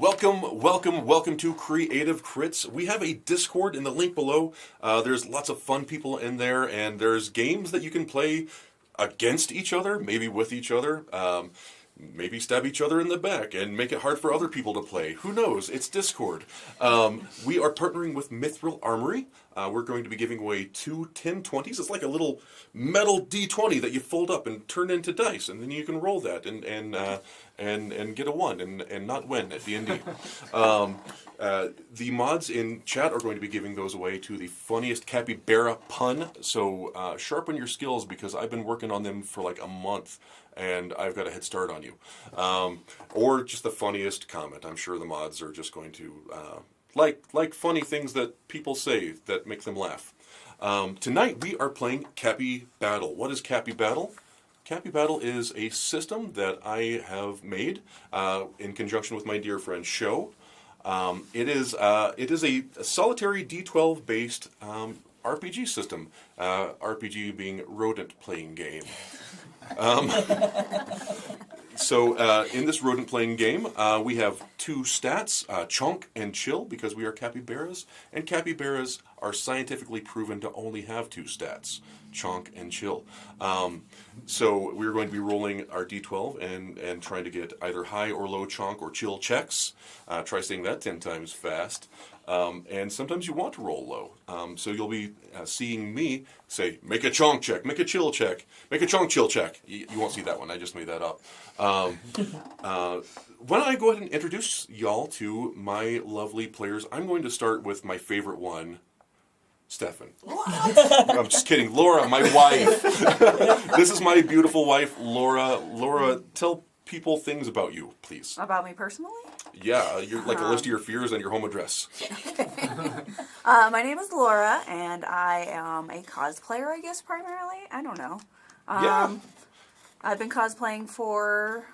Welcome to Creative Crits. We have a Discord in the link below. There's lots of fun people in there, and there's games that you can play against each other, maybe with each other, maybe stab each other in the back and make it hard for other people to play. Who knows? It's Discord. We are partnering with Mithril Armory. We're going to be giving away 2 10/20s. It's like a little metal D20 that you fold up and turn into dice, and then you can roll that and get a 1 and not win at D&D. The mods in chat are going to be giving those away to the funniest capybara pun. So sharpen your skills, because I've been working on them for like a month, and I've got a head start on you. Or just the funniest comment. I'm sure the mods are just going to like funny things that people say that make them laugh. Tonight we are playing CappyBattle. What is CappyBattle? CappyBattle is a system that I have made in conjunction with my dear friend Sho. It is a solitary D12 based RPG system. RPG being rodent playing game. So in this rodent playing game, we have 2 stats, chunk and chill, because we are capybaras, and capybaras are scientifically proven to only have 2 stats, chunk and chill. So we're going to be rolling our d12 and trying to get either high or low chunk or chill checks. Try saying that 10 times fast. And sometimes you want to roll low. So you'll be seeing me say, make a chonk check, make a chill check, make a chonk chill check. You won't see that one, I just made that up. Why don't I go ahead and introduce y'all to my lovely players. I'm going to start with my favorite one, Stephan. What? I'm just kidding. Laura, my wife. This is my beautiful wife, Laura. Laura, tell people things about you, please. About me personally? Yeah, you're like a list of your fears and your home address. My name is Laura, and I am a cosplayer, I guess, primarily. I don't know. Yeah. I've been cosplaying for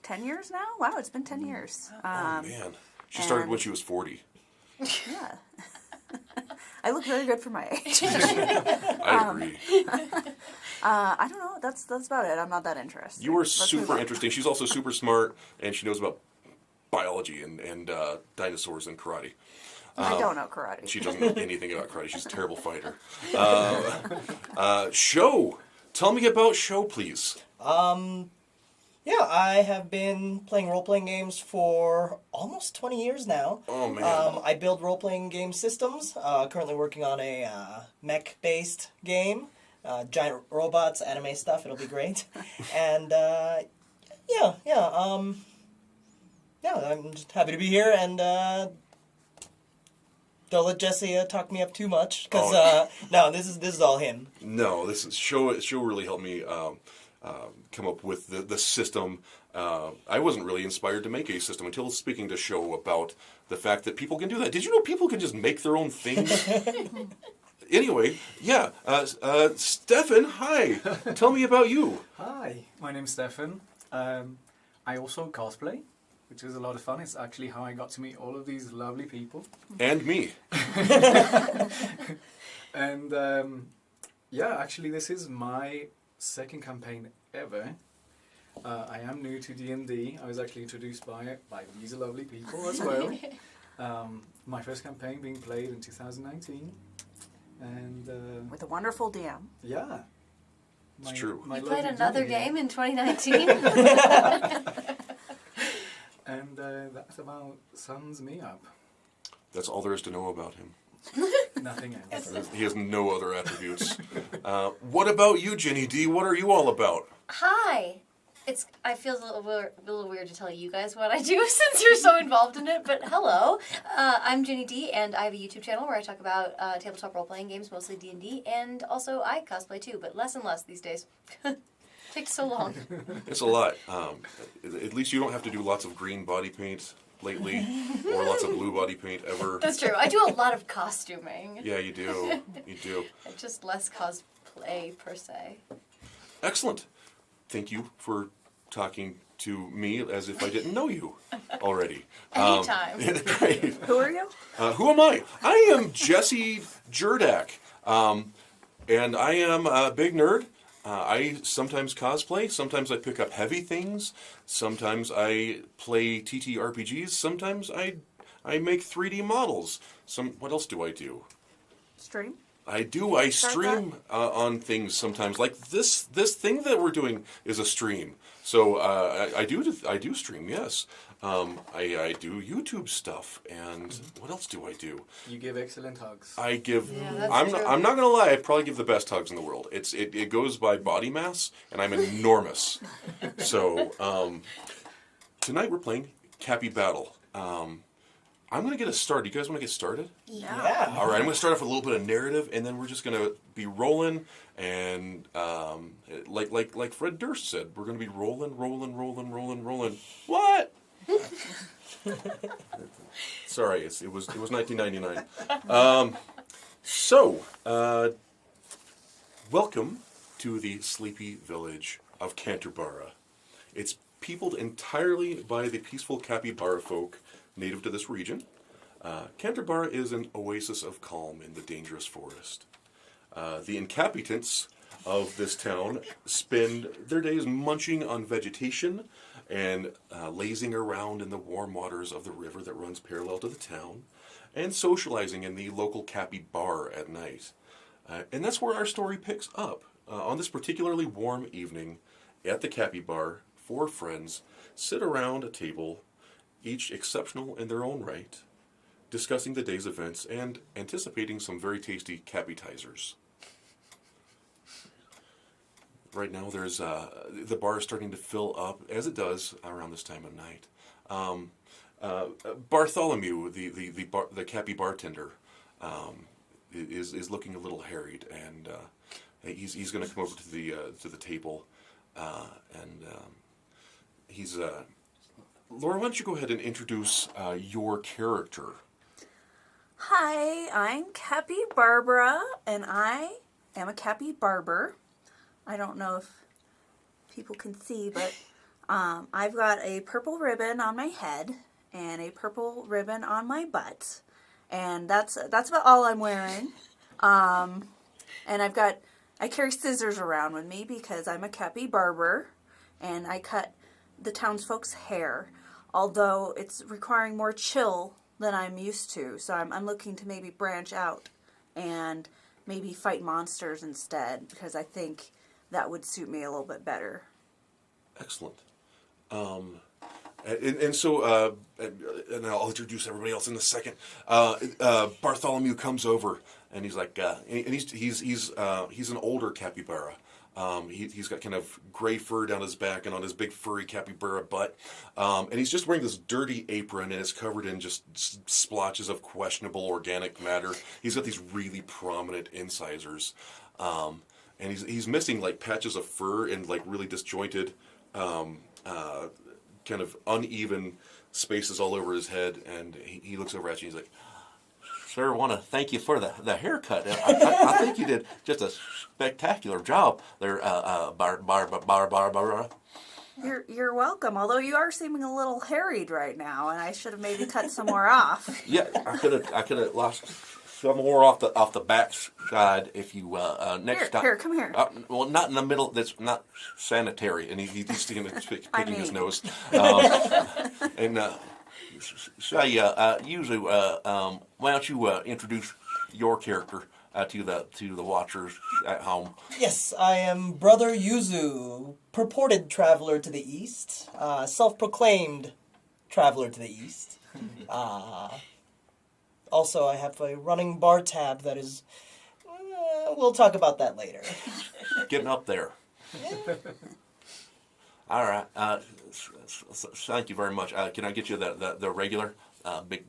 10 years now. Wow, it's been 10 years. Oh, man. She started when she was 40. Yeah. I look very good for my age. I agree. I don't know. That's about it. I'm not that interested. You are super interesting. She's also super smart, and she knows about biology and dinosaurs and karate. I don't know karate. She doesn't know anything about karate. She's a terrible fighter. Sho, tell me about Sho, please. Yeah, I have been playing role-playing games for almost 20 years now. Oh, man. I build role-playing game systems. Currently working on a mech-based game. Giant robots, anime stuff. It'll be great. And, yeah, I'm just happy to be here, and don't let Jesse talk me up too much, because no, this is all him. No, this is Sho really helped me come up with the system. I wasn't really inspired to make a system until speaking to Sho about the fact that people can do that. Did you know people can just make their own things? Anyway, yeah, Stephan, hi. Tell me about you. Hi, my name's Stephan. I also cosplay, which is a lot of fun. It's actually how I got to meet all of these lovely people. And me. And yeah, actually this is my second campaign ever. I am new to D&D. I was actually introduced by these lovely people as well. My first campaign being played in 2019. And With a wonderful DM. yeah. It's true. You played another game in 2019? And that about sums me up. That's all there is to know about him. Nothing else. He has no other attributes. What about you, Ginny D? What are you all about? Hi. I feel a little weird to tell you guys what I do since you're so involved in it, but hello. I'm Ginny D, and I have a YouTube channel where I talk about tabletop role-playing games, mostly D&D, and also I cosplay too, but less and less these days. Takes so long. It's a lot. At least you don't have to do lots of green body paint lately, or lots of blue body paint ever. That's true. I do a lot of costuming. Yeah, you do. You do. Just less cosplay, per se. Excellent. Thank you for talking to me as if I didn't know you already. Anytime. Great. Who are you? Who am I? I am Jesse Jerdak, and I am a big nerd. I sometimes cosplay, sometimes I pick up heavy things, sometimes I play TTRPGs, sometimes I make 3D models. What else do I do? Stream? I do. I Start stream on things sometimes. Like this thing that we're doing is a stream. So I do stream. Yes. I do YouTube stuff. And what else do I do? You give excellent hugs. I give. Yeah, that's I'm true. not gonna lie. I probably give the best hugs in the world. It goes by body mass, and I'm enormous. So tonight we're playing CappyBattle. I'm going to get us started. You guys want to get started? Yeah. All right, I'm going to start off with a little bit of narrative, and then we're just going to be rolling, and like Fred Durst said, we're going to be rolling. What? Sorry, it was 1999. Welcome to the sleepy village of Canterbara. It's peopled entirely by the peaceful capybara folk native to this region. Canterbara is an oasis of calm in the dangerous forest. The inhabitants of this town spend their days munching on vegetation and lazing around in the warm waters of the river that runs parallel to the town, and socializing in the local Cappy Bar at night. And that's where our story picks up. On this particularly warm evening at the Cappy Bar, 4 friends sit around a table, each exceptional in their own right, discussing the day's events and anticipating some very tasty cappytizers. Right now, there's the bar is starting to fill up, as it does around this time of night. Bartholomew, the Cappy bartender, is looking a little harried, and he's going to come over to the table, and he's. Laura, why don't you go ahead and introduce your character? Hi, I'm Cappy Barbara, and I am a Cappy barber. I don't know if people can see, but I've got a purple ribbon on my head and a purple ribbon on my butt, and that's about all I'm wearing. And I carry scissors around with me because I'm a Cappy barber, and I cut the townsfolk's hair, although it's requiring more chill than I'm used to. So I'm looking to maybe branch out and maybe fight monsters instead, because I think that would suit me a little bit better. Excellent. And I'll introduce everybody else in a second. Bartholomew comes over, and he's like, and he's an older capybara. He's got kind of gray fur down his back and on his big furry capybara butt. And he's just wearing this dirty apron, and it's covered in just splotches of questionable organic matter. He's got these really prominent incisors. And he's missing like patches of fur and like really disjointed, kind of uneven spaces all over his head. And he looks over at you and he's like, "Sir, I want to thank you for the haircut. I think you did just a spectacular job there, Barbara." You're welcome, although you are seeming a little harried right now, and I should have maybe cut some more off. Yeah, I could have lost some more off the back side if you next time. Here, come here. Well, not in the middle. That's not sanitary, and he's picking his nose. Usually, why don't you introduce your character to the watchers at home? Yes, I am Brother Yuzu, purported traveler to the east, self-proclaimed traveler to the east. Also, I have a running bar tab that is... we'll talk about that later. Getting up there. All right. Thank you very much. Can I get you the regular big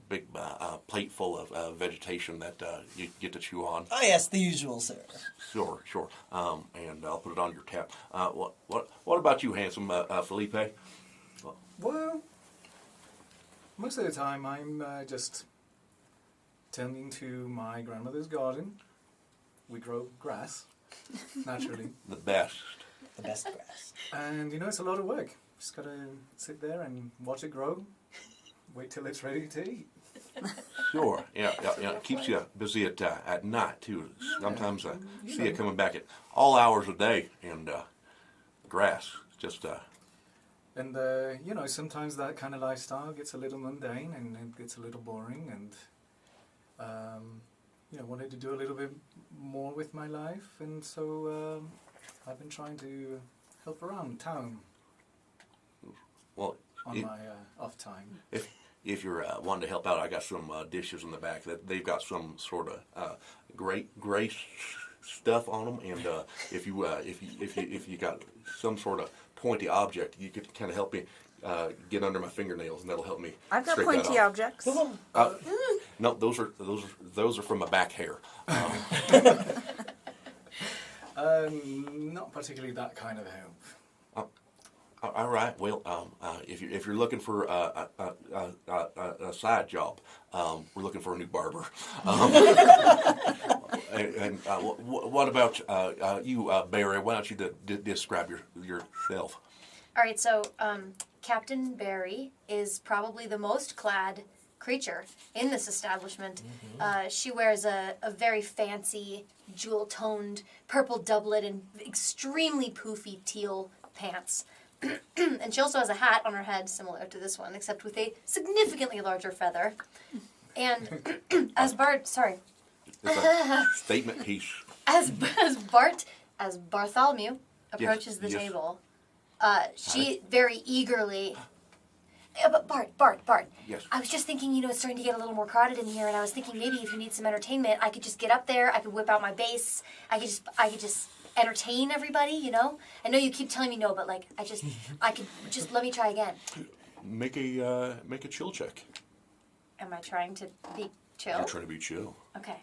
plate full of vegetation that you get to chew on? Ah, yes, the usual, sir. Sure. And I'll put it on your tab. What about you, handsome Felipe? Well, most of the time I'm just tending to my grandmother's garden. We grow grass, naturally. The best. The best grass. And, it's a lot of work. Just got to sit there and watch it grow, wait till it's ready to eat. Sure. Yeah. It keeps you busy at night too. Sometimes I see you coming back at all hours of day and grass. Just And sometimes that kind of lifestyle gets a little mundane and it gets a little boring, and wanted to do a little bit more with my life, and so I've been trying to help around town well. on my off time. If you're wanting to help out, I got some dishes in the back that they've got some sort of gray stuff on them, and if you got some sort of pointy object, you could kind of help me get under my fingernails, and that'll help me. I've got straight that pointy off. objects. No, those are from my back hair. Not particularly that kind of help. All right. Well, if you're looking for a side job, we're looking for a new barber. And what about you, Barry? Why don't you describe yourself? All right, so Captain Barry is probably the most clad creature in this establishment. She wears a very fancy, jewel-toned purple doublet and extremely poofy teal pants. And she also has a hat on her head similar to this one, except with a significantly larger feather. And as It's a statement piece. as Bartholomew approaches the yes. table, she very eagerly. But Bart. Yes. I was just thinking, it's starting to get a little more crowded in here, and I was thinking maybe if you need some entertainment, I could just get up there, I could whip out my bass, I could just entertain everybody, I know you keep telling me no, but I could just let me try again. Make a chill check. Am I trying to be chill? You're trying to be chill. Okay.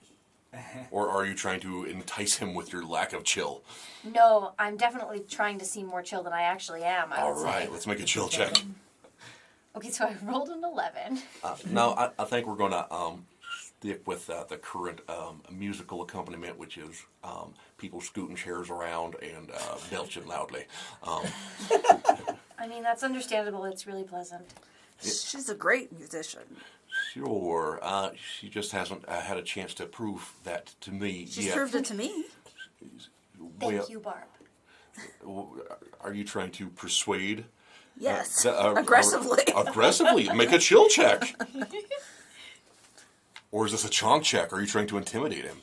Or are you trying to entice him with your lack of chill? No, I'm definitely trying to seem more chill than I actually am. All right, let's make a chill check. Okay, so I rolled an 11. No, I think we're going to stick with the current musical accompaniment, which is people scooting chairs around and belching loudly. I mean, that's understandable. It's really pleasant. She's a great musician. Sure. She just hasn't had a chance to prove that to me She's yet. proved it to me. Thank you, Barb. Are you trying to persuade? Yes, aggressively. Aggressively. Make a chill check. Or is this a chonk check? Are you trying to intimidate him?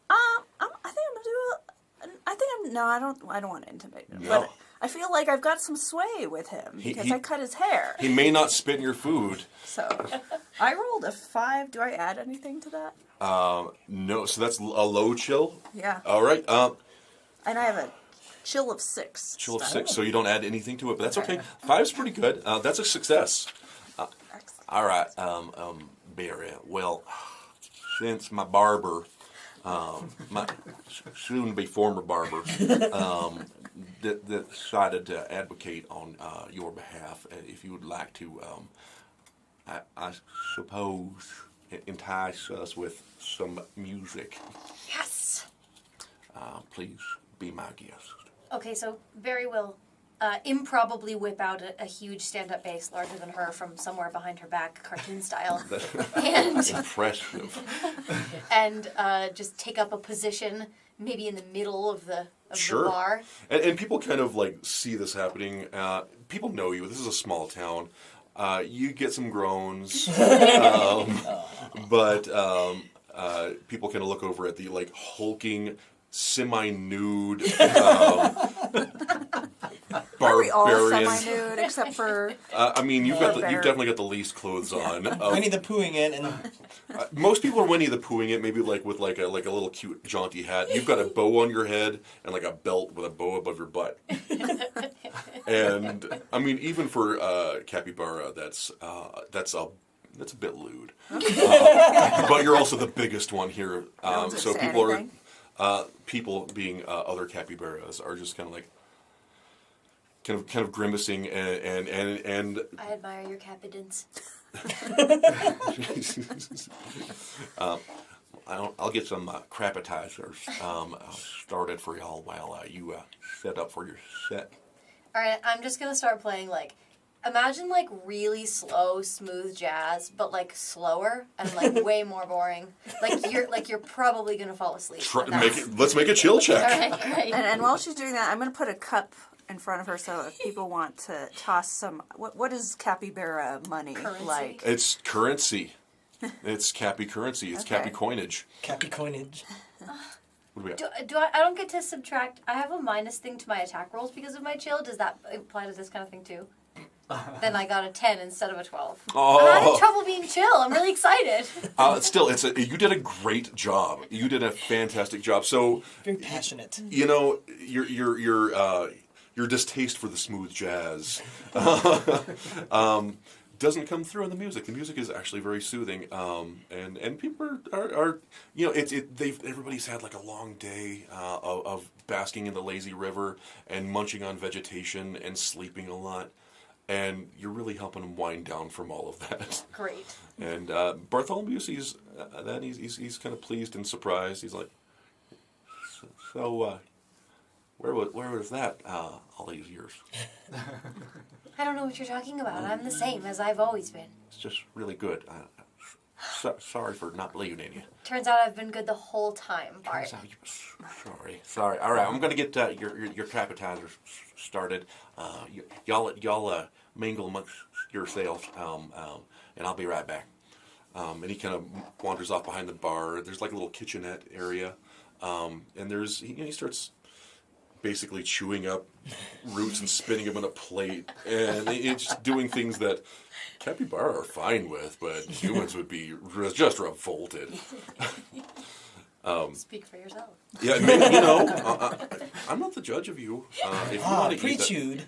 I don't want to intimidate him. No. But I feel like I've got some sway with him because I cut his hair. He may not spit in your food. So, I rolled a 5. Do I add anything to that? No, so that's a low chill? Yeah. All right. And I have a chill of 6. Chill of 6, so you don't add anything to it, but that's okay. 5's pretty good. That's a success. Excellent. All right, Barry. Well, since my barber, my soon-to-be former barber, decided to advocate on your behalf, if you would like to, I suppose, entice us with some music. Yes! Please be my guest. Okay, so Barry will improbably whip out a huge stand-up bass larger than her from somewhere behind her back, cartoon style, and Impressive. and just take up a position maybe in the middle of the Sure. bar. And people kind of see this happening. People know you. This is a small town. You get some groans, but people kind of look over at the hulking, semi-nude Are we all barbarian. semi-nude except for... I mean, you've Barbarian. definitely got the least clothes on. Winnie the Poohing it, and Most people are Winnie the Poohing it, maybe with a little cute jaunty hat. You've got a bow on your head and a belt with a bow above your butt. And I mean, even for capybara, that's a bit lewd. But you're also the biggest one here, one's so gonna say people anything. people being other capybaras are just kind of grimacing and I admire your capidence. I'll get some crap appetizers started for y'all while you set up for your set. All right, I'm just gonna start playing Imagine like really slow, smooth jazz, but like slower and like way more boring. Like you're probably gonna fall asleep. Let's make a chill check. All right, great. And while she's doing that, I'm going to put a cup in front of her so if people want to toss some... What is capybara money Currency? like? It's currency. It's Cappy currency. It's Okay. Cappy coinage. Cappy coinage. What do we got? I don't get to subtract. I have a minus thing to my attack rolls because of my chill. Does that apply to this kind of thing too? Then I got a 10 instead of a 12. Oh. I'm having trouble being chill. I'm really excited. Still, you did a great job. You did a fantastic job. So, Very passionate. you know, your distaste for the smooth jazz doesn't come through in the music. The music is actually very soothing, and people are you know, everybody's had like a long day of basking in the lazy river and munching on vegetation and sleeping a lot. And you're really helping him wind down from all of that. Great. And Bartholomew sees that he's kind of pleased and surprised. He's like, so where was that all these years? I don't know what you're talking about. I'm the same as I've always been. It's just really good. Sorry for not believing in you. Turns out I've been good the whole time, Bart. Sorry. All right, I'm gonna get your appetizers started. Y'all mingle amongst yourselves, and I'll be right back. And he kind of wanders off behind the bar. There's like a little kitchenette area, and he starts basically chewing up roots and spitting them in a plate, and it's just doing things that capybara are fine with, but humans would be just revolted. Speak for yourself. Yeah, maybe, you know, I'm not the judge of you. If you want to eat pre-chewed.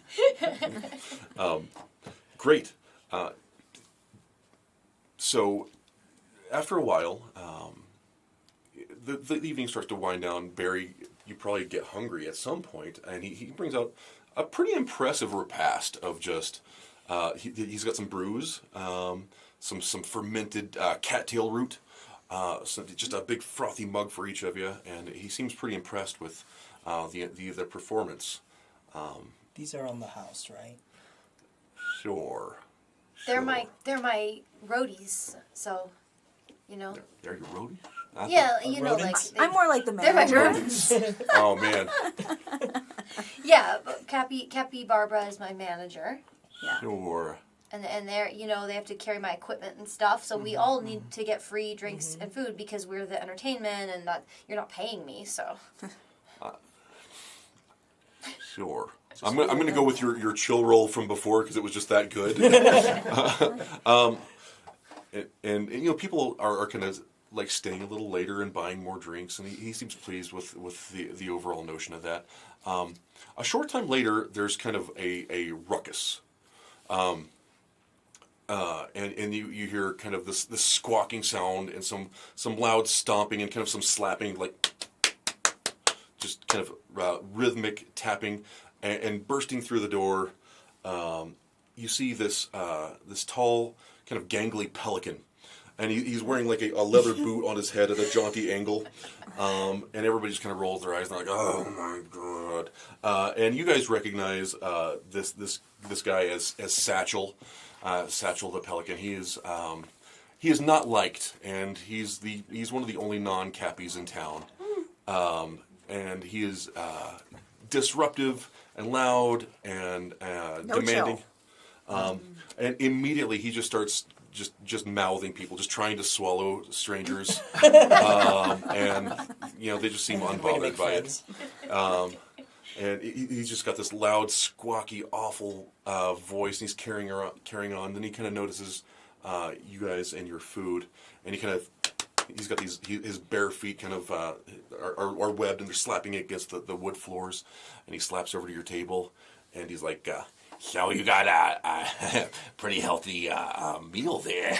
Great. So, after a while, the evening starts to wind down. Barry, you probably get hungry at some point, and he brings out a pretty impressive repast of just... he's got some brews, some fermented cattail root, just a big frothy mug for each of you, and he seems pretty impressed with the performance. These are on the house, right? Sure. They're my roadies, so you know. They're your roadies? Yeah, you know, like rodents? I'm more like the they're my manager. rodents. Oh man. Yeah, but Cappy Barbara is my manager. Yeah. Sure. And they're, you know, they have to carry my equipment and stuff, so we all need to get free drinks and food because we're the entertainment and you're not paying me, so. Sure. I'm gonna go with your chill roll from before because it was just that good. And you know, people are kind of like staying a little later and buying more drinks, and he seems pleased with the overall notion of that. A short time later, there's kind of a ruckus. And you hear kind of this squawking sound and some loud stomping and kind of some slapping, like just kind of rhythmic tapping, and bursting through the door, you see this tall kind of gangly pelican, and he's wearing like a leather boot on his head at a jaunty angle, and everybody just kind of rolls their eyes and they're like, oh my god, and you guys recognize this guy as Satchel. Satchel the Pelican. He is not liked, and he's one of the only non-cappies in town, and he is disruptive and loud and demanding. And immediately he just starts just mouthing people, just trying to swallow strangers, and you know they just seem unbothered by it. And he's just got this loud, squawky, awful voice, and he's carrying on. Then he kind of notices you guys and your food, and he's got his bare feet kind of are webbed, and they're slapping it against the wood floors, and he slaps over to your table, and he's like, so you got a pretty healthy meal there.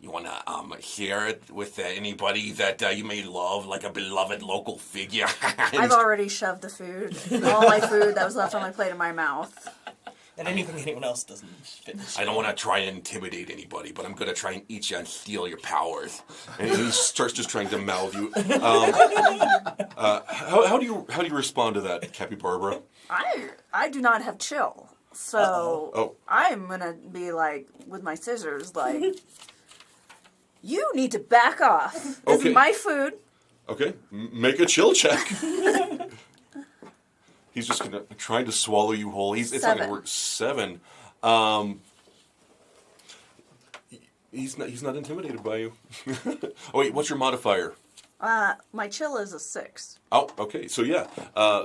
You want to share it with anybody that you may love, like a beloved local figure? I've already shoved the food, all my food that was left on my plate in my mouth. And anything anyone else doesn't finish. I don't want to try and intimidate anybody, but I'm going to try and eat you and steal your powers. And he starts just trying to mouth you. How do you respond to that, Cappy Barbara? I do not have chill. So Oh. I'm gonna be like with my scissors, like, you need to back off. This Okay. is my food. Okay, make a chill check. He's just trying to swallow you whole. It's not gonna 7. work. 7. He's not intimidated by you. Oh wait, what's your modifier? My chill is a 6. Oh, okay. So yeah,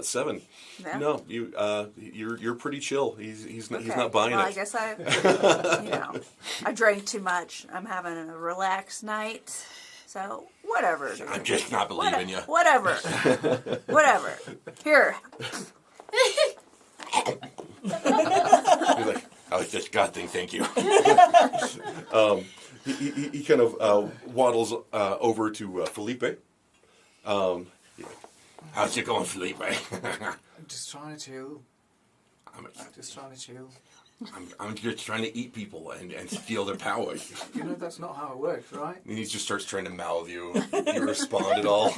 7. Yeah. No, you're pretty chill. He's Okay. not buying well, it. I guess I drank too much. I'm having a relaxed night. So whatever. dude. I'm just not believing you. Whatever. Whatever. Here. He's like, oh, it's just God thing. Thank you. He kind of waddles over to Felipe. How's it going, Felipe? I'm just trying to chill. I'm Just trying to chill. just trying to eat people and steal their power. You know that's not how it works, right? And he just starts trying to mouth you. You respond at all?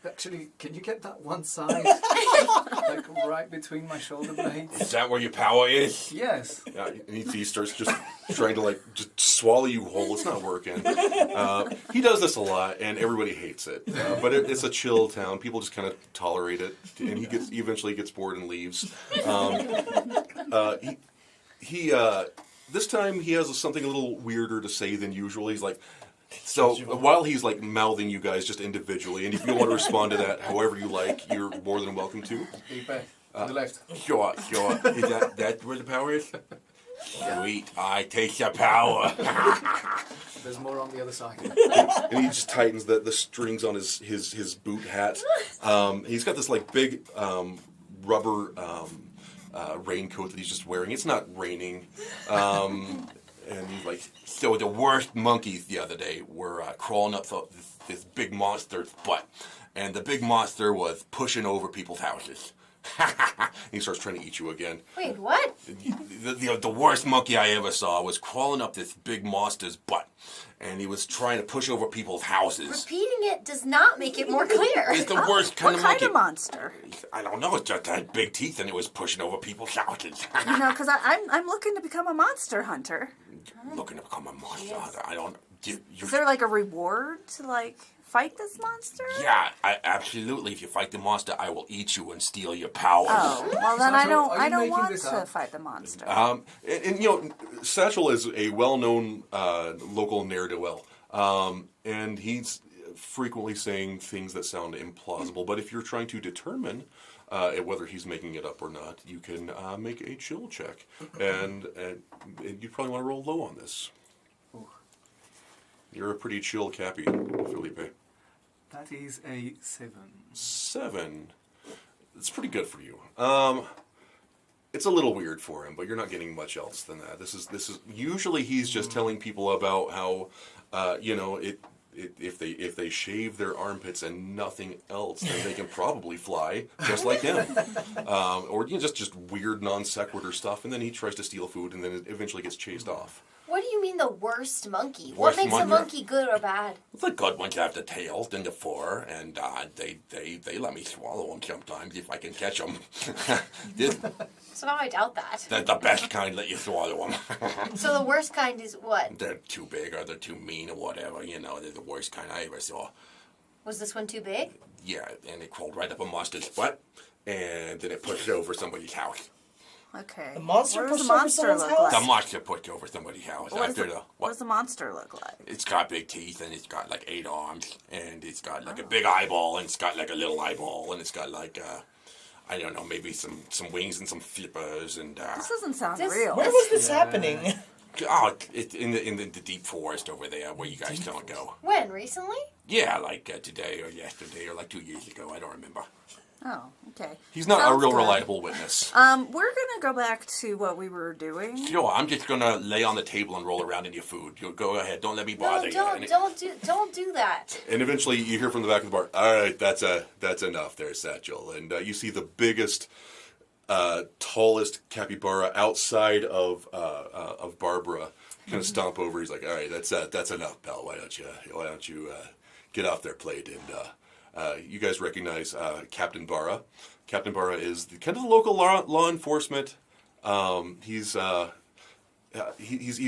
Actually, can you get that one side, like right between my shoulder blades? Is that where your power is? Yes. Yeah, and he starts just trying to like just swallow you whole. It's not working. He does this a lot, and everybody hates it. But it's a chill town. People just kind of tolerate it, and he eventually gets bored and leaves. He this time he has something a little weirder to say than usual. He's like. So while he's like mouthing you guys just individually, and if you want to respond to that however you like, you're more than welcome to. Felipe, to the left. Sure. Is that where the power is? Sweet, I take the power. There's more on the other side. And he just tightens the strings on his boot hat. He's got this like big rubber raincoat that he's just wearing. It's not raining. And he's like, so the worst monkeys the other day were crawling up this big monster's butt. And the big monster was pushing over people's houses. He starts trying to eat you again. Wait, what? The worst monkey I ever saw was crawling up this big monster's butt. And he was trying to push over people's houses. Repeating it does not make it more clear. It's the worst kind What of kind monkey. of monster? I don't know. It just had big teeth and it was pushing over people's houses. Because I'm looking to become a monster hunter. Looking to become a monster. I don't. Is there like a reward to like fight this monster? Yeah, absolutely. If you fight the monster, I will eat you and steal your powers. Oh, well then Satchel, I are you don't making want this to up? fight the monster. And Satchel is a well-known local ne'er-do-well, and he's frequently saying things that sound implausible. But if you're trying to determine whether he's making it up or not, you can make a chill check, and you probably want to roll low on this. You're a pretty chill Cappy, Felipe. That is a 7. 7. It's pretty good for you. It's a little weird for him, but you're not getting much else than that. This is usually he's just telling people about how if they shave their armpits and nothing else, then they can probably fly just like him. Or just weird non sequitur stuff, and then he tries to steal food, and then it eventually gets chased off. What do you mean the worst monkey? Worst What makes a monkey? monkey good or bad? The good ones have the tails and the fur, and they let me swallow them sometimes if I can catch them. Somehow I doubt that. The best kind let you swallow them. So the worst kind is what? They're too big or they're too mean or whatever. They're the worst kind I ever saw. Was this one too big? Yeah, and it crawled right up a monster's butt, and then it pushed over somebody's house. Okay. The monster What does pushed the over monster someone's look house? The like? monster pushed over somebody's house What after what does the monster look like? It's got big teeth, and it's got like 8 arms, and it's got like a big eyeball, and it's got like a little eyeball, and it's got like I don't know, maybe some wings and some flippers, and This doesn't sound This- real. Where was this happening? it's in the deep forest over there where you guys don't go. When? Recently? Yeah, like today or yesterday or like 2 years ago. I don't remember. Oh, okay. He's not a Sounds real good. reliable witness. We're gonna go back to what we were doing. Sure, I'm just gonna lay on the table and roll around in your food. You go ahead. Don't let me No, bother don't you. don't do that. And eventually, you hear from the back of the bar. All right, that's enough, there, Satchel. And you see the biggest, tallest capybara outside of Barbara kind of stomp over. He's like, all right, that's enough, pal. Why don't you get off their plate? And you guys recognize Captain Barra. Captain Barra is kind of the local law enforcement He's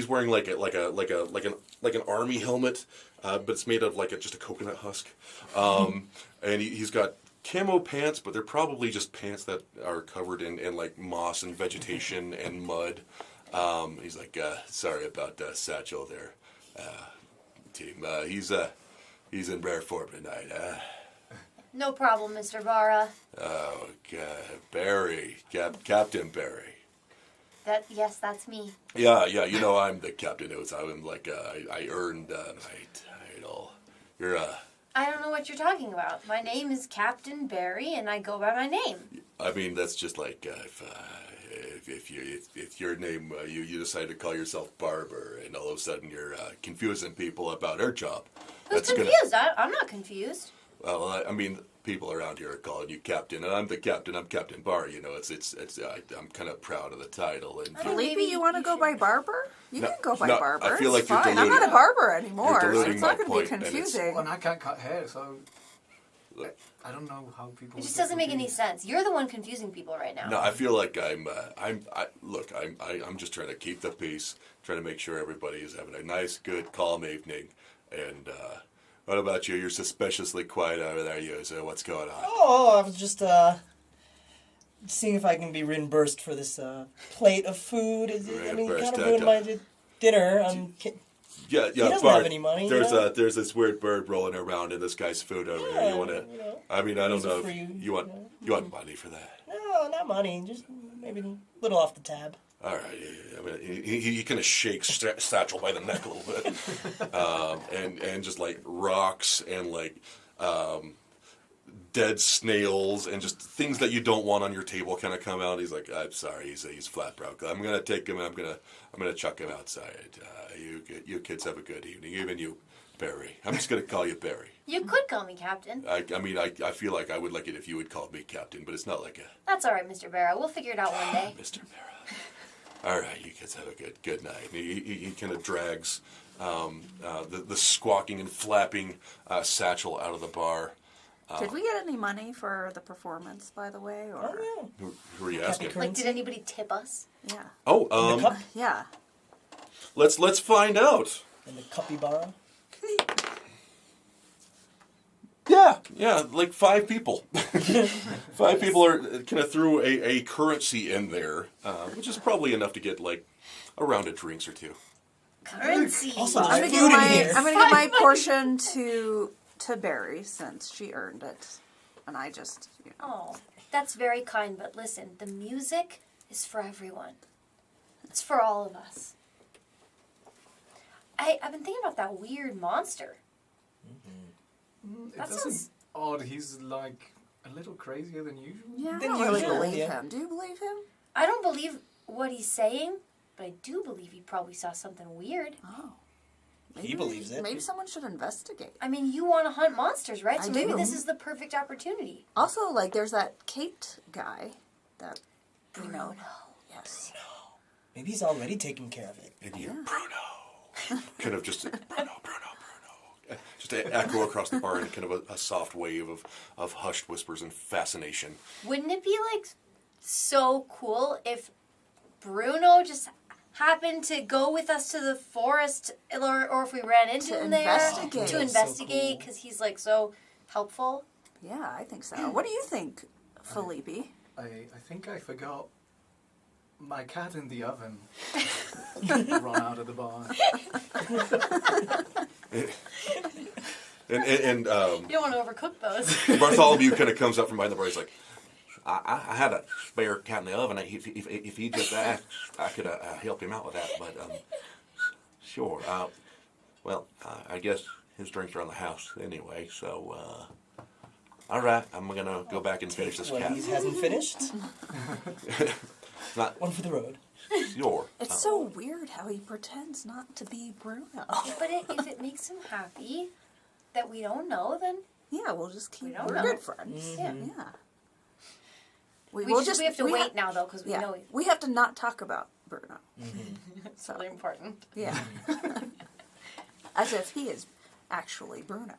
wearing like an army helmet, but it's made of just a coconut husk. And he's got camo pants, but they're probably just pants that are covered in like moss and vegetation and mud. He's like, sorry about Satchel there, team. He's in rare form tonight. No problem, Mr. Barra. Oh, Barry, Captain Barry. Yes, that's me. Yeah, you know I'm the captain. I'm like I earned my title. You're I don't know what you're talking about. My name is Captain Barry, and I go by my name. I mean, that's just like if your name you decide to call yourself Barber, and all of a sudden you're confusing people about our job. Who's confused? I'm not confused. Well, I mean, people around here are calling you Captain, and I'm the Captain. I'm Captain Bar. You know, I'm kind of proud of the title. And Maybe you want to go by Barber? You can go by Barber. I feel it's like fine. you're I'm not a barber anymore. You're So diluting it's my not going to be point, and it's- confusing. Well, and I can't cut hair, so I don't know how people. It just get doesn't make any confused. sense. You're the one confusing people right now. No, I feel like I'm just trying to keep the peace, trying to make sure everybody is having a nice, good, calm evening. And what about you? You're suspiciously quiet over there, you. So what's going on? Oh, I was just seeing if I can be reimbursed for this plate of food. I mean, you kind of ruined my dinner. Yeah, He doesn't Bart, have any money, There's you know? there's this weird bird rolling around in this guy's food over here. You want to? you know, I mean, I don't these are know. for If you, you want you know. money for that? No, not money. Just maybe a little off the tab. All right. I mean, he kind of shakes Satchel by the neck a little bit, and just like rocks and like dead snails and just things that you don't want on your table kind of come out. He's like, I'm sorry. He's flat broke. I'm gonna take him. And I'm gonna chuck him outside. You kids have a good evening. Even you, Barry. I'm just gonna call you Barry. You could call me Captain. I mean, I feel like I would like it if you would call me Captain, but it's not like a That's all right, Mr. Barra. We'll figure it out one day. Mr. Barra. All right, you kids have a good night. He kind of drags the squawking and flapping Satchel out of the bar. Did we get any money for the performance, by the way? Or Oh, yeah. Who are you asking? Happy Like, did anybody tip us? yeah, In Oh, the cup? yeah. let's find out. In the capybara? Yeah, like 5 people. 5 people are kind of threw a currency in there, which is probably enough to get like a round of drinks or 2. Currency. Also, I'm there's gonna food give in my here. I'm gonna give my portion to Barry since she earned it, and I just Oh, that's very kind, but listen, the music is for everyone. It's for all of us. I've been thinking about that weird monster. It That doesn't sounds- odd. He's like a little crazier than usual. yeah. I Then don't really usual, believe yeah. him. Do you believe him? I don't believe what he's saying, but I do believe he probably saw something weird. Oh, He believes it. Maybe someone should investigate. I mean, you want to hunt monsters, right? I So maybe do. this is the perfect opportunity. Also, like, there's that caped guy that we know. Yes. Maybe he's already taking care of it. And you, Bruno. Kind of just Bruno. Just to echo across the bar in kind of a soft wave of hushed whispers and fascination. Wouldn't it be like so cool if Bruno just happened to go with us to the forest, or if we ran into To him there investigate. to That's so investigate cool. because he's like so helpful? Yeah, I think so. What do you think, Felipe? I think I forgot my cat in the oven. Run out of the bar. And You don't want to overcook those. Bartholomew kind of comes up from behind the bar. He's like, I had a spare cat in the oven. If he just asked, I could help him out with that. But sure. Well, I guess his drinks are on the house anyway. So, all right, I'm gonna go back and finish this What cat. he hasn't finished? Not One for the road. sure. It's so weird how he pretends not to be Bruno. But if it makes him happy that we don't know, then Yeah, we'll just keep. We don't We're know. good friends. yeah. Yeah. We will have to we wait ha- now though because we Yeah, know he's we have to not talk about Bruno. it's really important. Yeah. As if he is actually Bruno.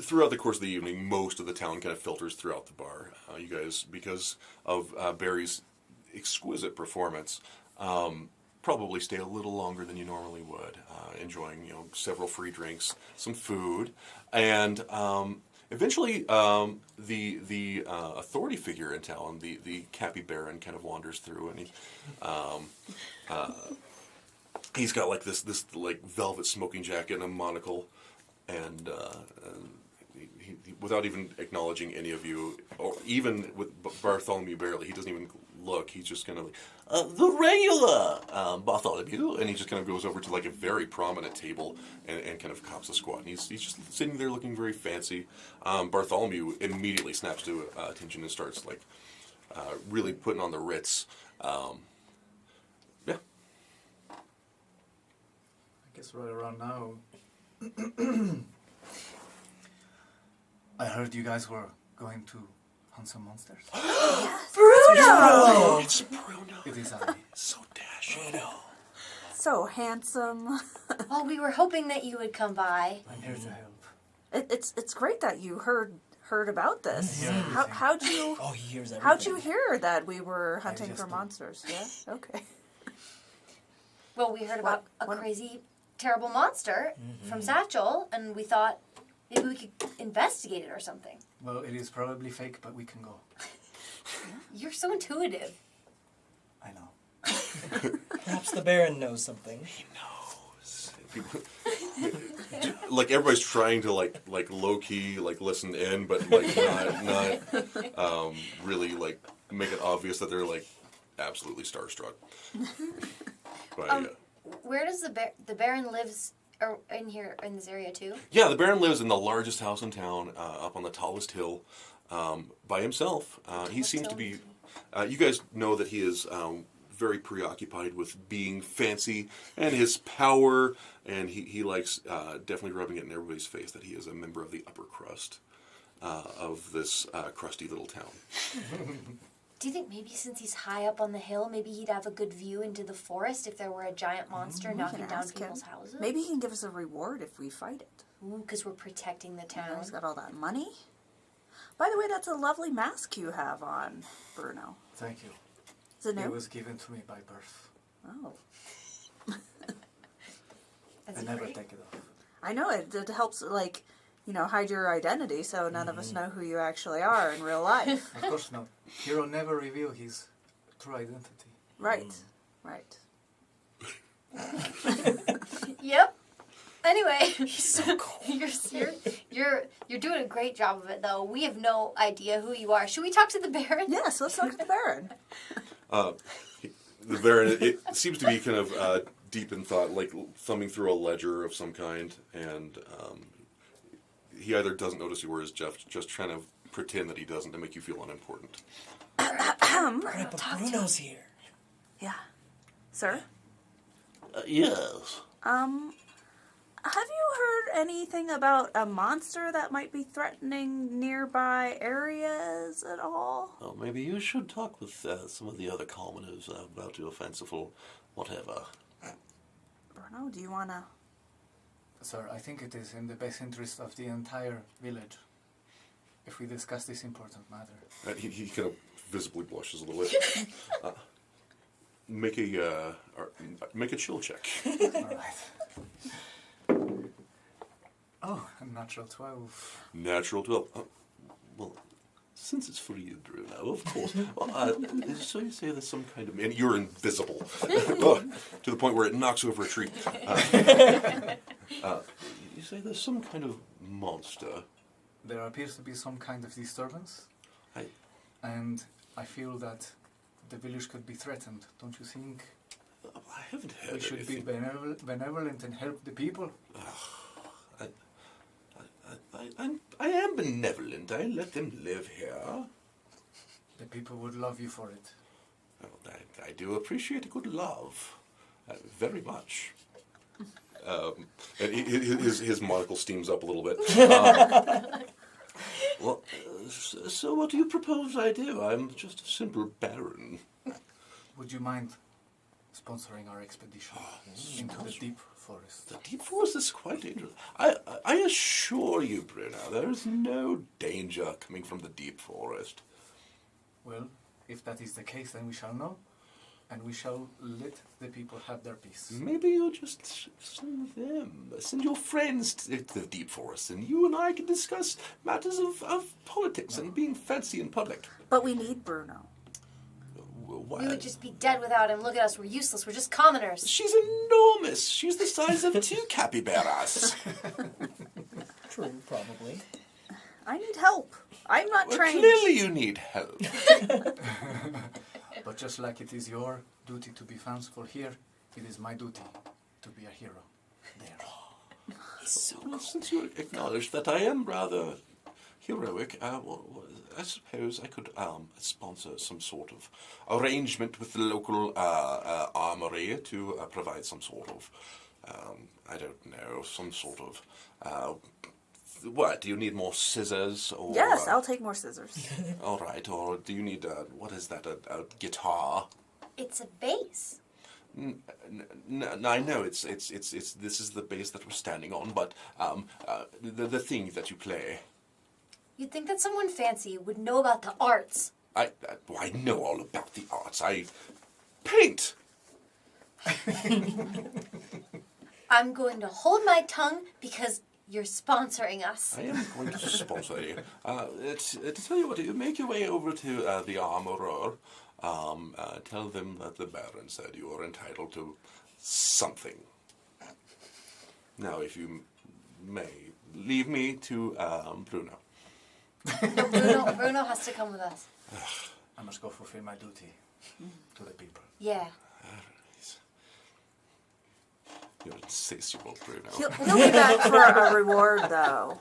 Throughout the course of the evening, most of the town kind of filters throughout the bar. you guys, because of Barry's exquisite performance, probably stay a little longer than you normally would, enjoying several free drinks, some food, and eventually the authority figure in town, the Cappy Baron, kind of wanders through, and he's got like this like velvet smoking jacket and a monocle, and he, without even acknowledging any of you, or even with Bartholomew barely, he doesn't even look. He's just kind of like, the regular Bartholomew, and he just kind of goes over to like a very prominent table and kind of cops a squat. And he's just sitting there looking very fancy. Bartholomew immediately snaps to attention and starts like really putting on the ritz. Yeah. I guess right around now. I heard you guys were going to hunt some monsters. Bruno! It's Bruno. It is I. So dashing. So handsome. Well, we were hoping that you would come by. I'm here to help. It's great that you heard about this. Yeah. How'd you Oh, he hears everything. how'd you hear that we were hunting just for do. monsters? Yeah. Okay. Well, we heard about a What- crazy, terrible monster from Satchel, and we thought maybe we could investigate it or something. Well, it is probably fake, but we can go. You're so intuitive. I know. Perhaps the Baron knows something. He knows. Like everybody's trying to like low key like listen in, but like not really like make it obvious that they're like absolutely starstruck. But Where does the Baron lives in here in this area too? yeah, the Baron lives in the largest house in town, up on the tallest hill, by himself. He seems to be. You guys know that he is very preoccupied with being fancy and his power, and he likes definitely rubbing it in everybody's face that he is a member of the upper crust of this crusty little town. Do you think maybe since he's high up on the hill, maybe he'd have a good view into the forest if there were a giant monster We knocking can down ask him. people's houses? Maybe he can give us a reward if we fight it. Ooh, because we're protecting the You know, town. he's got all that money. By the way, that's a lovely mask you have on, Bruno. Thank you. Is it It new? was given to me by birth. Oh. Is I it never great? take it off. I know it helps, like, hide your identity so none of us know who you actually are in real life. Of course not. Hero never reveal his true identity. Right. Right. Yep. Anyway, he's so cool. You're doing a great job of it, though. We have no idea who you are. Should we talk to the Baron? Yes, let's talk to the Baron. The Baron, it seems to be kind of deep in thought, like thumbing through a ledger of some kind, and he either doesn't notice you or is just trying to pretend that he doesn't to make you feel unimportant. Right, but Bruno's here. Yeah. Sir? Yes. Have you heard anything about a monster that might be threatening nearby areas at all? Well, maybe you should talk with some of the other commoners about your fanciful whatever. Bruno, do you want to... Sir, I think it is in the best interest of the entire village if we discuss this important matter. He kind of visibly blushes a little bit. Make a chill check. All right. Oh, a natural 12. Natural 12. Well, since it's for you, Bruno, of course. So you say there's some kind of... And you're invisible. To the point where it knocks over a tree. You say there's some kind of monster. There appears to be some kind of disturbance. I- And I feel that the village could be threatened. Don't you think I haven't heard we should be anything. benevolent and help the people? I am benevolent. I let them live here. The people would love you for it. Well, I do appreciate a good love. Very much. And his monocle steams up a little bit. Well, so what do you propose I do? I'm just a simple baron. Would you mind sponsoring our expedition into the deep forest? The deep forest is quite dangerous. I assure you, Bruno, there is no danger coming from the deep forest. Well, if that is the case, then we shall know. And we shall let the people have their peace. Maybe you'll just send your friends to the deep forest, and you and I can discuss matters of politics and being fancy in public. But we need Bruno. We would just be dead without him. Look at us, we're useless. We're just commoners. She's enormous. She's the size of 2 capybaras. True, probably. I need help. I'm not Well, trained. clearly you need help. But just like it is your duty to be fanciful here, it is my duty to be a hero there. Well, since you acknowledge that I am rather heroic, I suppose I could sponsor some sort of arrangement with the local armory to provide some sort of, I don't know, some sort of, what, do you need more scissors? Or, Yes, I'll take more scissors. all right, or do you need, what is that, a guitar? It's a bass. I know it's this is the base that we're standing on, but the thing that you play. You'd think that someone fancy would know about the arts. I know all about the arts. I paint. I'm going to hold my tongue because you're sponsoring us. I am going to sponsor you. To tell you what, you make your way over to the armorer. Tell them that the Baron said you are entitled to something. Now, if you may, leave me to Bruno. No, Bruno has to come with us. I must go fulfill my duty to the people. Yeah. You're insatiable, Bruno. He'll be back for a reward, though.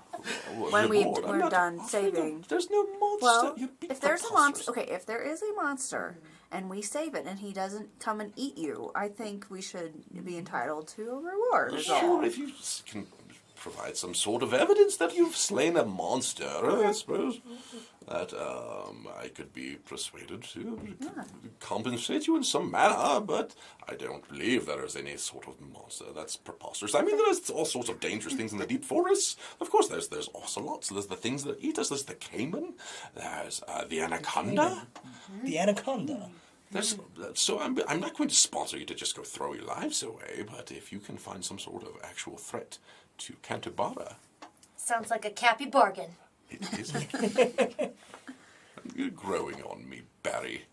When Reward? I'm we're not done offering saving. them. There's no monster. Well, You'd be if there's a preposterous. monster, okay, if there is a monster and we save it and he doesn't come and eat you, I think we should be entitled to a reward. is all. Sure, if you can provide some sort of evidence that you've slain a monster, I suppose that I could be persuaded to compensate you in some manner, but I don't believe there is any sort of monster. That's preposterous. I mean, there's all sorts of dangerous things in the deep forests. Of course, there's ocelots, there's the things that eat us, there's the caiman, there's the anaconda. The anaconda. So I'm not going to sponsor you to just go throw your lives away, but if you can find some sort of actual threat to Cantabara. Sounds like a cappy bargain. It is. You're growing on me, Barry.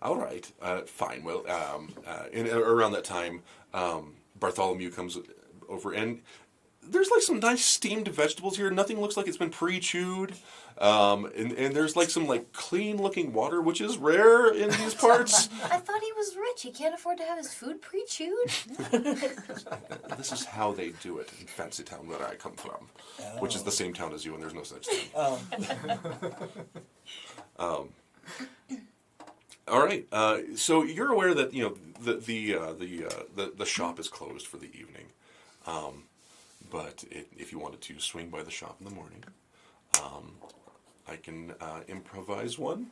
All right, fine. Well, around that time, Bartholomew comes over, and there's like some nice steamed vegetables here. Nothing looks like it's been pre-chewed. And there's like some like clean-looking water, which is rare in these parts. I thought he was rich. He can't afford to have his food pre-chewed. This is how they do it in Fancy Town, where I come from, which is the same town as you, and there's no such thing. All right. So you're aware that the shop is closed for the evening, but if you wanted to swing by the shop in the morning, I can improvise one,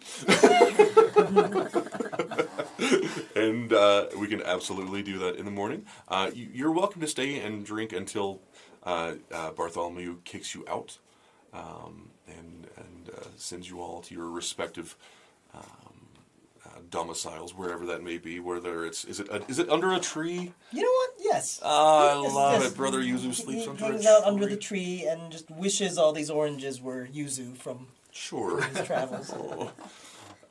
and we can absolutely do that in the morning. You're welcome to stay and drink until Bartholomew kicks you out and sends you all to your respective domiciles, wherever that may be. Whether is it under a tree? You know what? Yes. I love Yes. it. Brother Yuzu sleeps He under a tree. hangs out under the tree and just wishes all these oranges were Yuzu from Sure. his travels.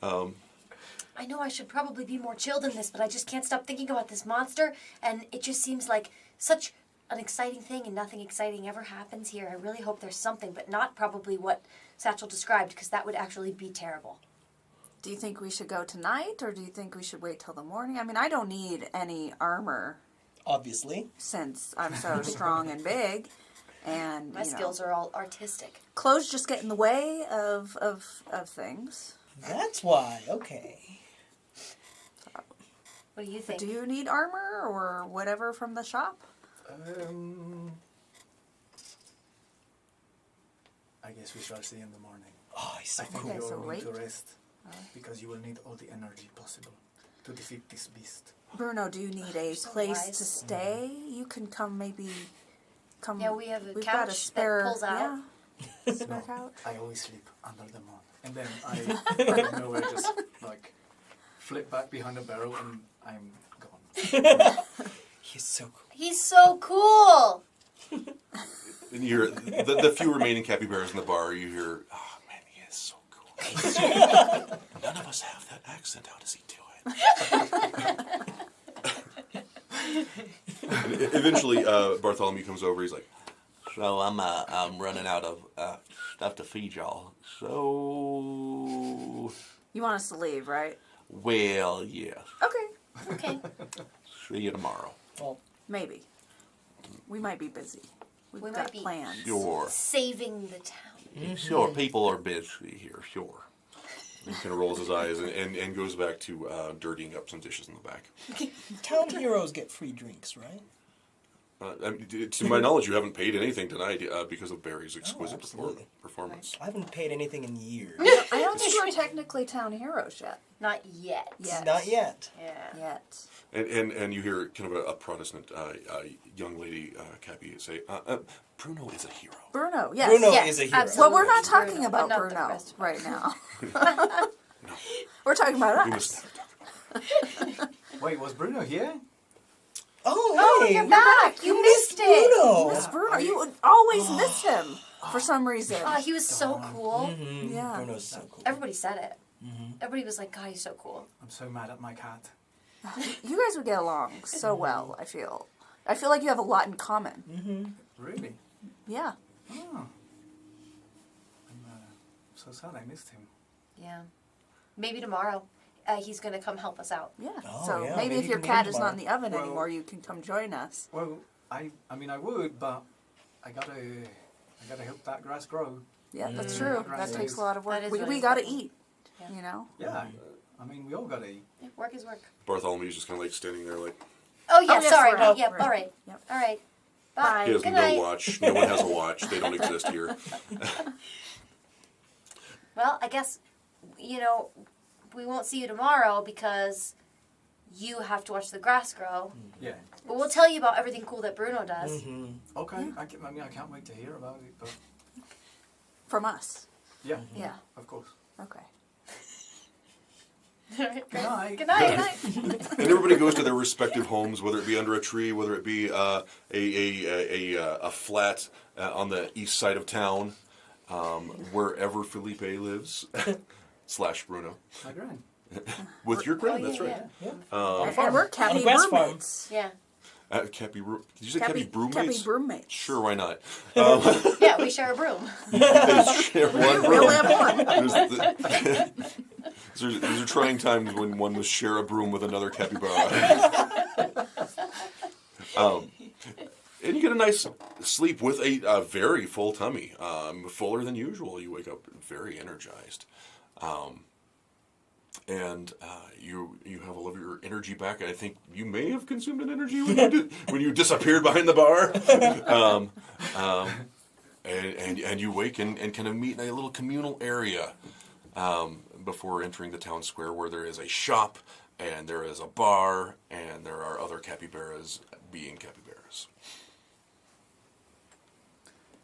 I know I should probably be more chill than this, but I just can't stop thinking about this monster, and it just seems like such an exciting thing, and nothing exciting ever happens here. I really hope there's something, but not probably what Satchel described, because that would actually be terrible. Do you think we should go tonight, or do you think we should wait till the morning? I mean, I don't need any armor Obviously. since I'm so strong and big, and My skills are all artistic. clothes just get in the way of things. That's why. Okay. What do you think? Do you need armor or whatever from the shop? I guess we shall see in the morning. Oh, he's so I think cool. Okay, you so are going to wait. rest because you will need all the energy possible to defeat this beast. Bruno, do you need a so place wise. to stay? You can come maybe come. Yeah, we have a we've couch got a spare, that pulls out. Yeah, snuck out? I always sleep under the moon. And then I, out of nowhere, just like flip back behind the barrel and I'm gone. He's so cool. He's so cool. And you hear the few remaining capybaras in the bar. You hear, oh man, he is so cool. None of us have that accent. How does he do it? And eventually, Bartholomew comes over. He's like, so I'm running out of stuff to feed y'all. So, You want us to leave, right? well, yes. Okay. Okay. See you tomorrow. Well, Maybe. We might be busy. We've We got might be. plans. Sure. Saving the town. Sure, people are busy here, sure. He kind of rolls his eyes and goes back to dirtying up some dishes in the back. town heroes get free drinks, right? I mean, to my knowledge, you haven't paid anything tonight because of Barry's exquisite absolutely. performance. I haven't paid anything in years. I don't think we're technically town heroes yet. Not yet. Yet. Not yet. Yeah. Yet. And you hear kind of a Protestant young lady, Cappy, say, Bruno is a hero. Bruno, yes. Bruno Yes, is a hero. absolutely. Well, we're not talking Bruno, about but not the Bruno rest of right now. No, We're talking about we us. must never talk. Wait, was Bruno here? Oh, hey, you're we're back. You missed it. Bruno. Miss Bruno, you would always miss him for some reason. Oh, he was so cool. Mhm. Yeah. Bruno's so cool. Everybody said it. Everybody was like, God, he's so cool. I'm so mad at my cat. You guys would get along so well, I feel. I feel like you have a lot in common. Really? Yeah. Oh. I'm so sad I missed him. Yeah. Maybe tomorrow he's going to come help us out. Yeah. Oh, So yeah, maybe maybe if you your can cat meet is not in tomorrow. the oven Well- anymore, you can come join us. Well, I mean I would, but I gotta help that grass grow. Yeah, that's true. Right. That takes a lot of work. That is We really got to important. eat, Yeah. you know? Yeah. I mean we all gotta eat. Yeah, work is work. Bartholomew's just kind of like standing there like, Oh, yeah, Oh, yes, sorry. we're No, out. yep, We're all right. Yep. All right. Bye. Bye. he has Good no night. watch. No one has a watch. They don't exist here. Well, I guess, we won't see you tomorrow because you have to watch the grass grow. Yeah. But we'll tell you about everything cool that Bruno does. Okay. I can't wait to hear about it, but From us. yeah. Yeah. Of course. Okay. Good night. Good night. And everybody goes to their respective homes, whether it be under a tree, whether it be a flat on the east side of town, wherever Felipe lives, / Bruno. My grand. With your grand, Oh, that's right. Yeah. And we're On Cappy a grass farm. roommates. Yeah. Did you say Cappy Cappy Broommates? roommates. Sure, why not? Yeah, we share a broom. They share one We broom. only have one. These are trying times when one must share a broom with another capybara. And you get a nice sleep with a very full tummy, fuller than usual. You wake up very energized. And you have all of your energy back. I think you may have consumed an energy when you disappeared behind the bar. And you wake and kind of meet in a little communal area before entering the town square, where there is a shop and there is a bar and there are other capybaras being capybaras.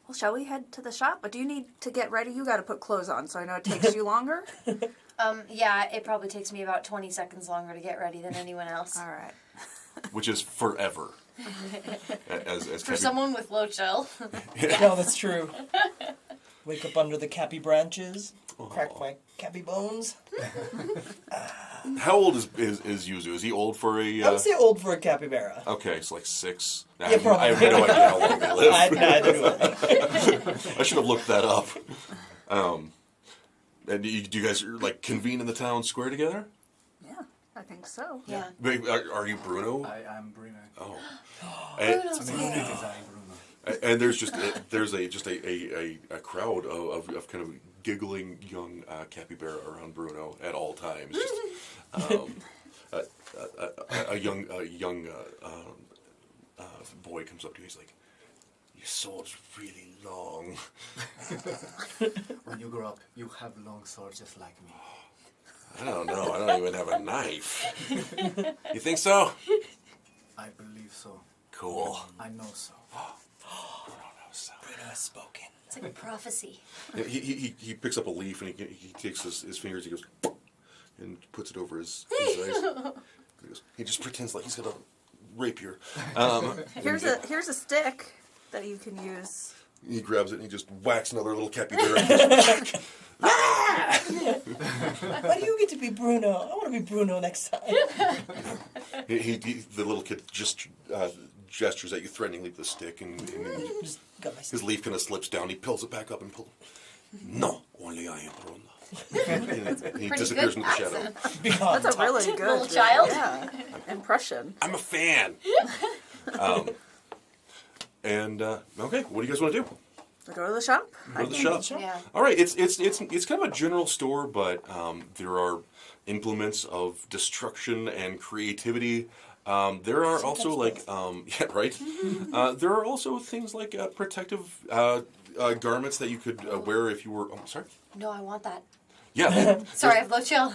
Well, shall we head to the shop? But do you need to get ready? You got to put clothes on, so I know it takes you longer. Yeah, it probably takes me about 20 seconds longer to get ready than anyone else. All right. Which is forever. as For someone with low chill. No, that's true. Wake up under the cappy branches, crack my cappy bones. How old is Yuzu? Is he old for a... I would say old for a capybara. Okay, so like 6. Yeah, probably. I have no idea how long they live. I don't know. I should have looked that up. And do you guys like convene in the town square together? Yeah, I think so. Yeah. Wait, Are you Bruno? I am Bruno. Oh. Bruno's I mean, here. it is I Bruno. And there's just a crowd of kind of giggling young capybara around Bruno at all times. Just, a young boy comes up to you. He's like, "Your sword's really long." When you grow up, you have long swords just like me. I don't know. I don't even have a knife. You think so? I believe so. Cool. I know so. Bruno has spoken. It's like a prophecy. Yeah, he picks up a leaf and he takes his fingers, he goes, and puts it over his eyes. He just pretends like he's got a rapier. Here's a stick that you can use. He grabs it and he just whacks another little capybara. Why do you get to be Bruno? I want to be Bruno next time. The little kid just gestures at you threateningly with the stick, and Just got my his leaf kind of slips down. He pulls it back up and pulls. No, only I am Bruno. And he Pretty disappears good into the shadow. accent. That's a really good Little child. Yeah, impression. I'm a fan. Okay, what do you guys want to do? Go to the shop. Go to the shop. Yeah. All right, it's kind of a general store, but there are implements of destruction and creativity. There are also yeah, right. There are also things like protective garments that you could wear if you were. Oh, sorry. No, I want that. Yeah. Sorry, I have low chill.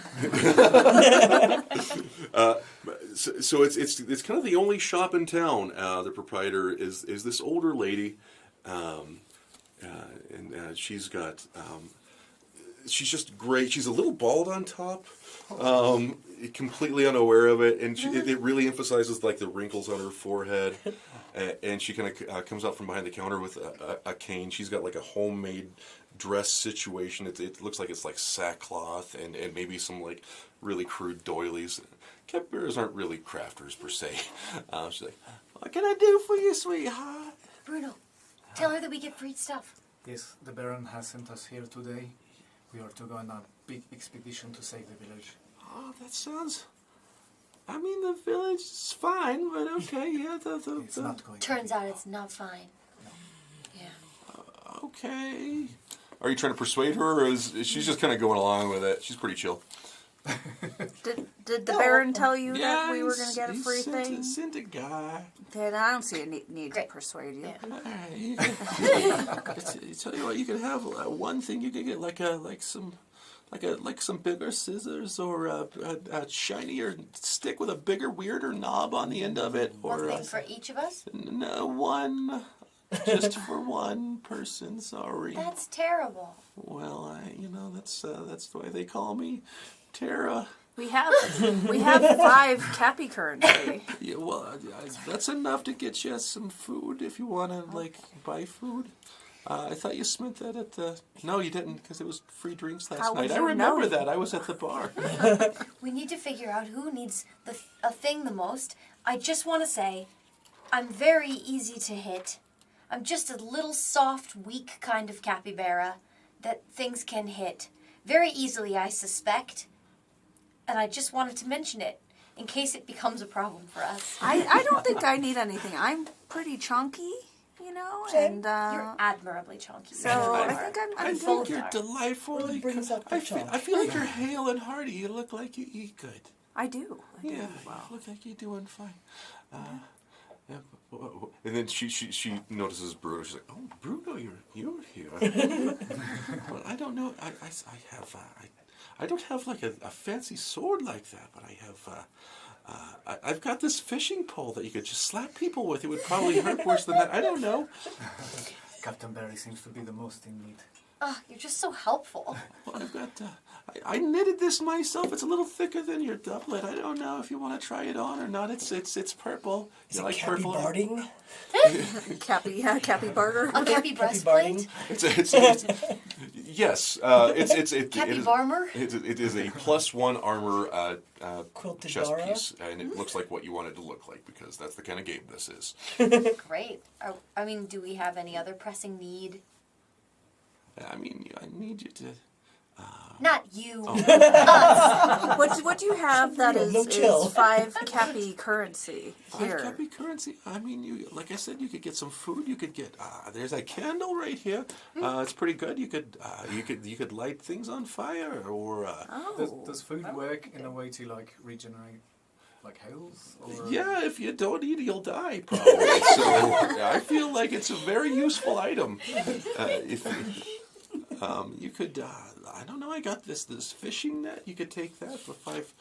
So it's kind of the only shop in town. The proprietor is this older lady, and she's got she's just great. She's a little bald on top, completely unaware of it, and it really emphasizes like the wrinkles on her forehead. And she kind of comes out from behind the counter with a cane. She's got like a homemade dress situation. It looks like it's like sackcloth and maybe some like really crude doilies. Capybaras aren't really crafters per se. She's like, "What can I do for you, sweetheart?" Bruno, tell her that we get free stuff. Yes, the Baron has sent us here today. We are to go on a big expedition to save the village. Oh, that sounds... I mean, the village is fine, but okay, yeah. It's not going Turns to be out it's not fine. Yeah. Okay. Are you trying to persuade her, or is she's just kind of going along with it? She's pretty chill. Did the Baron tell you that we were going to get a he free sent thing? Sent a guy. Then I don't see a need to Great. persuade you. Yeah. I tell you what, you could have one thing. You could get some bigger scissors, or a shinier stick with a bigger, weirder knob on the end of it, or One thing for each of us? no, one, just for one person. Sorry. That's terrible. Well, that's the way they call me, Tara. We have 5 Cappy currency. Yeah, well, that's enough to get you some food if you want to buy food. I thought you spent that at the... No, you didn't, because it was free drinks last How would night. I you remember know? that. I was at the bar. We need to figure out who needs a thing the most. I just want to say, I'm very easy to hit. I'm just a little soft, weak kind of capybara that things can hit very easily, I suspect. And I just wanted to mention it in case it becomes a problem for us. I don't think I need anything. I'm pretty chunky, and You're admirably chunky. so You I are. think I I'm think both. you're delightful. Really brings up the I feel like you're hale and hearty. You look like you eat good. I do. Yeah, look like you're doing fine. Yeah, and then she notices Bruno. She's like, "Oh, Bruno, you're here." Well, I don't know. I don't have like a fancy sword like that, but I have. I've got this fishing pole that you could just slap people with. It would probably hurt worse than that. I don't know. Captain Barry seems to be the most in need. You're just so helpful. Well, I've got. I knitted this myself. It's a little thicker than your doublet. I don't know if you want to try it on or not. It's purple. Is You it like Cappy purple? barding? Cappy barter. A cappy breastplate? It's yes. It Cappy is. armor? It is a +1 armor Quilted chest Dara? piece, and it looks like what you want it to look like because that's the kind of game this is. Great. I mean, do we have any other pressing need? I mean, I need you to. Not you. What do you have that No chill. is 5 Cappy currency here? 5 Cappy currency. I mean, like I said, you could get some food. You could get. There's a candle right here. It's pretty good. You could light things on fire or. Does food work in a way to regenerate health? Or... Yeah, if you don't eat, you'll die probably. So I feel like it's a very useful item. If you could. I don't know. I got this fishing net. You could take that for 5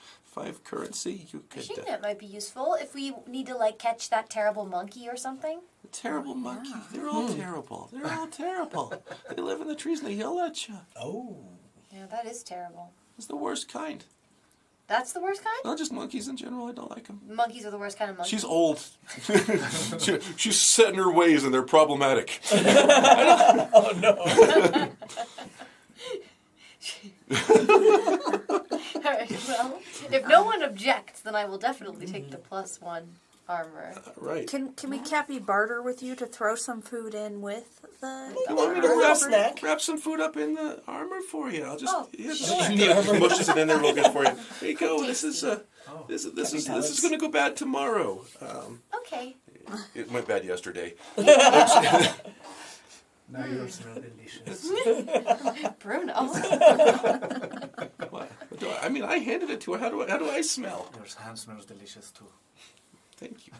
currency. You could. Fishing net might be useful if we need to catch that terrible monkey or something. The terrible monkey. They're all terrible. They're all terrible. They live in the trees and they yell at you. Oh. Yeah, that is terrible. It's the worst kind. That's the worst kind? Not just monkeys in general. I don't like them. Monkeys are the worst kind of monkeys. She's old. She's set in her ways and they're problematic. Oh no. Alright, well, if no one objects, then I will definitely take the +1 armor. Right. Can we Cappy barter with you to throw some food in with the? You want me to Grab snack? wrap some food up in the armor for you? I'll just sure. mushes it in there real good for you. There you go. This is this is pellets. going to go bad tomorrow. Okay. It went bad yesterday. Now yours smell delicious. Bruno. What do I mean, I handed it to her. How do I smell? Your hand smells delicious too. Thank you.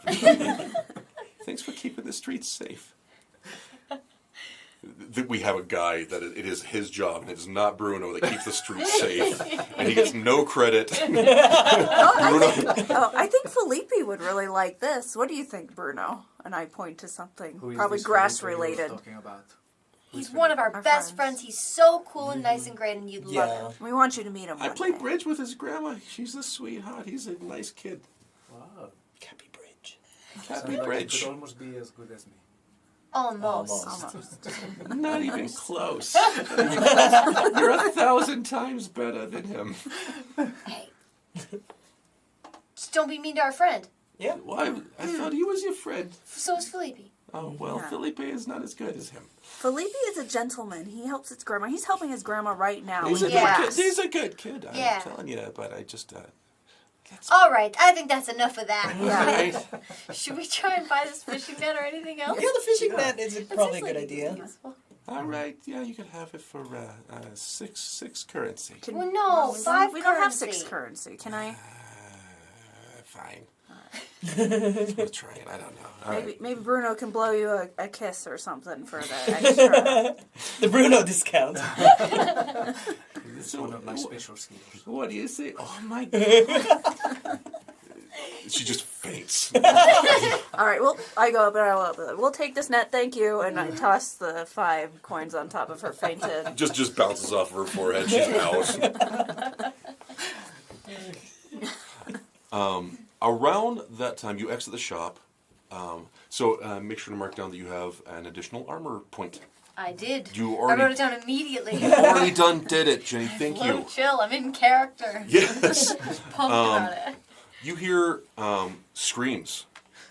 Thanks for keeping the streets safe. We have a guy that it is his job, and it is not Bruno that keeps the streets safe, and he gets no credit. I think Felipe would really like this. What do you think, Bruno? And I point to something Who is probably this grass Felipe you were related. talking about? He's one of our Our best friends. friends. He's so cool and nice and great, and you'd love him. Yeah. We want you to meet him. I one play day. bridge with his grandma. She's a sweetheart. He's a nice kid. Wow. Cappy Bridge. Sounds Happy like bridge. He could almost be as good as me. Almost. Not even close. You're 1,000 times better than him. Hey. Just don't be mean to our friend. Yeah. Why? I thought he was your friend. So is Felipe. Oh, well, Yeah. Felipe is not as good as him. Felipe is a gentleman. He helps his grandma. He's helping his grandma right now. He's a in good Yeah. kid. class. He's a good kid. I'm Yeah. telling you, but I just... All right, I think that's enough of that. Right? Should we try and buy this fishing net or anything else? Yeah, the fishing net is That probably a seems good like idea. useful. All right. Yeah, you could have it for six currency. Well, no, five We don't have currency. 6 currency. Can I? Fine. We'll try it. I don't know. All right. Maybe Bruno can blow you a kiss or something for the extra. The Bruno discount. It's one of my special skills. What do you say? Oh, my God. She just faints. All right, well, I go up and I will. We'll take this net, thank you. And I toss the 5 coins on top of her fainted. just bounces off of her forehead. She's out. Around that time, you exit the shop. So make sure to mark down that you have an additional armor point. I did. You I wrote already it down immediately. already done did it, Jenny. Thank Slow you. chill. I'm in character. Yes. Pumped about it. You hear screams.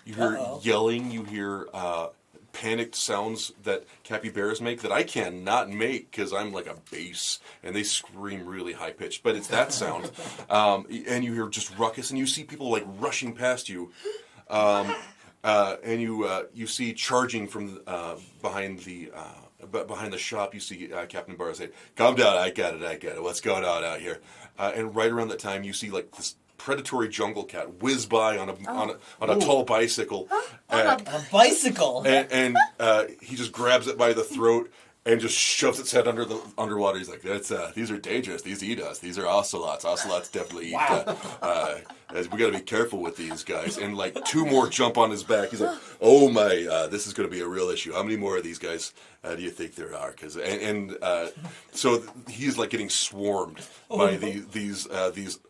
You hear Uh-oh. yelling. You hear panicked sounds that capybaras make that I cannot make because I'm like a bass, and they scream really high pitched. But it's that sound, and you hear just ruckus, and you see people like rushing past you, and you see charging from behind the shop. You see Captain Barr say, "Calm down, I got it. What's going on out here?" And right around that time, you see like this predatory jungle cat whiz by on a tall bicycle, A bicycle. and he just grabs it by the throat and just shoves its head underwater. He's like, these are dangerous. These eat us. These are ocelots. Ocelots definitely eat. We got to be careful with these guys. And like 2 more jump on his back. He's like, oh my, this is going to be a real issue. How many more of these guys do you think there are? So he's like getting swarmed by these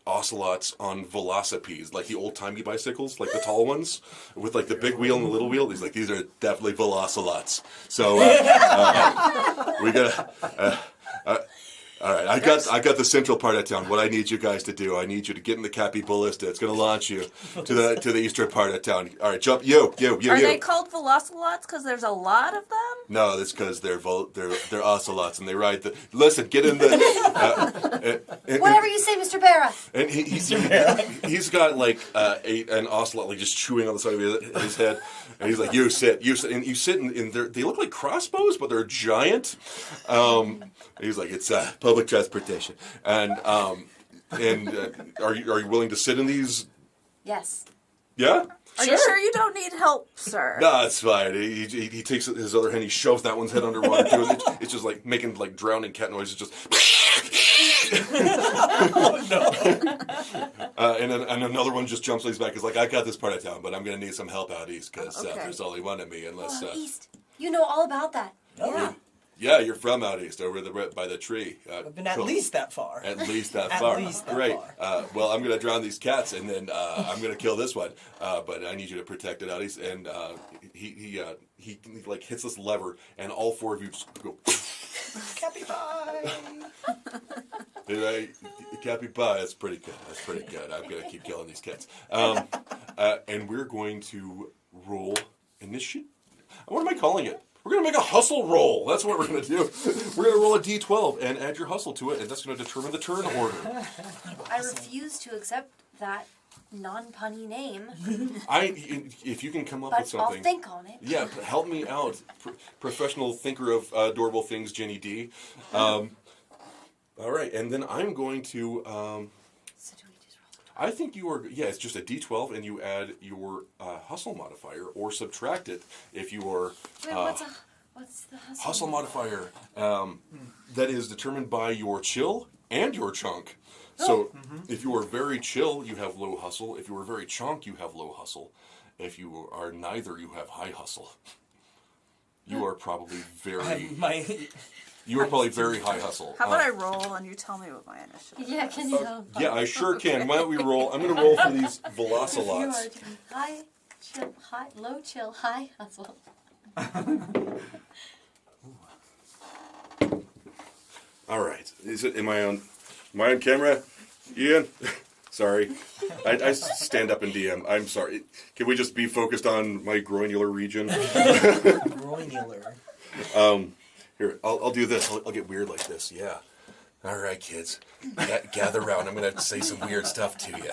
ocelots on velocipedes, like the old timey bicycles, like the tall ones with like the big wheel and the little wheel. He's like, these are definitely velocilots. So we gotta. All right, I got the central part of town. What I need you guys to do, I need you to get in the Cappy Ballista. It's going to launch you to the eastern part of town. All right, jump, you. Are they called velocilots because there's a lot of them? No, that's because they're ocelots and they ride the. Listen, get in the. Whatever you say, Mr. Barra. And he's got like an ocelot like just chewing on the side of his head, and he's like, "You sit," and you sit in they look like crossbows, but they're giant. He's like, "It's public transportation," and are you willing to sit in these? Yes. Yeah. Are you sure you don't need help, sir? No, it's fine. He takes his other hand, he shoves that one's head underwater too, and it's just like making like drowning cat noises, just. And another one just jumps on his back. He's like, I got this part of town, but I'm going to need some help out east because Okay. there's only one of me. Unless, East. You know all about that. Yeah. yeah, you're from out east, over by the tree. I've been at Cool. least that far. At least that At far. least that Great. far. Well, I'm going to drown these cats, and then I'm going to kill this one. But I need you to protect it out east. And he like hits this lever, and all four of you just go. Cappy pie. Cappy pie. That's pretty good. That's pretty good. I'm going to keep killing these cats. And we're going to roll initiative. What am I calling it? We're going to make a hustle roll. That's what we're going to do. We're going to roll a d12 and add your hustle to it, and that's going to determine the turn order. I refuse to accept that non-punny name, If you can come up but with I'll something. think on it. Yeah, help me out. Professional thinker of adorable things, Ginny D. All right, and then I'm going to... So do we just roll? I think you are... Yeah, it's just a d12, and you add your hustle modifier, or subtract it if you are... Wait, what's the hustle? Hustle modifier. That is determined by your chill and your chunk. So if you are very chill, you have low hustle. If you are very chunk, you have low hustle. If you are neither, you have high hustle. You are probably very... You are probably very high hustle. How about I roll and you tell me what my initiative is? Yeah, can you help? Yeah, I sure can. Why don't we roll? I'm going to roll for these You velocilots. are to be high, chill, high, low, chill, high hustle. All right. Am I on camera? Ian? Sorry. I stand up in DM. I'm sorry. Can we just be focused on my groinular region? Groinular. Here, I'll do this. I'll get weird like this. Yeah. All right, kids. Gather around. I'm going to say some weird stuff to you.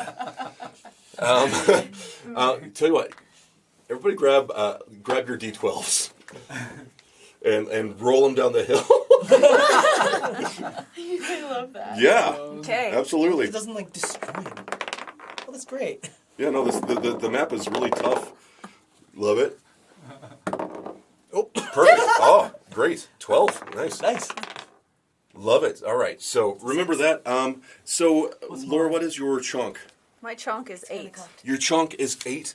Tell you what. Everybody grab your D12s. And roll them down the hill. I love that. Yeah. Okay. Absolutely. It doesn't like destroy them. Well, that's great. Yeah, no, the map is really tough. Love it. Oh, perfect. Oh, great. 12. Nice. Nice. Love it. All right. So remember that. So, Laura, what is your chunk? My chunk is 8. Your chunk is 8.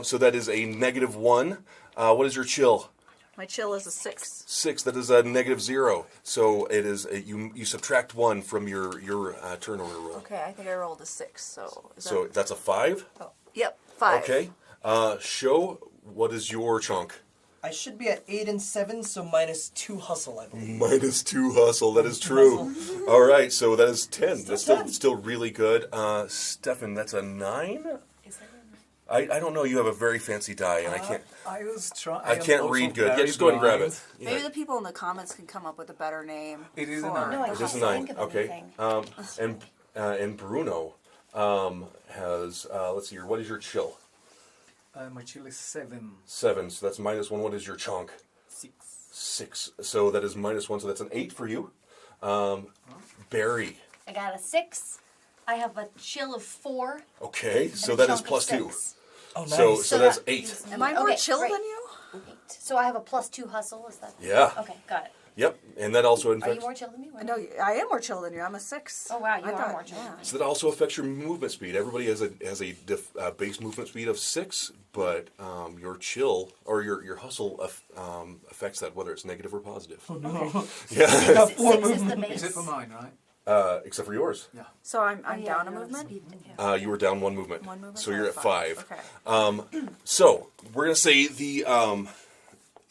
So that is a -1. What is your chill? My chill is a 6. 6. That is a -0. So it is you subtract 1 from your turn order roll. Okay, I think I rolled a 6. So So that's a 5. Oh, yep, 5. Okay. Sho, what is your chunk? I should be at 8 and 7, so -2 hustle, I believe. -2 hustle. That is true. All right. So that is 10. That's still really good. Stephan, that's a 9. Is that I don't know. You have a very fancy die, and I can't. I was trying. I can't read good. Yeah, just go ahead and grab it. Yeah. Maybe the people in the comments can come up with a better name. It is a for- 9. No, I It is a can't 9. think of Okay. anything. And Bruno has. Let's see here. What is your chill? My chill is 7. 7. So that's -1. What is your chunk? 6. 6. So that is -1. So that's an 8 for you. Barry. I got a 6. I have a chill of 4. Okay. So and a that is chunk of +2. 6. Oh, nice. So that's that 8. gives Am me- I more okay, chill great. than you? 8. So I have a +2 hustle. Is that? Yeah. Okay, got it. Yep. And that also Are you affects. more chill than me? Or No, I am more chill than you. I'm a 6. Oh wow, you I are thought- more chill. yeah. So that also affects your movement speed. Everybody has a base movement speed of 6, but your chill or your hustle affects that whether it's negative or positive. Oh, no. Yeah. Got 4 6 is the movement. base. Is it for mine, right? Except for yours. Yeah. So I'm Oh, yeah, down a no, movement? speed, yeah. You were down 1 movement. 1 movement? So you're at 5. Okay. So we're gonna say the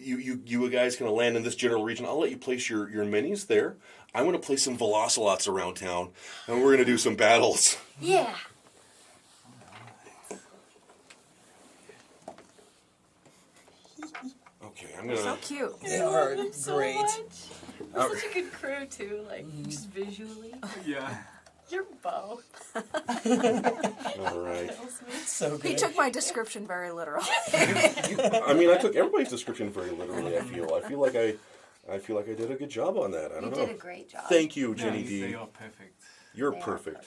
you guys gonna land in this general region. I'll let you place your minis there. I'm gonna place some velocilots around town, and we're gonna do some battles. Yeah. Okay, I'm So gonna. cute. They are great. We're such a good crew too, like just visually. Yeah. Your bow. All right. So He good. took my description very literally. I mean, I took everybody's description very literally. I feel like I did a good job on that. I You don't did know. a great job. Thank you, Jenny They D. are perfect. You're They are perfect.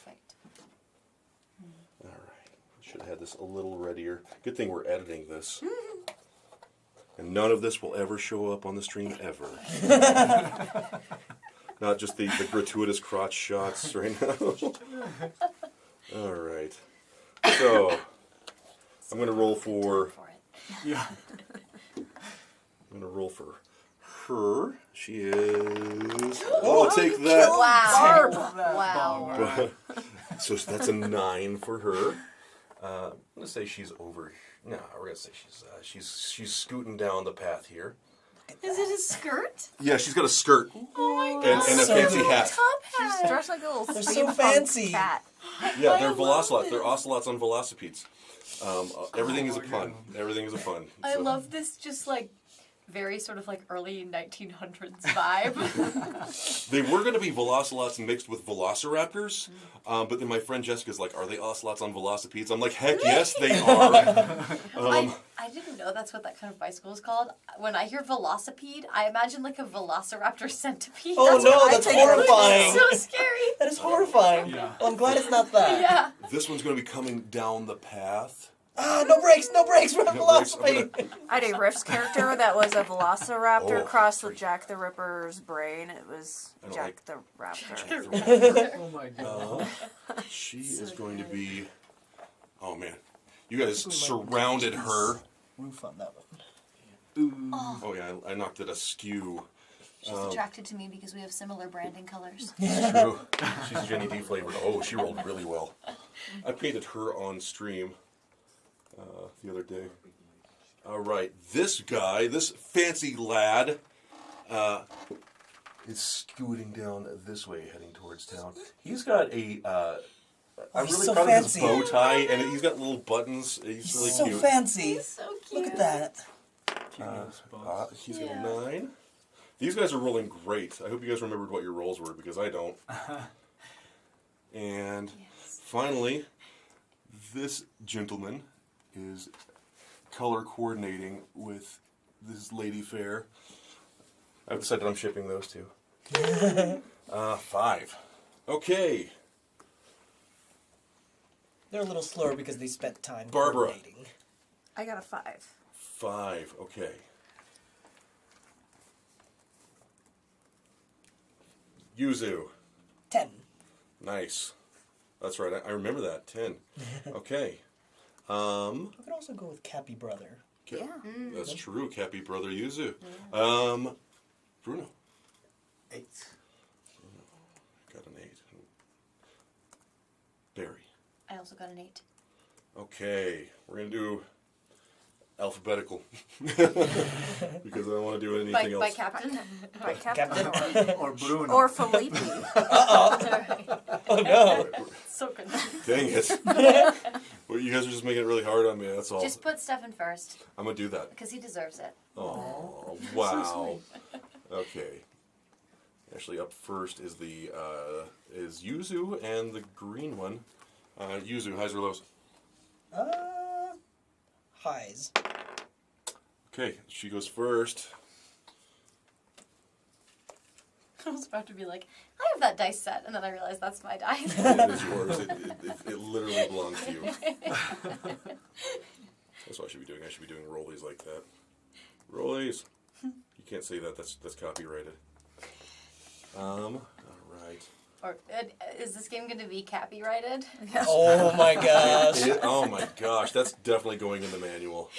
All right. Should have had this a little readier. Good thing we're editing this. And none of this will ever show up on the stream ever. not just the gratuitous crotch shots right now. All right. So, I'm going to roll for... Yeah. I'm going to roll for her. She is... Oh, take that! Wow. Wow. So that's a 9 for her. I'm going to say she's over... No, we're going to say she's scooting down the path here. Is it a skirt? Yeah, she's got a skirt Oh my god. and a So fancy good. hat. Top She's hat. dressed like a little They're so steampunk fancy. cat. Yeah, I they're love velocilots. it. They're ocelots on velocipedes. Everything is a my pun. God. Everything is a pun. I So- love this just like very sort of like early 1900s vibe. They were going to be velocilots mixed with velociraptors, but then my friend Jessica's like, "Are they ocelots on velocipedes?" I'm like, "Heck yes, they are." I didn't know that's what that kind of bicycle is called. When I hear velocipede, I imagine like a velociraptor centipede. Oh That's what no, I that's think of. horrifying. So scary. That is horrifying. Yeah. Well, I'm glad it's not that. Yeah. This one's going to be coming down the path. Ah, no brakes, no brakes, we're on No brakes, I'm philosophy. I had a Riffs character that was a velociraptor Oh, crossed with Jack the Ripper's brain. It was I don't Jack like- the Raptor. Oh my god. She is going to be... Oh, man. You guys surrounded her. Roof on that one. Oh, yeah, I knocked it askew. She's attracted to me because we have similar branding colors. It's true. She's Ginny D flavored. Oh, she rolled really well. I painted her on stream the other day. All right, this guy, this fancy lad, is scooting down this way, heading towards town. He's got a... I'm he's really so proud fancy. of his bow tie, and he's got little buttons. He's really So cute. fancy. He's so cute. Look at that. He's got a 9. These guys are rolling great. I hope you guys remembered what your rolls were, because I don't. And finally, this gentleman is color coordinating with this lady fair. I've decided I'm shipping those two. 5. Okay. They're a little slower because they spent time Barbara. coordinating. I got a 5. 5. Okay. Yuzu. 10. Nice. That's right. I remember that. 10. Okay. I could also go with Cappy Brother. Yeah. That's true. Cappy brother Yuzu. Bruno. 8. Got an 8. Barry. I also got an 8. Okay. We're going to do alphabetical. Because I don't want to do anything By else. Captain. By Captain Or Bruno. or Felipe. Oh no. So confused. Dang it. Well, you guys are just making it really hard on me. That's all. Just put Stephan first, I'm going to do that. because he deserves it. Oh, wow. Okay. Actually, up first is the is Yuzu and the green one. Yuzu, highs or lows? Highs. Okay, she goes first. I was about to be like, I have that dice set, and then I realized that's my die. It is yours. It literally belongs to you. That's what I should be doing. I should be doing rollies like that. Rollies. You can't say that. That's copyrighted. All right. Or is this game going to be copyrighted? Oh my gosh. Oh my gosh, that's definitely going in the manual.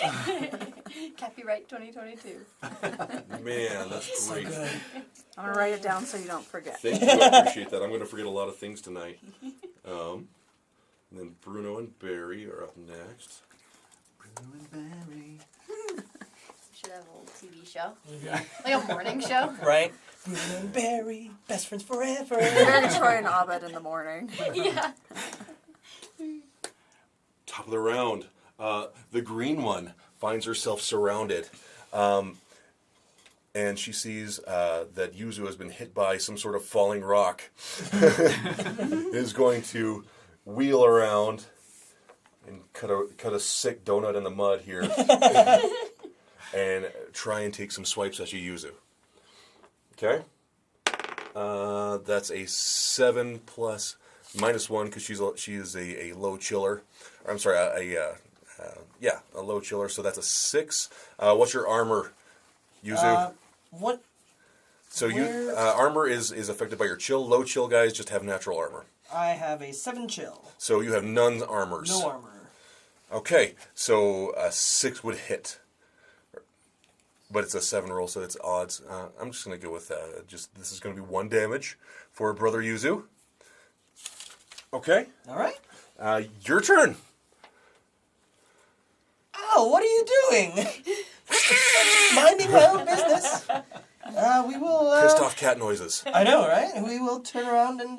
Copyright 2022. Man, that's great. Good. I'm going to write it down so you don't forget. Thank you. I appreciate that. I'm going to forget a lot of things tonight. And then Bruno and Barry are up next. Bruno and Barry. Should have a little TV show. Like a morning show. Right? Bruno and Barry, best friends forever. Very Troy and Abed in the morning. Yeah. Top of the round. The green one finds herself surrounded. And she sees that Yuzu has been hit by some sort of falling rock. Is going to wheel around and cut a sick donut in the mud here. And try and take some swipes at you, Yuzu. Okay? That's a 7 plus -1 because she is a low chiller. I'm sorry, a low chiller. So that's a 6. What's your armor, Yuzu? What? So you armor is affected by your chill. Low chill guys just have natural armor. I have a 7 chill. So you have none armors. No armor. Okay, so a 6 would hit. But it's a 7 roll, so it's odds. I'm just going to go with that. This is going to be 1 damage for Brother Yuzu. Okay. All right. Your turn. Oh, what are you doing? Minding my own business. We will. Pissed off cat noises. I know, right? We will turn around and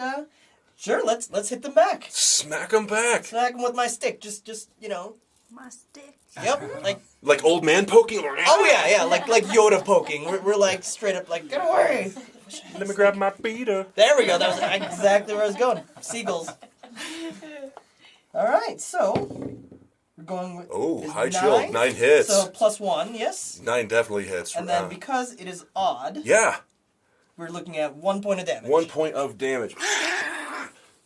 sure. Let's hit them back. Smack them back. Smack them with my stick. Just My stick. Yep. Like old man poking. Oh yeah. Like Yoda poking. We're like straight up like, get away. Let me grab my beater. There we go. That was exactly where I was going. Seagulls. All right. So we're going with. Oh, is high chill. 9 hits. So +1, yes. 9 definitely hits. And then because it is odd, yeah, we're looking at 1 point of damage. 1 point of damage.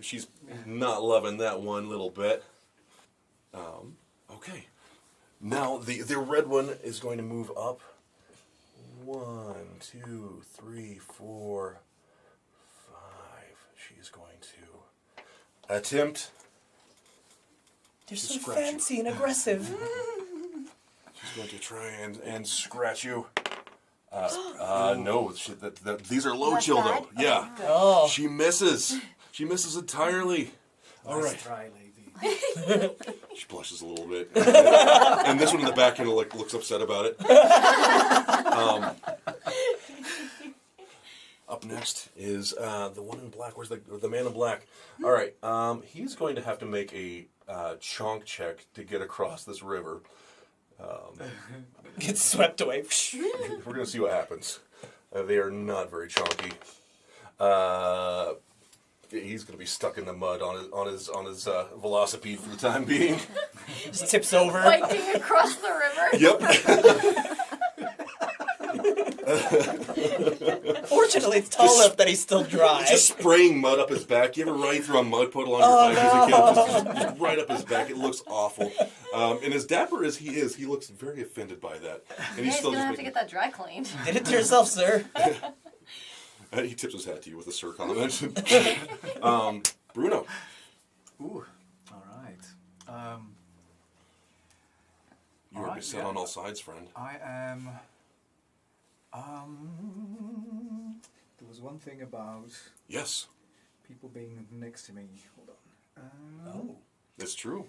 She's not loving that one little bit. Okay. Now the red one is going to move up. 1, 2, 3, 4, 5. She's going to attempt. They're so Scratch you. fancy and aggressive. She's going to try and scratch you. No, these are low That's chill bad? though. Yeah. Oh. She misses. She misses entirely. All right. Nice try, lady. She blushes a little bit. And this one in the back kind of looks upset about it. Up next is the one in black. Where's the man in black? All right. He's going to have to make a chonk check to get across this river. Get swept away. We're going to see what happens. They are not very chonky. He's going to be stuck in the mud on his velocipede for the time being. Just tips over. Biking across the river. Yep. Fortunately, it's tall enough that he's still dry. Just spraying mud up his back. You ever ride through a mud puddle on your bike as a kid? Just right up his back. It looks awful. And as dapper as he is, he looks very offended by that. And He's still gonna just have to get that dry cleaned. Did it to yourself, sir. He tips his hat to you with a sir comment. Bruno. Ooh, all right. You are beset on all sides, friend. I am. There was one thing about Yes, people being next to me. Hold on. Oh. that's true.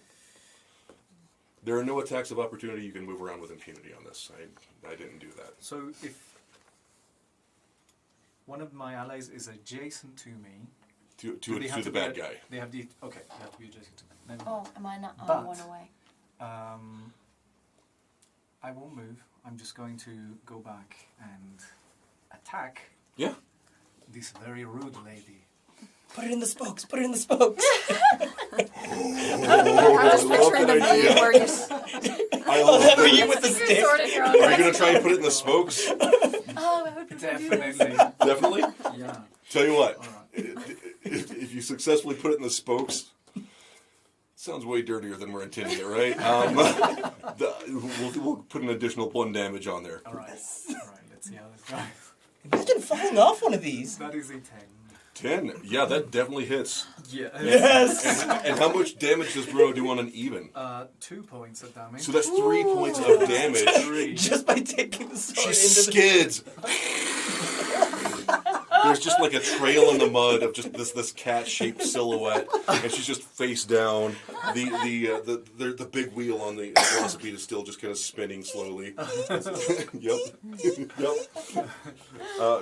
There are no attacks of opportunity. You can move around with impunity on this. I didn't do that. So if one of my allies is adjacent to me, To they have the be bad guy. They have they have to be adjacent to me. Then, Oh, am I not But- on one away? I won't move. I'm just going to go back and attack Yeah. this very rude lady. Put it in the spokes. Put it in the spokes. I'm just picturing the meme where you I love Are you it. with the You're stick? sword in your own Are you way. going to try and put it in the spokes? Oh, I would prefer to do this. Definitely. Definitely. Yeah. Tell you what, All right. if you successfully put it in the spokes, it sounds way dirtier than we're intending it, right? We'll put an additional 1 damage on there. All right. All right. Let's see how this goes. Imagine falling off one of these. That is a 10. 10. Yeah, that definitely hits. Yeah. Yes. And how much damage does Bruno do on an even? 2 points of damage. So that's 3 points of damage. 3. Just by taking the sword She into the... skids. There's just like a trail in the mud of just this cat-shaped silhouette, and she's just face down. The big wheel on the velocipede is still just kind of spinning slowly. Yep.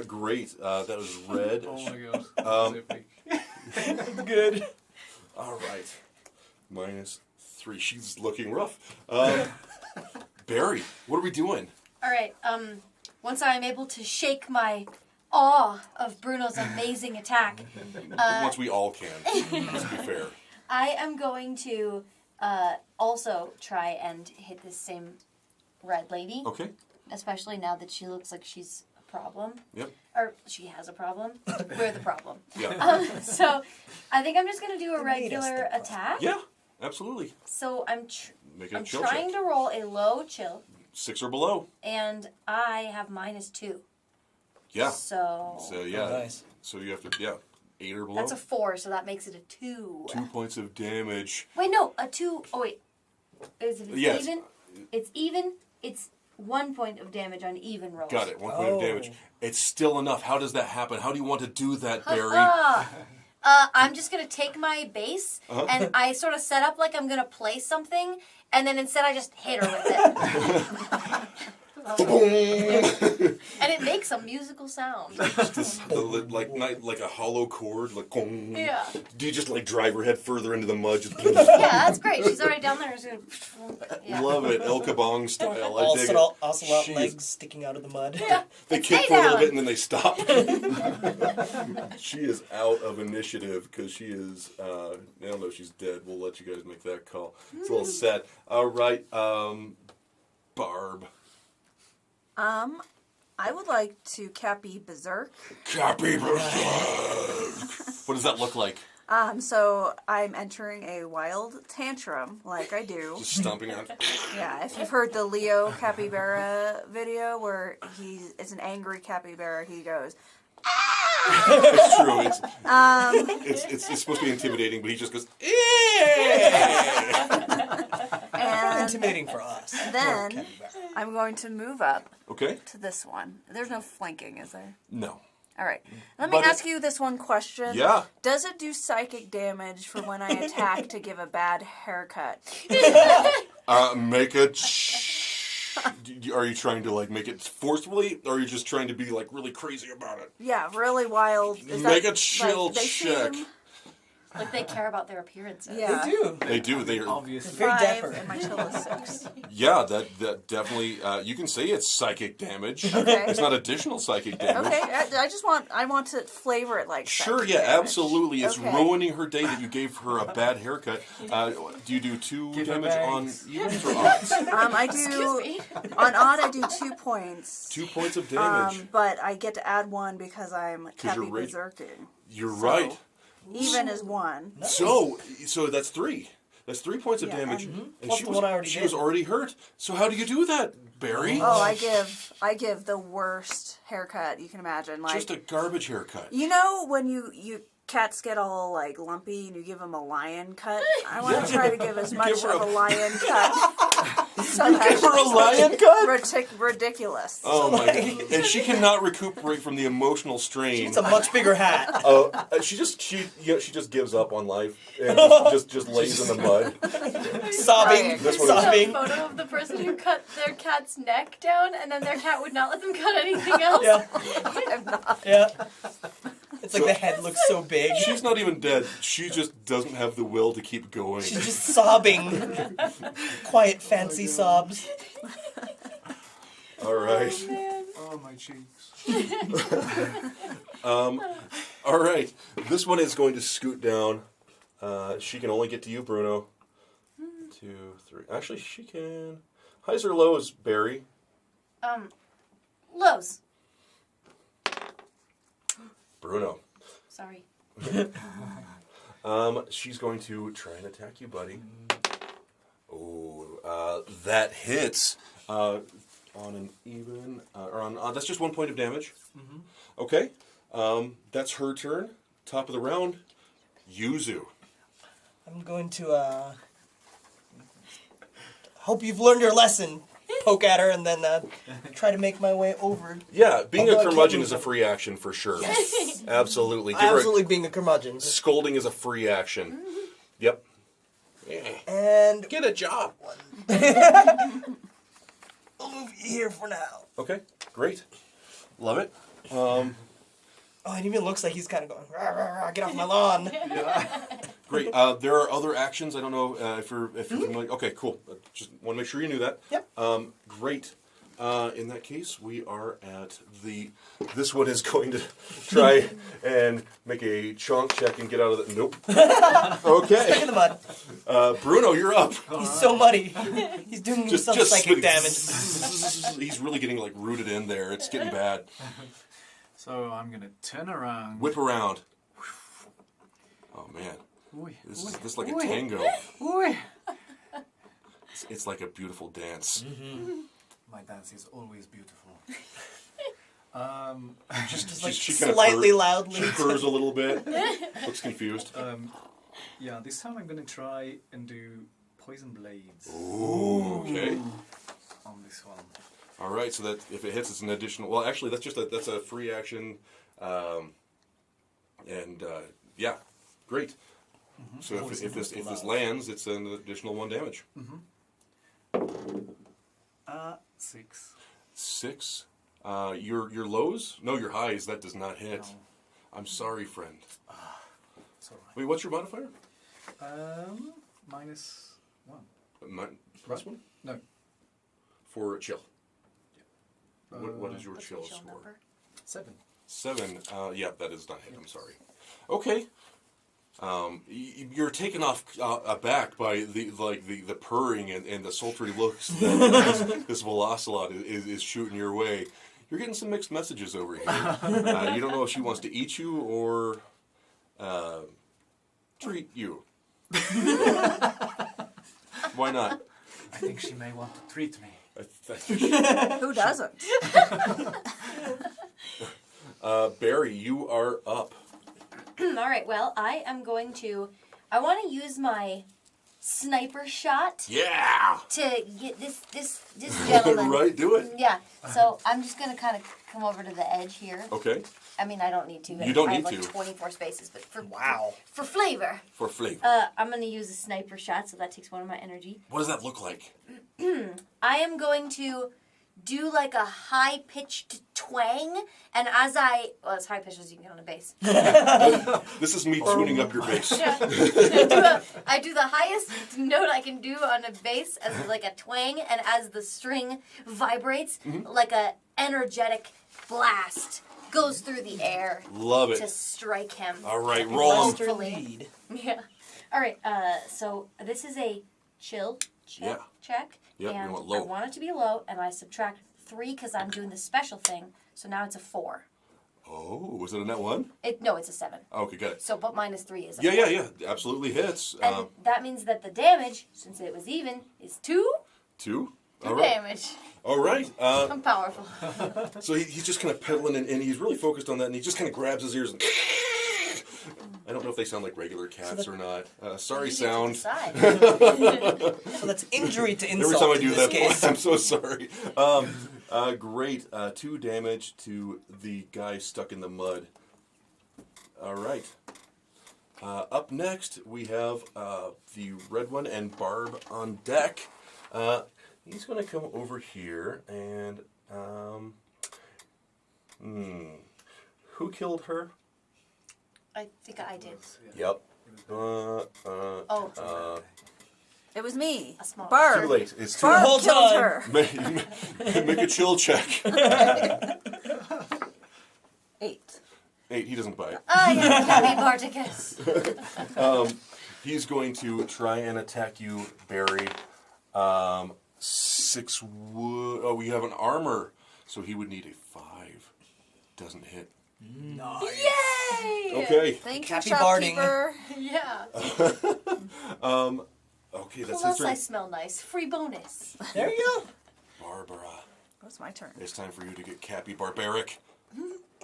Great. That was red. Oh my god. That's epic. Good. All right. -3. She's looking rough. Barry, what are we doing? All right. Once I'm able to shake my awe of Bruno's amazing attack, Once we all can. Let's be fair. I am going to also try and hit this same red lady, Okay. especially now that she looks like she's a problem. Yep. Or she has a problem. We're the problem. Yeah. So I think I'm just going to do a They made us regular the problem. attack. Yeah. Absolutely. So I'm Make a I'm chill trying check. to roll a low chill, 6 or below. and I have -2. Yeah. So yeah. Oh, nice. So you have to 8 or below. that's a 4, so that makes it a 2. 2 points of damage. Wait, no, a 2. Oh wait, is it Yes. even? It's even. It's 1 point of damage on even rolls. Got it. 1 point of damage. It's still enough. How does that happen? How do you want to do that, Barry? I'm just gonna take my base and I sort of set up like I'm gonna play something, and then instead I just hit her with it. And it makes a musical sound. like a hollow chord, like. Yeah. Do you just like drive her head further into the mud? Just Yeah, that's great. She's already down there. Yeah. love it, El Kabong style. I dig it. Ocelot She is- legs sticking out of the mud. Yeah. They Stay kick for a little down. bit and then they stop. She is out of initiative because she is. I don't know if she's dead. We'll let you guys make that call. It's a little sad. All right, Barb. I would like to Cappy Berserk. Cappy. What does that look like? So I'm entering a wild tantrum, like I do. Just stomping out. Yeah, if you've heard the Leo capybara video where it's an angry capybara, he goes, It's true. It's supposed to be intimidating, but he just goes. and Intimidating for us. then Capybara. I'm going to move up Okay. to this one. There's no flanking, is there? No. All right. Let me But ask you this one question. Yeah. Does it do psychic damage for when I attack to give a bad haircut? Make a. Are you trying to like make it forcefully, or are you just trying to be like really crazy about it? Yeah, really wild. Is Make that, a chill they check. seem Like they care about their appearances. Yeah. They do. They do. They are. Obviously. Very 5 dapper. and my chill is 6. Yeah, that definitely. You can say it's psychic damage. Okay. It's not additional psychic damage. Okay, I want to flavor it like Sure, psychic yeah, damage. absolutely. It's Okay. ruining her day that you gave her a bad haircut. Do you do 2 Give her damage on bangs. evens or odds? I Excuse do me. on odd. I do 2 points. 2 points of damage. But I get to add 1 because I'm 'Cause you're Cappy rage- Berserking. You're right. Even is 1. So that's 3. That's 3 points of Yeah, damage. and- And Plus she the was one I already she did. was already hurt. So how do you do that, Barry? Oh, I give the worst haircut you can imagine. Like Just a garbage haircut. you know when you cats get all like lumpy and you give them a lion cut. I want to try to give as much Give her of a a- lion cut. So that Give her a it's lion cut? ridiculous. Oh my god! And she cannot recuperate from the emotional strain. It's a much bigger hat. She just gives up on life and just lays in the mud. Sobbing. That's what There's a Sobbing. photo of the person who cut their cat's neck down, and then their cat would not let them cut anything else. Yeah. I'm not. Yeah. It's like the head looks so big. She's not even dead. She just doesn't have the will to keep going. She's just sobbing. Quiet, fancy sobs. All right. Oh, my cheeks. All right. This one is going to scoot down. She can only get to you, Bruno. 2, 3. Actually, she can. Highs or lows, Barry? Lows. Bruno. Sorry. She's going to try and attack you, buddy. Oh, that hits. On an even, or on that's just 1 point of damage. Mm-hmm. Okay, that's her turn. Top of the round, Yuzu. I'm going to, hope you've learned your lesson. Poke at her and then try to make my way over. Yeah, being Although I a can't curmudgeon move is a them. free action for sure. Yes. Absolutely. Give her a- Absolutely being a curmudgeon. scolding is a free action. Yep. Yeah. And Get a job. I'll move you here for now. Okay, great. Love it. Oh, it even looks like he's kind of going, rah, rah, rah, get off my lawn. Great. There are other actions. I don't know if you're familiar. Okay, cool. Just want to make sure you knew that. Yep. Great. In that case, we are at the. This one is going to try and make a chonk check and get out of the. Nope. Stuck Okay. in the mud. Bruno, you're up. He's so muddy. He's doing himself psychic spitting. damage. He's really getting like rooted in there. It's getting bad. So I'm going to turn around. Whip around. Oh man, Oi, this oi, is like a oi, tango. oi. It's like a beautiful dance. My dance is always beautiful. Just like she kinda slightly purrs- loudly. She purrs a little bit. Looks confused. Yeah, this time I'm gonna try and do poison blades Ooh, okay. on this one. All right, so that if it hits, it's an additional. Well, actually, that's a free action, yeah, great. So if this lands, it's an additional 1 damage. 6. 6. Your lows? No, your highs. That does not hit. No. I'm sorry, friend. It's alright. Wait, what's your modifier? -1. +1 No. for chill. What is your What's chill your chill score? number? 7. 7. Yeah, that is not hit. I'm sorry. Okay. You're taken off aback by the purring and the sultry looks that this Velocelot is shooting your way. You're getting some mixed messages over here. You don't know if she wants to eat you or treat you. Why not? I think she may want to treat me. Who doesn't? Barry, you are up. All right. Well, I want to use my sniper shot Yeah! to get this gentleman. Right, do it. Yeah. So I'm just gonna kind of come over to the edge here. Okay, I mean, I don't need to. You don't I need have like to. 24 spaces, but for flavor, for flavor. I'm gonna use a sniper shot, so that takes 1 of my energy. What does that look like? I am going to do like a high-pitched twang, and as it's high-pitched as you can get on a bass. This is me tuning up your bass. Yeah. I do the highest note I can do on a bass as like a twang, and as the string vibrates, like a energetic blast goes through the air Love to it. strike him. All right, roll 'em. Master lead. Yeah. All right. So this is a chill check. Yep, you And want low. I want it to be low, and I subtract 3 because I'm doing the special thing. So now it's a 4. Oh, was it a net 1? No, it's a 7. Okay, got it. So, but -3 is a Yeah, 4. yeah. Absolutely hits. And that means that the damage, since it was even, is 2 2. All right. damage. All right. I'm powerful. So he's just kind of pedaling, and he's really focused on that, and he just kind of grabs his ears and... I don't know if they sound like regular cats or not. Sorry, You get to sound. decide. So that's injury to Every insult time I in do this that, case. I'm so sorry. Great. 2 damage to the guy stuck in the mud. All right. Up next, we have the red one and Barb on deck. He's going to come over here and... Who killed her? I think I did. Yep. It was me. A small- Barb. Too late. It's too Barb whole killed time. her. Make a chill check. 8. 8. He doesn't bite. I am Capybarticus. He's going to try and attack you, Barry. 6 wood. Oh, we have an armor, so he would need a 5. Doesn't hit. Yay! Okay. Thank you, Capybarding. shopkeeper. Yeah. Okay, that's Plus, his I turn. smell nice. Free bonus. There you go. Barbara, What's my turn? it's time for you to get Cappy Barbaric.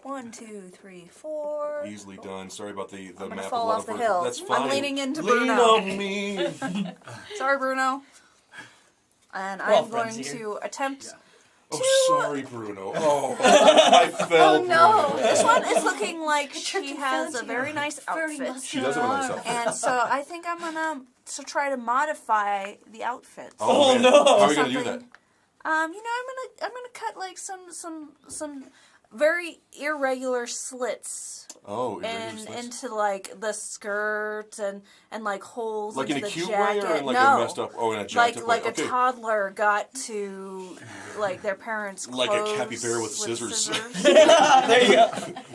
1, 2, 3, 4. Easily done. Sorry about the I'm gonna map. fall a lot off the of hill. That's I'm fine. leaning into Lean Bruno. on me. Sorry, Bruno. And We're all I'm going friends here. to attempt. Oh, sorry, Bruno. Oh, I fell. Oh, no. Bruno. This one is looking like Tricked she and has fell a very into nice very outfit. She does have a nice outfit. And so I think I'm gonna try to modify the outfit. Oh, man. no. How are we gonna do that? Something. I'm gonna cut like some very irregular slits Oh, into like the skirt and like holes like into in a the cute jacket. way or in like no. a messed up? Oh, in a jacket like way. a Okay. toddler got to like their parents' Like a clothes capybara with scissors. There you go.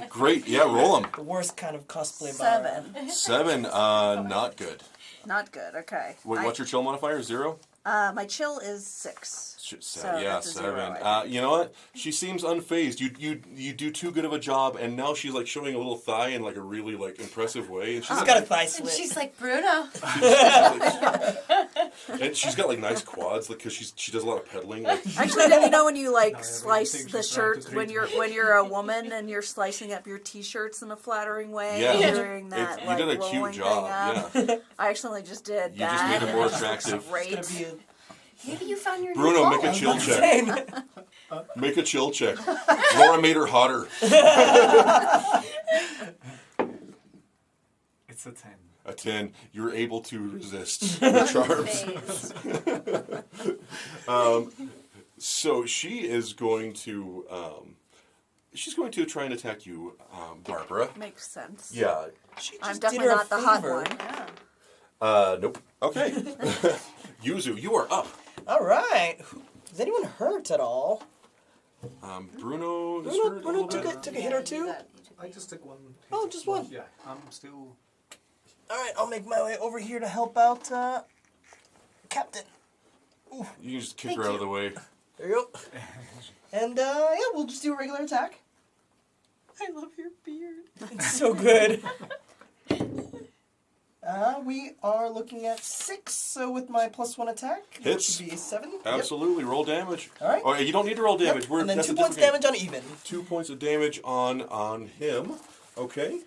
Great. Yeah, roll them. The worst kind of cosplay bar. 7. 7. Not good. Not good. Okay. Wait, what's your chill modifier? 0? My chill is 6. So yeah, that's a 7. 0, I think. You know what? She seems unfazed. You do too good of a job, and now she's like showing a little thigh in like a really like impressive way. And she's She's got a thigh And slit. she's like, Bruno. And she's got like nice quads because she does a lot of pedaling. Like, Actually, you know when you like No, I really slice think the she's trying to shirt treat when you're a woman and you're slicing up your t-shirts in a flattering way, Yeah. during that you like did a rolling cute job. thing up. Yeah. I accidentally just did You that. just made it more and it looks attractive. Great. It's gonna be Maybe you found your Bruno, new make a home. chill check. insane. Make a chill check. Laura made her hotter. It's a 10. A 10. You're able to resist the charms. Phase. So she is going to try and attack you, Barbara. Makes sense. Yeah. She I'm just did definitely her a not the hot favor. one. Yeah. Nope. Okay. Yuzu, you are up. All right. Is anyone hurt at all? Bruno is hurt a Bruno little bit. took a hit or two. I just took one. Oh, hit. just one. Yeah, I'm still. All right, I'll make my way over here to help out Captain. You can just kick Thank her out of you. the way. There you go. And yeah, we'll just do a regular attack. I love your beard. It's so good. We are looking at 6, so with my +1 attack, Hits. it should be a 7. Yep. Absolutely. Roll damage. All right. Oh, you don't need to roll damage. Yep. And then that's 2 a points different damage on even. game. 2 points of damage on him. Okay.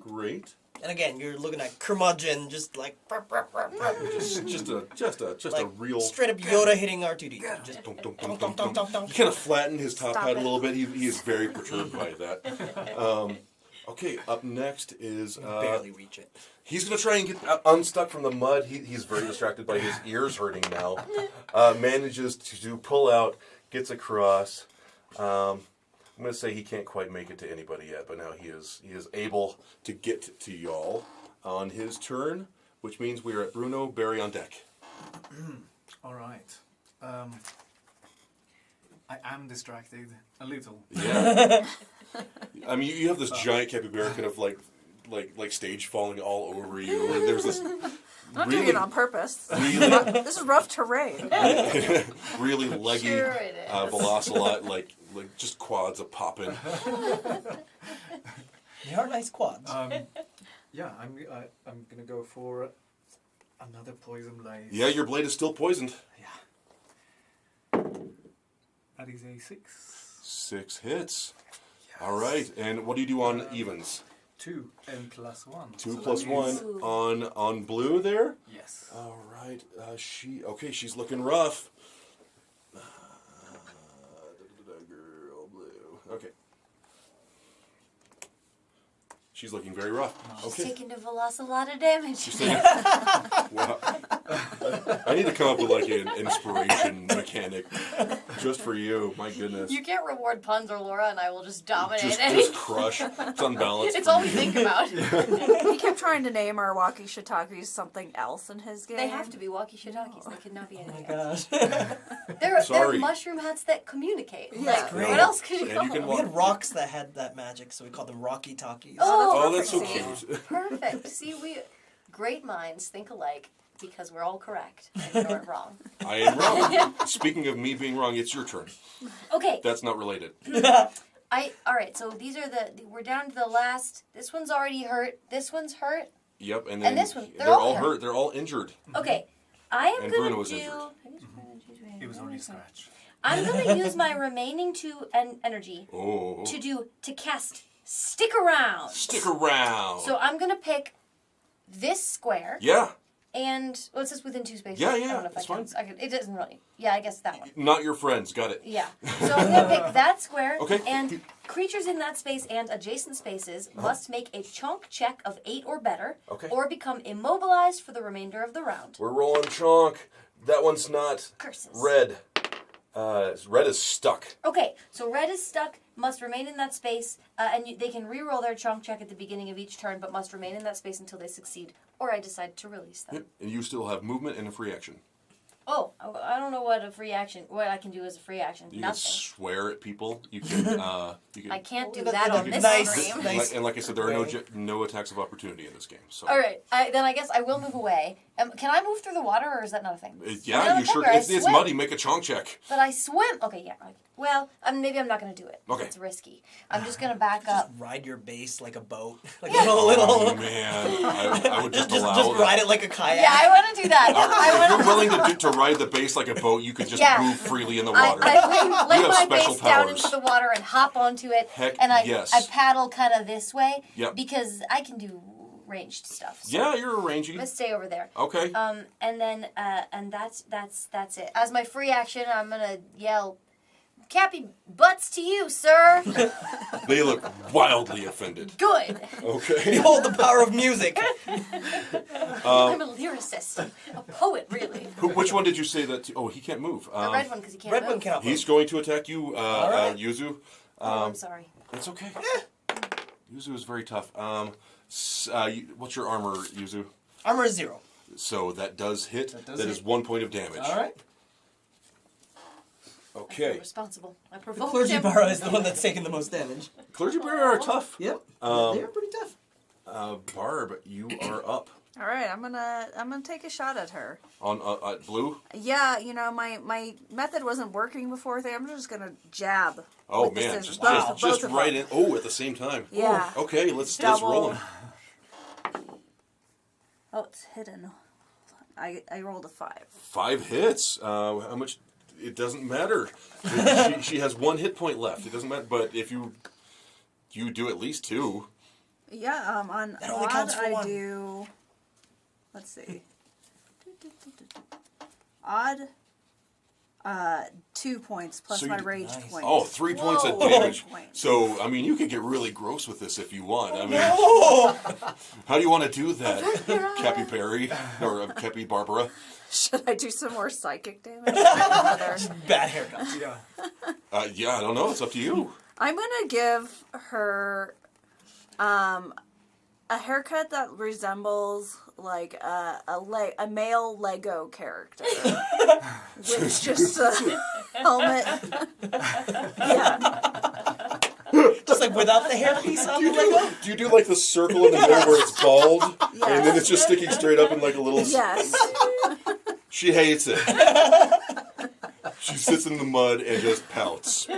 Great. And again, you're looking at curmudgeon, just like Just a like real. straight up Yoda hitting R2D. Just Dunk, dunk, dunk, dunk, dunk, dunk, dunk, dunk. dunk. You kind of flatten his top Stop hat a it. little bit. He is very perturbed by that. Okay, up next is Barely reach it. he's gonna try and get unstuck from the mud. He's very distracted by his ears hurting now. Manages to pull out, gets across. I'm gonna say he can't quite make it to anybody yet, but now he is able to get to y'all on his turn, which means we are at Bruno, Barry on deck. All right. I am distracted a little. Yeah. I mean, you have this giant capybara kind of like stage falling all over you. And there's this I'm not doing it on purpose. really, This is rough terrain. really leggy Sure it is. Velocelot, like just quads a popping. They are nice quads. Yeah, I'm gonna go for another poison blade. Yeah, your blade is still poisoned. Yeah. That is a 6. 6 hits. All right, and what do you do on evens? 2 and +1. 2 So plus that 1 is- on blue there. Yes. All right, she's looking rough. Girl blue. Okay. She's looking very rough. She's Okay. taking a lot of damage. She's taking- Wow. I need to come up with like an inspiration mechanic just for you. My goodness. You can't reward puns or Laura, and I will just dominate Just anything. crush. It's unbalanced. It's for all we you. think about. He kept trying to name our walkie shiitakes something else in his game. They have to be walkie shiitakes. They could not be Oh my anything else. gosh. They're Sorry. mushroom hats that communicate. Yeah. Like, Great. what else could you And call you can them? We had rocks that had that magic, so we called them Rocky Talkies. Oh, that's so Perfect. cute. Perfect. See, great minds think alike because we're all correct and you're wrong. I am wrong. Speaking of me being wrong, it's your turn. Okay. That's not related. All right. So these are we're down to the last. This one's already hurt. This one's hurt. Yep, and then And this one, they're they're all all hurt. They're all injured. Okay. I am And going Bruno was to injured. It was only a scratch. I'm going to use my remaining 2 energy Oh. to cast Stick Around. Stick around. So I'm going to pick this square. Yeah, And, well, it says within 2 spaces. Yeah, I yeah, don't know if that's I can. It doesn't really. Yeah, I guess that one. not your friends. Got it. Yeah. So I'm going to pick that square. Okay. And creatures in that space and adjacent spaces must make a chunk check of 8 or better. Okay. Or become immobilized for the remainder of the round. We're rolling chonk. That one's not Curses. red. Red is stuck. Okay, so red is stuck, must remain in that space, and they can re-roll their chunk check at the beginning of each turn, but must remain in that space until they succeed, or I decide to release them. Yep. And you still have movement and a free action. Oh, I don't know what I can do as a free action. You can Nothing. swear at people. You can. I can't do Well, that on you this can- nice. stream. Nice. And like I said, there are Right. no attacks of opportunity in this game. So. All right, then I guess I will move away, Can I move through the water, or is that not a thing? Yeah, you sure. It's muddy. Make a chonk check. But I swim. Okay, yeah. Well, maybe I'm not going to do it. Okay. It's risky. I'm just going to back up. Ride your base like a boat. Like Yeah. a little. Oh, man. I would just allow Just that. ride it like a kayak. Yeah, I want to do that. If you're willing to ride the base like a boat, you could just move freely in the water. I lay You have my special base down powers. into the water and hop onto it. Heck and I yes. paddle kind of this way. Yep. Because I can do ranged stuff. So Yeah, you're arranging. I'm gonna stay over there. Okay. And then and that's it. As my free action, I'm gonna yell, "Cappy butts to you, sir." They look wildly offended. Good. Okay. Behold the power of music. I'm a lyricist, a poet, really. Which one did you say that? Oh, he can't move. The red one because he can't Red move. one cannot He's move. going to attack you, right. Yuzu. Oh, I'm sorry. It's okay. Yuzu is very tough. What's your armor, Yuzu? Armor is 0. So that does hit. That That is hit. 1 point of damage. All right. I feel Okay. responsible. I The provoked clergy him. barra is the one that's taking the most damage. Clergy bearer are tough. Yep. They're pretty tough. Barb, you are up. All right, I'm gonna take a shot at her. On blue? Yeah, my method wasn't working before. I'm just gonna jab. Oh with the man, scissors. just Both of right them. in. Oh, at the same time. Yeah. Okay, let's Double. roll them. Oh, it's hidden. I rolled a 5. 5 hits. How much? It doesn't matter. she has 1 hit point left. It doesn't matter. But if you do at least 2. Yeah. On That only odd, counts for I one. do. Let's see. Odd. 2 points plus So you my do- rage Nice. point. Oh, 3 points of Whoa. damage. Points. So, I mean, you could get really gross with this if you want. I mean, Oh! how do you want to do that, Cappy Barry or Cappy Barbara? Should I do some more psychic damage? Another- Bad haircuts. Yeah. Yeah, I don't know. It's up to you. I'm gonna give her a haircut that resembles like a male Lego character with just a helmet. Yeah, Just like without the hairpiece on the Lego. Do you do like the circle in the middle where it's bald, and then Yes. it's just sticking straight up in like a little? yes. She hates it. She sits in the mud and just pouts.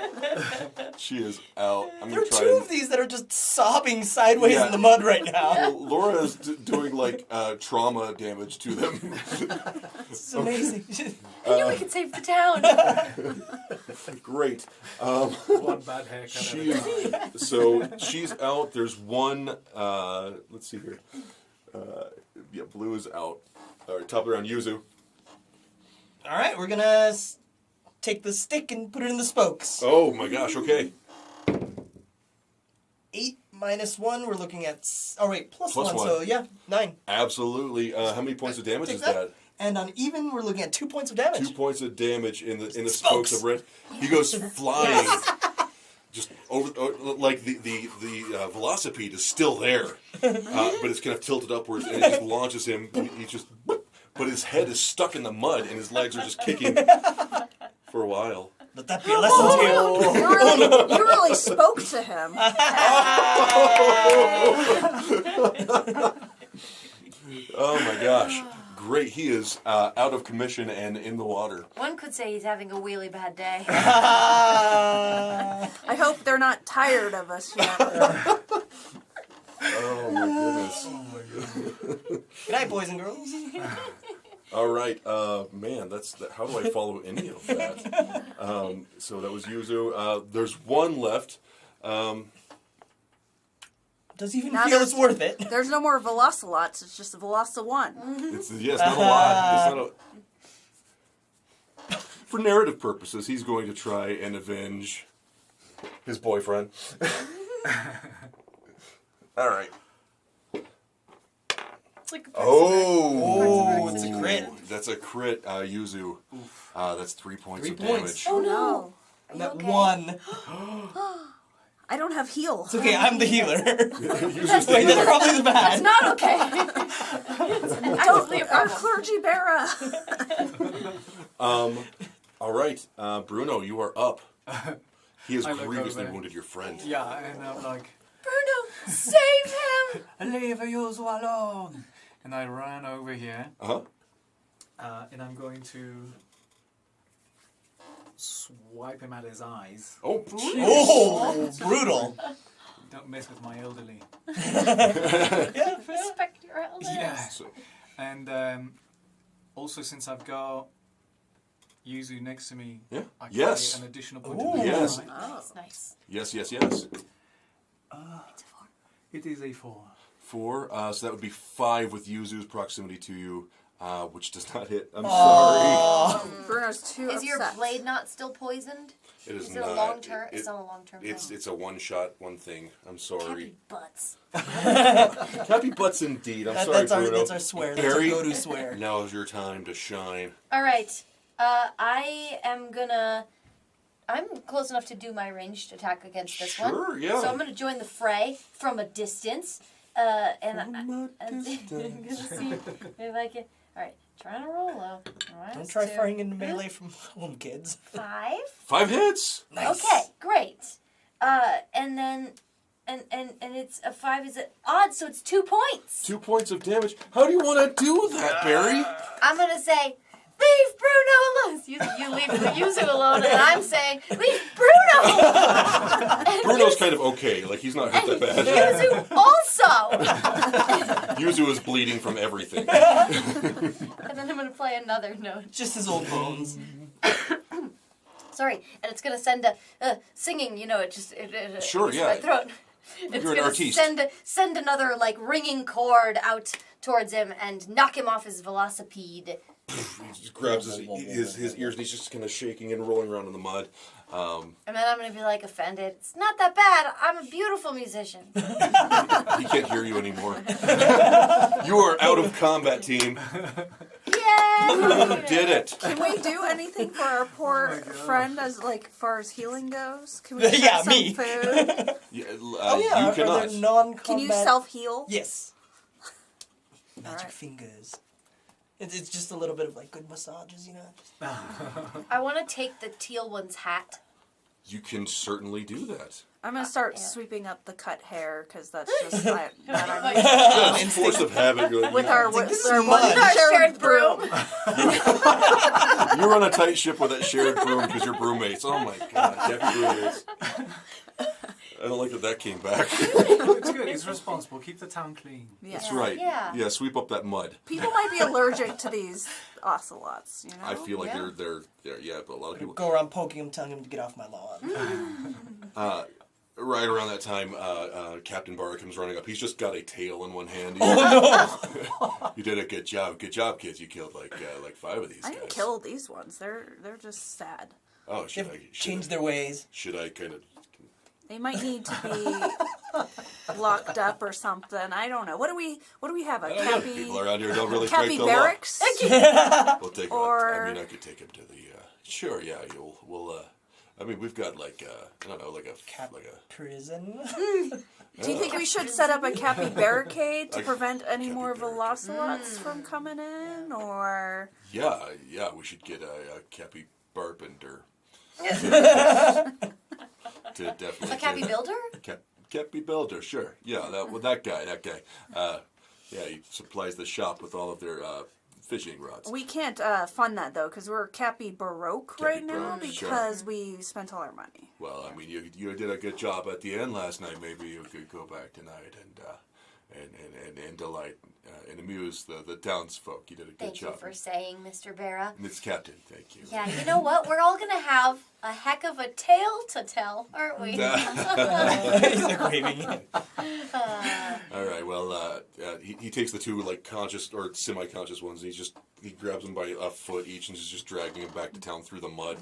She is out. I'm There gonna are try 2 and. of these that are just sobbing sideways Yeah. in the mud right now. Laura is doing like trauma damage to them. It's amazing. I knew we could save the town. Great. One bad haircut. She is, so she's out. There's one. Let's see here. Yeah, blue is out. All right, top around Yuzu. All right, we're gonna take the stick and put it in the spokes. Oh my gosh. Okay. 8 minus 1, we're looking at. Oh wait, plus Plus 1, one. so yeah, 9. Absolutely. How many points of damage Take is that? And on even, we're looking at 2 points of damage. 2 points of damage in the spokes Spokes. of red. He goes flying. Just over, like the velocipede is still there, but it's kind of tilted upwards, and it just launches him. And he just, but his head is stuck in the mud, and his legs are just kicking for a while. Let that be a lesson to you. You really spoke to him. Oh my gosh. Great. He is out of commission and in the water. One could say he's having a really bad day. I hope they're not tired of us yet. Oh my goodness. Good night, boys and girls. All right. Man, how do I follow any of that? So that was Yuzu. There's one left. Does he even Now feel there's- it's worth it? There's no more Velocilots. It's just a Veloci-1. It's not a lot. It's not a. For narrative purposes, he's going to try and avenge his boyfriend. All right. It's like a Oh, it's a crit. That's a crit, Yuzu. That's 3 points 3 of points. damage. Oh no. No. And that okay? 1. I don't have heal. It's okay, I'm the healer. Yuzu's Wait, that's probably the That's bad. not okay. It's absolutely a Our problem. clergy bearer. All right, Bruno, you are up. He has I look grievously over. wounded your friend. Yeah, and I'm like, Bruno, save him! Leave Yuzu alone. And I ran over here, Uh-huh. and I'm going to swipe him at his eyes. Oh, Oh, brutal. Don't mess with my elderly. Respect your elders. Yeah. So, And also, since I've got Yuzu next to me, yeah. I can Yes. get an additional point Ooh. of Yes. right? Nice, nice. Yes. It's a 4. It is a 4. 4. So that would be 5 with Yuzu's proximity to you, which does not hit. I'm Bruno's too Is your upset. blade not still poisoned? sorry. It is Is it not. a long term? It- It's not a long term. it's a one shot, one thing. I'm sorry. Butts. Happy butts indeed. I'm sorry, That's our Bruno. that's our swear. That's our Barry, go-to swear. now's your time to shine. All right. I am gonna. I'm close enough to do my ranged attack against this one. Sure, yeah. So I'm gonna join the fray from a distance. And I'm gonna see if I can. All right, trying to roll low. Don't try firing into melee from home, kids. 5. 5 hits. Nice. Okay, great. And then, and it's a 5 is it odd, so it's 2 points. 2 points of damage. How do you want to do that, Barry? I'm gonna say, leave Bruno alone. You leave Yuzu alone, and I'm saying, leave Bruno alone. And Bruno's kind of okay. Like, he's not hurt that bad. Yuzu also. Yuzu is bleeding from everything. And then I'm gonna play another note. Just his old bones. Sorry, and it's gonna send a singing. You know, it Sure, it's yeah. my throat. It's You're an gonna artiste. send another like ringing chord out towards him and knock him off his velocipede. He just grabs his ears and he's just kind of shaking and rolling around in the mud. And then I'm gonna be like offended. It's not that bad. I'm a beautiful musician. He can't hear you anymore. You are out of combat, team. Yay! You did it. Can we do anything for our poor friend as like far as healing goes? Can we Yeah, some me. food? Yeah, Oh yeah, you are cannot. there non-combat? Can you self-heal? Yes. Magic Alright. fingers. It's just a little bit of like good massages, you know. I want to take the teal one's hat. You can certainly do that. I'm gonna start Yeah. sweeping up the cut hair because that's just that I'm Yeah, force of habit. You're like, with our It's like, this is our mud. one Our shared shared broom. You're on a tight ship with that shared broom because you're broommates. Oh my god, Cappy roommates. I don't like that came back. It's good. It's responsible. Keep the town clean. Yeah. That's right. Yeah. Yeah, sweep up that mud. People might be allergic to these ocelots. You know. I feel like Yeah. they're yeah, but a lot of people. Go around poking him, telling him to get off my lawn. Right around that time, Captain Barra comes running up. He's just got a tail in one hand. You did a good job. Good job, kids. You killed like 5 of these I guys. didn't kill these ones. They're just sad. Oh, should They've I changed their ways. Should I kind of? They might need to be locked up or something. I don't know. What do we have? A cappy People around here don't really break cappy the barracks? law. We'll take. Or- I mean, I could take him to the. Sure, yeah. We'll. I mean, we've got I don't know, like a Prison. Do you think we should set up a cappy barricade to Like prevent any cappy more barricade. velocilots from coming in, or? Yeah. We should get a Cappy Barpenter. To definitely. A cappy builder? Cappy Builder, sure. Yeah, that guy. Yeah, he supplies the shop with all of their fishing rods. We can't fund that though because we're cappy baroque Cappy right now Baroque, sure. because we spent all our money. Well, I mean, you did a good job at the end last night. Maybe you could go back tonight and delight and amuse the townsfolk. You did a good Thank you job. for saying, Mr. Vera. Miss Captain, thank you. Yeah, you know what? We're all gonna have a heck of a tale to tell, aren't we? He's like waving it. All right. Well, he takes the 2 conscious or semi-conscious ones. And he grabs them by a foot each and is just dragging them back to town through the mud.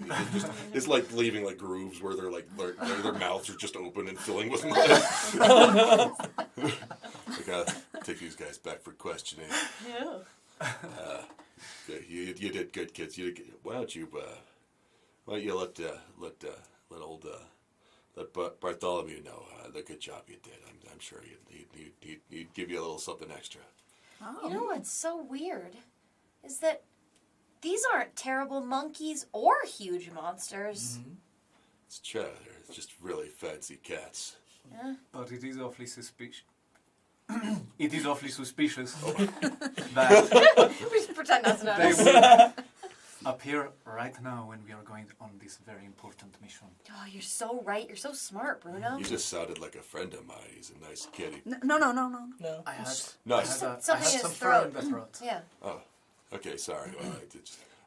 It's like leaving grooves where they're their mouths are just open and filling with mud. I gotta take these guys back for questioning. You did good, kids. You did good. Why don't you let Bartholomew know the good job you did. I'm sure he'd give you a little something extra. Oh. You know what's so weird is that these aren't terrible monkeys or huge monsters. It's true. They're just really fancy cats. Yeah. But it is awfully suspicious. it is awfully suspicious that We just pretend not to they notice. will appear right now when we are going on this very important mission. Oh, you're so right. You're so smart, Bruno. You just sounded like a friend of mine. He's a nice kitty. No. No. I had, Nice. Something I had in some his fur in throat. the throat. Yeah. Oh, okay, sorry.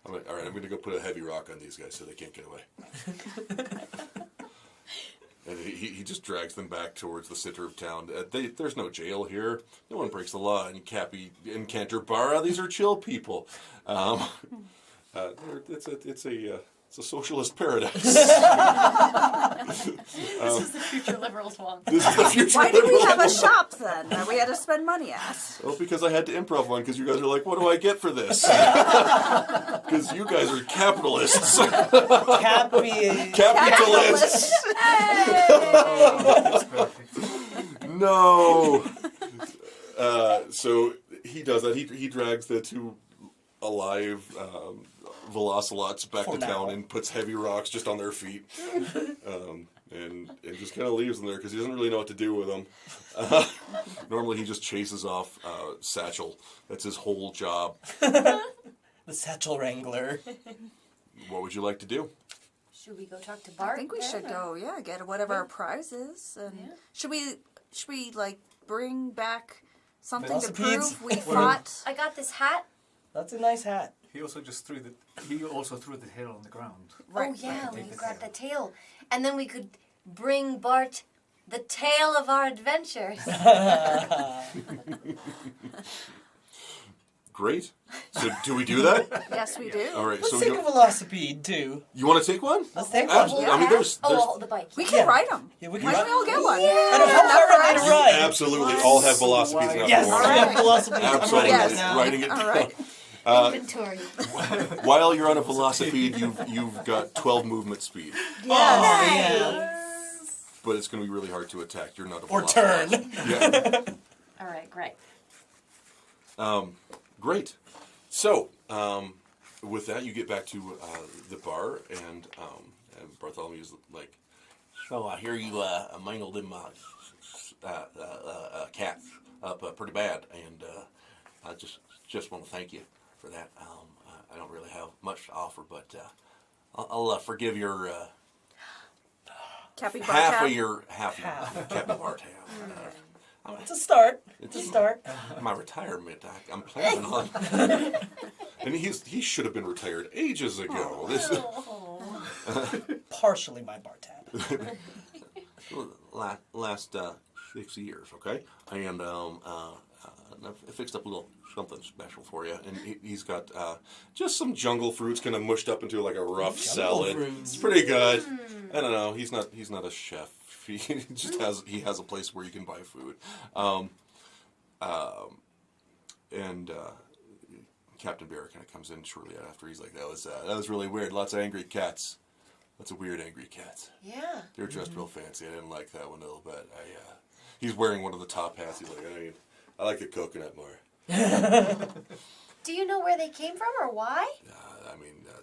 All right, all right, I'm going to go put a heavy rock on these guys so they can't get away. And he just drags them back towards the center of town. There's no jail here. No one breaks the law in Canterbara. These are chill people. It's a socialist paradise. This is the future liberals want. This is the future. Why did we have a liberal. shop then that we had to spend money at? Well, because I had to improv one, because you guys are like, what do I get for this? Because you guys are capitalists. Capitalists. It's perfect. No. So he does that. He drags the two alive velocilots back For to town now. and puts heavy rocks just on their feet. And just kind of leaves them there because he doesn't really know what to do with them. Normally he just chases off Satchel. That's his whole job. The Satchel Wrangler. What would you like to do? Should we go talk to Bart? I think we then, should or- go, get whatever our prize is. And Yeah. should we like bring back something to Velocipedes? prove we fought? I got this hat. That's a nice hat. He also threw the tail on the ground. Right. Oh yeah, we Take the got tail. the tail, and then we could bring Bart the tale of our adventures. Great. So do we do that? Yes, we do. All right. Let's So take a velocipede too. you want to take one? Let's take one. Absolutely. I mean, there's the bike. We can Yeah. ride them. Yeah, we can Why don't ride- we all get one? I don't know how hard I to ride. absolutely all have velocities enough Yes, for we one. have velocipedes. I'm Absolutely. writing Yes. this down. Writing it All down. right. Inventory. While you're on a velocipede, you've got 12 movement speed, Oh, yeah. but it's going to be really hard to attack. You're not a Or velociraptor. turn. Yeah. All right, great. Great. So, with that, you get back to the bar, and Bartholomew's like, "So I hear you mangled them cats up pretty bad, and I just want to thank you for that. I don't really have much to offer, but I'll forgive your Cappy half tab. of your capybart tab. It's a start. It's It's a start. My retirement. I'm planning on. And he should have been retired ages ago. This Partially my bar tab. last 6 years, okay? And I fixed up a little something special for you. And he's got just some jungle fruits, kind of mushed up into like a rough salad. fruits. It's pretty good. I don't know. He's not a chef. He just has a place where you can buy food. And Captain Bear kind of comes in shortly after. He's like, that was really weird. Lots of angry cats. Lots of weird angry cats. Yeah. They're dressed real fancy. I didn't like that one a little bit. He's wearing one of the top hats. He's like, I like the coconut more. Do you know where they came from or why?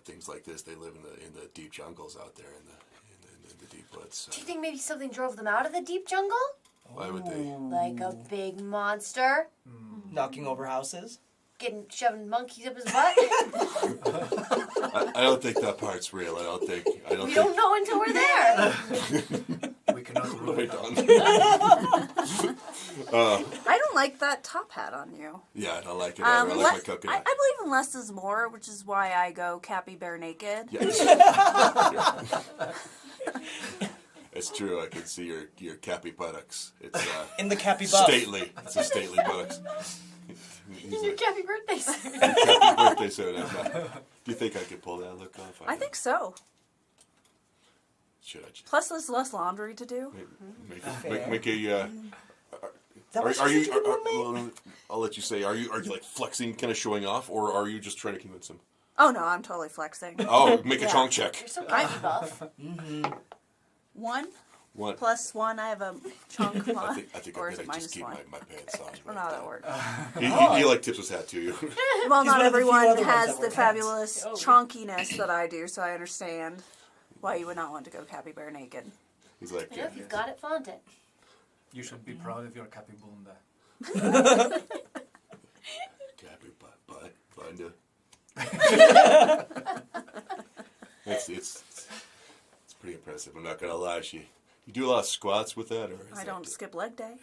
Things like this. They live in the deep jungles out there in the deep woods. Do you think maybe something drove them out of the deep jungle? Why would they? Like a big monster Knocking over houses. shoving monkeys up his butt? I don't think that part's real. I don't think. We don't know until we're there. We cannot What rule have I it out. done? I don't like that top hat on you. Yeah, I don't like it. I like my I coconut. believe in less is more, which is why I go Cappy Bear naked. Yes. It's true. I can see your cappy buttocks. It's In the Cappy buff. stately. It's a stately buttocks. It's your happy birthday suit. Happy birthday suit. Do you think I could pull that look off? I think so. Should I just Plus, there's less laundry to do. make a? Is that what Are you you? said you were doing, mate? I'll let you say. Are you like flexing, kind of showing off, or are you just trying to convince him? Oh no, I'm totally flexing. Oh, make a Yeah. chonk check. You're so kind buff. 1 What? plus 1, I have a chunk I mod. think Or I'm is it gonna minus just keep 1? my pants on. I don't know how that works. He like tips his hat to you. Well, He's not one of the few everyone other ones has that the wear pants. fabulous chonkiness that I do, so I understand why you would not want to go Cappy Bear naked. He's like, Yeah, if you've got it, flaunt it. You should be proud of your capybunda. Binder. It's pretty impressive. I'm not gonna lie. You do a lot of squats with that, or I don't skip leg day.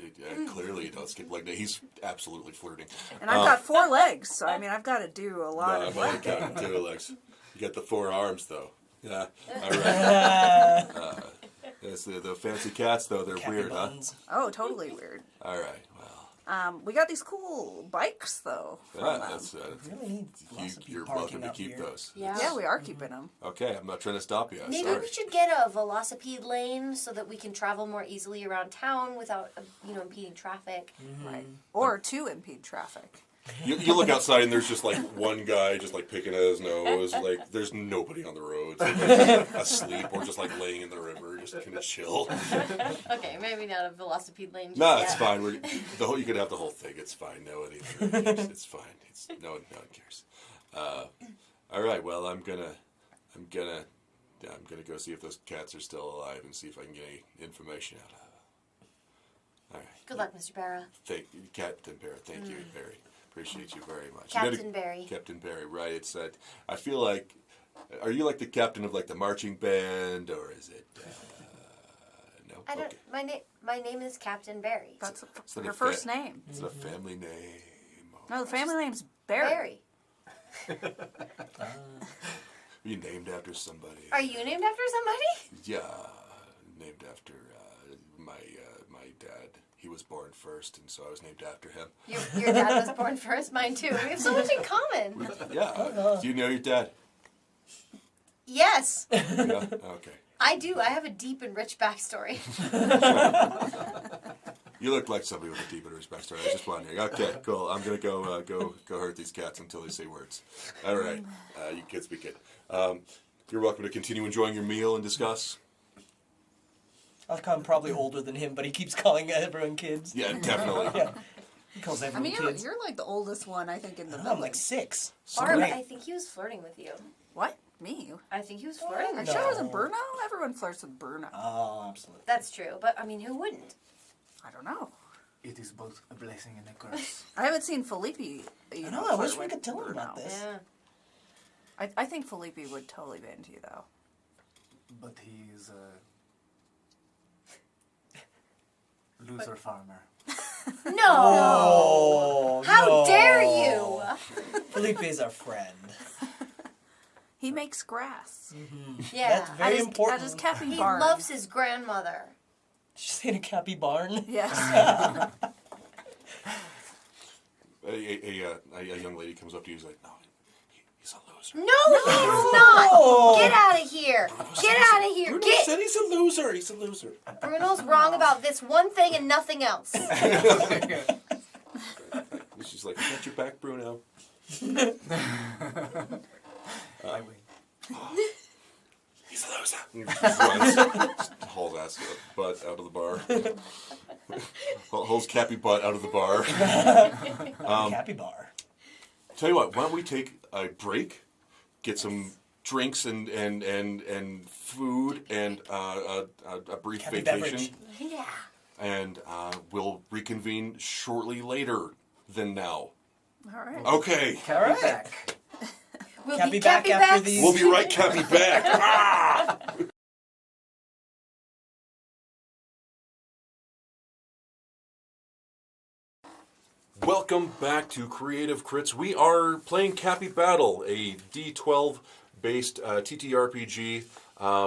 Clearly, you don't skip leg day. He's absolutely flirting. And I've got 4 legs, so I mean, I've got to do a lot of I've only leg day. counted 2 legs. You got the 4 arms, though. Yeah. All right. It's the fancy cats, though. They're weird, buns. Oh, totally weird. huh? All right. We got these cool bikes, though. Well, that's Really need velocipede you're parking welcome to out keep here. those. Yeah, we are keeping them. Okay, I'm not trying to stop you. Maybe Sorry. we should get a velocipede lane so that we can travel more easily around town without, impeding traffic. Right. Or to impede traffic. You look outside and there's just like one guy just like picking at his nose. Like there's nobody on the roads, like, asleep or just like laying in the river, just kind of chill. Okay, maybe not a velocipede lane. No, just it's yet. fine. You could have the whole thing. It's fine. Nobody cares. It's fine. No one cares. All right. Well, I'm gonna go see if those cats are still alive and see if I can get any information out of them. All right. Good luck, Mr. Barra. Thank you, Captain Barry. Thank you, Barry. Appreciate you very much. Captain Barry. Captain Barry, right? It's I feel like, are you like the captain of like the marching band, or is it? No. I don't. Okay. My name is Captain Barry. That's So her the first name. It's a family name. No, the family name's Barry. Barry. Are you named after somebody? Are you named after somebody? Yeah, named after my dad. He was born first, and so I was named after him. Your dad was born first. Mine too. We have so much in common. Yeah. Do you know your dad? Yes, Yeah. Okay. I do. I have a deep and rich backstory. You look like somebody with a deep and rich backstory. I was just wondering. Okay, cool. I'm gonna go hurt these cats until they say words. All right. You kids be good. You're welcome to continue enjoying your meal and discuss. I'm probably older than him, but he keeps calling everyone kids. Yeah, definitely. Yeah. He calls I everyone mean, kids. you're like the oldest one, I think, in the I'm village. like 6. Barb, Great. I think he was flirting with you. What? Me? I think he was flirting Are with you sure it you. wasn't Bruno? Everyone flirts with Bruno. Oh, absolutely. That's true, but I mean, who wouldn't? I don't know. It is both a blessing and a curse. I haven't seen Felipe. I know, I wish we could tell him about this. Yeah. I think Felipe would totally be into you, though. But he is a loser farmer. No. Oh, How no. dare you? Felipe is our friend. He makes grass. Yeah. That's very important. At his cappy He barn. loves his grandmother. Did you say in a cappy barn? Yes. A young lady comes up to you and is like, no, he's a loser. No, he's not. Get out of here. Get out of here. Bruno said he's a loser. He's a loser. Bruno's wrong about this one thing and nothing else. She's like, I got your back, Bruno. I win. He's a loser. Just hauls ass butt out of the bar. Hauls Cappy butt out of the bar. Cappy bar. Tell you what, why don't we take a break, get some drinks and food and a brief Cappy vacation, beverage. Yeah. and we'll reconvene shortly later than now. All right. Okay. Cappy Alright. back. We'll Cappy be back Cappy after backs. these. We'll be right, Cappy back. Ah! Welcome back to Creative Crits. We are playing CappyBattle, a D12-based TTRPG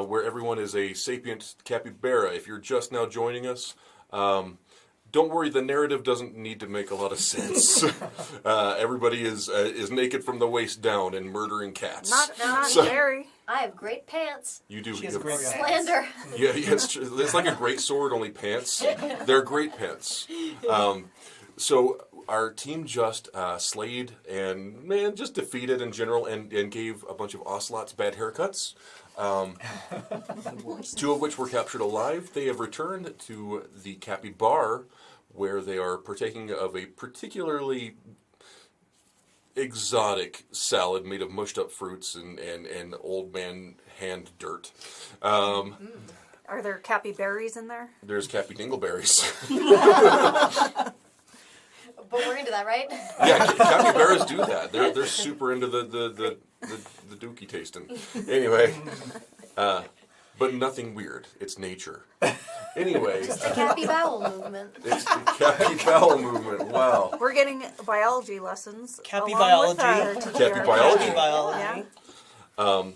where everyone is a sapient capybara. If you're just now joining us, don't worry, the narrative doesn't need to make a lot of sense. Everybody is naked from the waist down and murdering cats. Not So- very. I have great pants. You do. She has you- great pants. Slander. Yeah, it's true. It's like a great sword, only pants. They're great pants. So our team just slayed and just defeated in general and gave a bunch of ocelots bad haircuts. Two of which were captured alive. They have returned to the Cappy Bar, where they are partaking of a particularly exotic salad made of mushed up fruits and old man hand dirt. Are there cappy berries in there? There's Cappy Dingleberries. that, right? Yeah, capybaras do that. They're super into the dookie tasting. Anyway, but nothing weird. It's nature. Anyway, Just the CappyBattle movement. it's the CappyBattle movement. Wow. We're getting biology lessons. Cappy along with biology. our TTRPG. Cappy biology. Cappy biology. Yeah.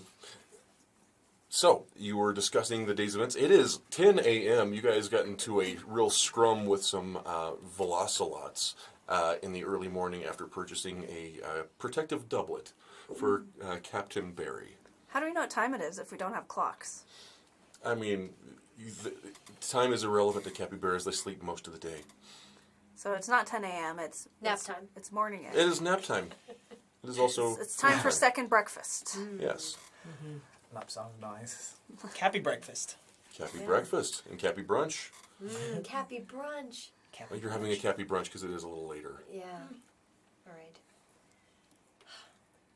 So, you were discussing the day's events. It is 10 a.m. You guys got into a real scrum with some velocilots in the early morning after purchasing a protective doublet for Captain Barry. How do we know what time it is if we don't have clocks? I mean, time is irrelevant to capybaras. They sleep most of the day. So it's not 10 a.m. It's Nap time. It's morning. It is nap time. It is also... It's time for second breakfast. Yes. Nap sounds nice. Cappy breakfast. Cappy breakfast and Cappy brunch. Cappy brunch. Cappy Well, you're having a Cappy brunch because it is a little later. Yeah. All right.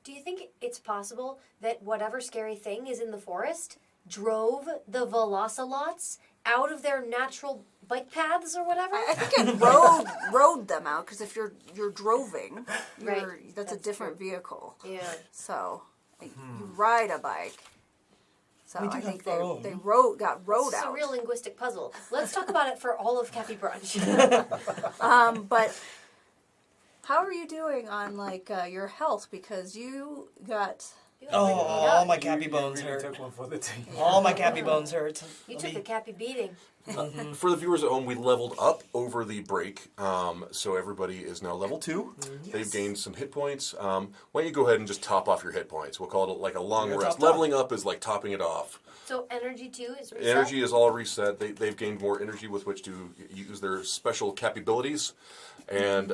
Do you think it's possible that whatever scary thing is in the forest drove the velocilots out of their natural bike paths or whatever? I think it rode them out because if you're droving, Right. that's a That's different true. vehicle. Yeah. So you ride a bike. So We do I have think our own. they got rode It's a out. real linguistic puzzle. Let's talk about it for all of Cappy Brunch. But how are you doing on like your health? Because you got Oh, all my You cappy bones really hurt. took one for the team. All my cappy bones hurt. You took a Cappy beating. For the viewers at home, we leveled up over the break, so everybody is now level 2. They've gained some hit points. Why don't you go ahead and just top off your hit points? We'll call it like a long You're rest. topped off. Leveling up is like topping it off. So energy too is reset? Energy is all reset. They've gained more energy with which to use their special capabilities, and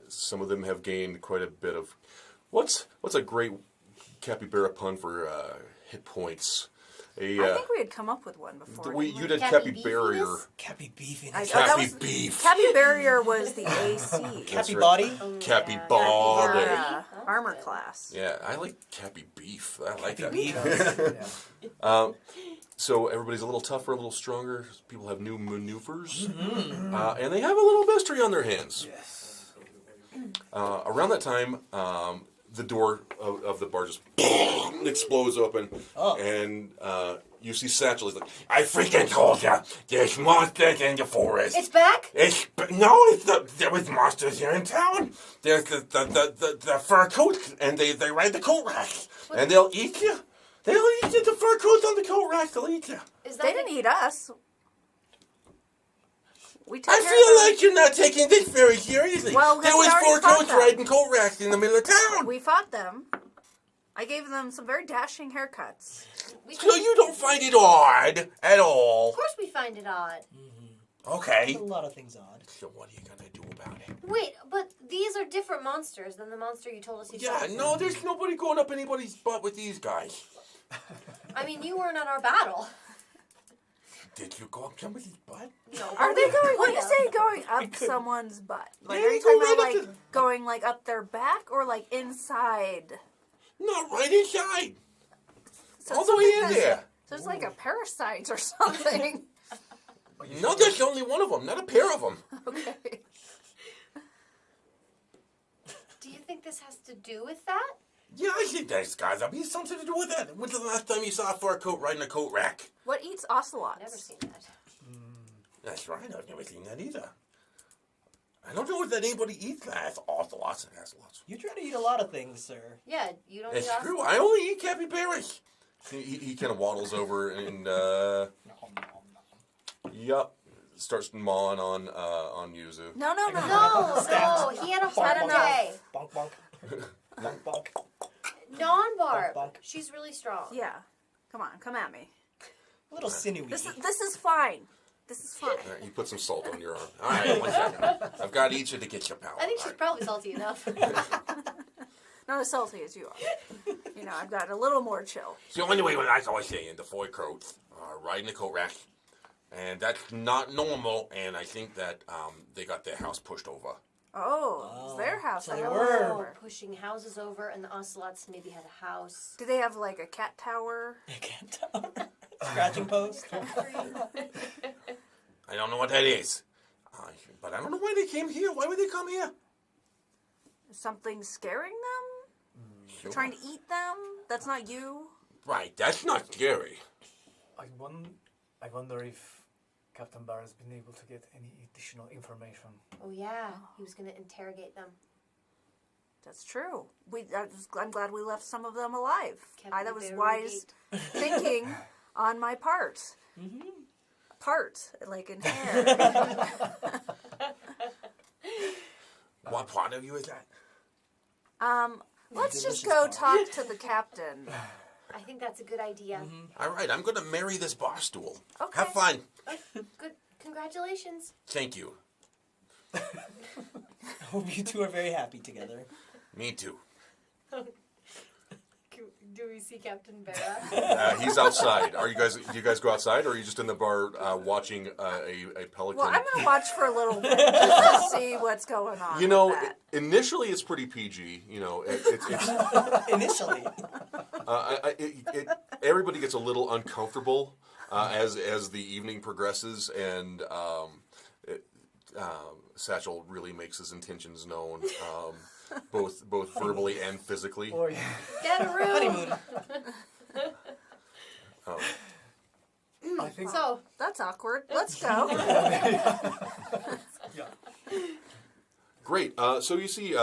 some of them have gained quite a bit of. What's a great capybara pun for hit points? I think we had come up with one before. You did Cappy Cappy Barrier. beefiness? Cappy beefy. that Cappy was- beef. Cappy Barrier was the AC. Cappy right. body. Cappy Yeah. body. Yeah, armor class. Yeah, I like Cappy beef. I like that. Beef. Yeah. So everybody's a little tougher, a little stronger. People have new maneuvers, and they have a little mystery on their hands. Yes. Around that time, the door of the bar just explodes open, and you see Satchel. He's like, "I freaking told ya, there's monsters in the forest." It's back? There was monsters here in town. There's the fur coat, and they ride the coat racks, and they'll eat you. They'll eat you. The fur coats on the coat racks. They'll eat you. Is They that didn't eat us. We took I care feel of them. like you're not taking this very seriously. Well, there we was already fur fought coats them. riding coat racks in the middle of town. We fought them. I gave them some very dashing haircuts. So you don't find it odd at all? Of course we find it odd. Okay. A lot of things odd. So what are you gonna do about it? Wait, but these are different monsters than the monster you told us you Yeah, saw. no, there's nobody going up anybody's butt with these guys. I mean, you weren't at our battle. Did you go up somebody's butt? No, Are but they we going? When you could've. say going up someone's butt, like Yeah, are you you go talking right about up like to- going like up their back or like inside? Not right inside. So All the way in something there. that's- So it's like a parasite or something. No, there's only one of them, not a pair of them. Okay. Do you think this has to do with that? Yeah, I think there's gotta be something to do with that. When's the last time you saw a fur coat riding a coat rack? What eats ocelots? Never seen that. That's right, I've never seen that either. I don't know if that anybody eats that. That's ocelots and ocelots. You try to eat a lot of things, sir. Yeah, you don't It's eat true. I only eat capybaras. He kind of waddles over and yup, starts mawing on Yuzu. No. No, he had a hard Bonk, bonk. day. Bonk bonk. Bonk bonk. Non-barb. Bonk, bonk. She's really strong. Yeah. Come on, come at me. A little sinewy. This is fine. This is fine. All right, he put some salt on your arm. All right, 1 second. I've got each of to get your power. I think she's probably salty enough. Not as salty as you are. You know, I've got a little more chill. So anyway, what I was saying, the fur coats are riding the coat rack, and that's not normal. And I think that they got their house pushed over. Oh, it's their house. so I they don't were. remember. Pushing houses over, and the ocelots maybe had a house. Do they have like a cat tower? Can't tell. Scratching post. I don't know what that is, but I don't know why they came here. Why would they come here? something scaring them? Sure. Trying to eat them? That's not you? Right, that's not scary. I wonder if Captain Barr has been able to get any additional information. Oh yeah, he was going to interrogate them. That's true. I'm glad we left some of them alive. That was Capybara wise thinking on my part. Part, like in hair. What part of you is that? Let's just delicious go part. talk to the captain. I think that's a good idea. All right, I'm going to marry this bar stool. Okay. Have fun. Good. Congratulations. Thank you. I hope you two are very happy together. Me too. Do we see Captain Barra? He's outside. Do you guys go outside, or are you just in the bar watching a pelican? Well, I'm going to watch for a little bit just to see what's going on. You know, with that. initially it's pretty PG. You know, it's Initially. everybody gets a little uncomfortable as the evening progresses, and Satchel really makes his intentions known, both verbally and physically. Oh yeah. Get a room. Honeymoon. I think So, That's awkward. Let's go. yeah. Great. So you see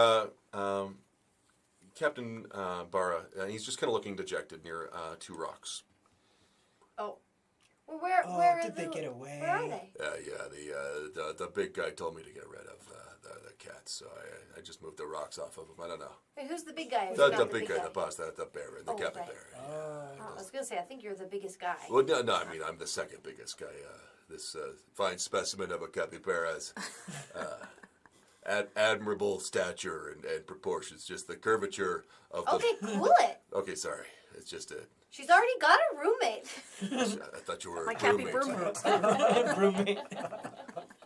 Captain Barra. He's just kind of looking dejected near two rocks. well, where are did they get away? Where are they? Yeah. The big guy told me to get rid of the cats, so I just moved the rocks off of him. I don't know. Wait, who's the big guy? Who's The not big guy, the boss, the Baron, the Oh, Captain right. Baron. Oh, I was gonna say, I think you're the biggest guy. Well, no, I mean, I'm the second biggest guy. This fine specimen of a capybara has admirable stature and proportions. Just the curvature of the... Okay, cool it. Okay, sorry. It's just a... She's already got a roommate. I thought you were My a Cappy roommate. Broom. Roommate.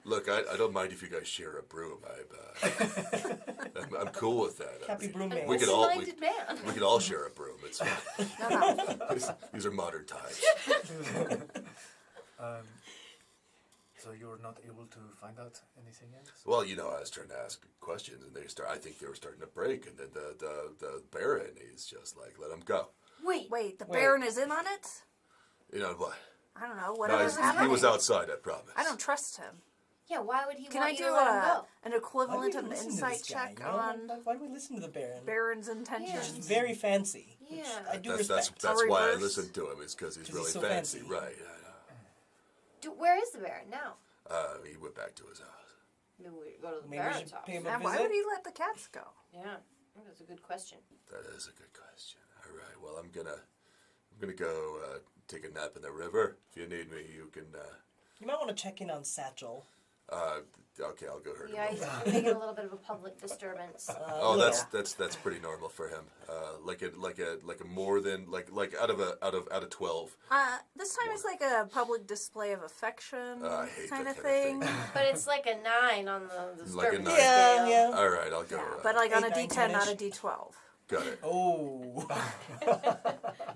Look, I don't mind if you guys share a broom. I'm cool with that. Happy roommate. We could all Open-minded man. we could all share a broom. It's fine. These are modern times. So you were not able to find out anything else? Well, you know, I was trying to ask questions, and I think they were starting to break, and then the Baron, he's just like, let him go. Wait. Wait, the Baron is in on it? You know what? I don't know. No, Whatever's he happening. was outside, I promise. I don't trust him. Yeah, why would he Can want I you do to let him go? an Why equivalent do of we an listen to insight this guy, check you know? on Why do we listen to the Baron? Baron's intentions? He's very fancy. which Yeah. I do That's respect. that's why I reverse? listened to him. Is because he's 'Cause really he's so fancy, fancy. right? Where is the Baron now? He went back to his house. Maybe we go to the Maybe we Baron's should house. pay him And a why visit. would he let the cats go? Yeah, I think that's a good question. That is a good question. All right. Well, I'm gonna go take a nap in the river. If you need me, you can. You might want to check in on Satchel. Okay, I'll go herd him. Yeah, he's making a little bit of a public disturbance. Oh, that's pretty normal for him. Like a more than like out of 12. This time it's like a public display of affection I hate kind that of kind thing. of But it's like a 9 on the Like a disturbance 9. scale. Yeah. All right, I'll go. Yeah, but like on a 8, 9, D10, not a 10-ish. D12. Got it. Oh.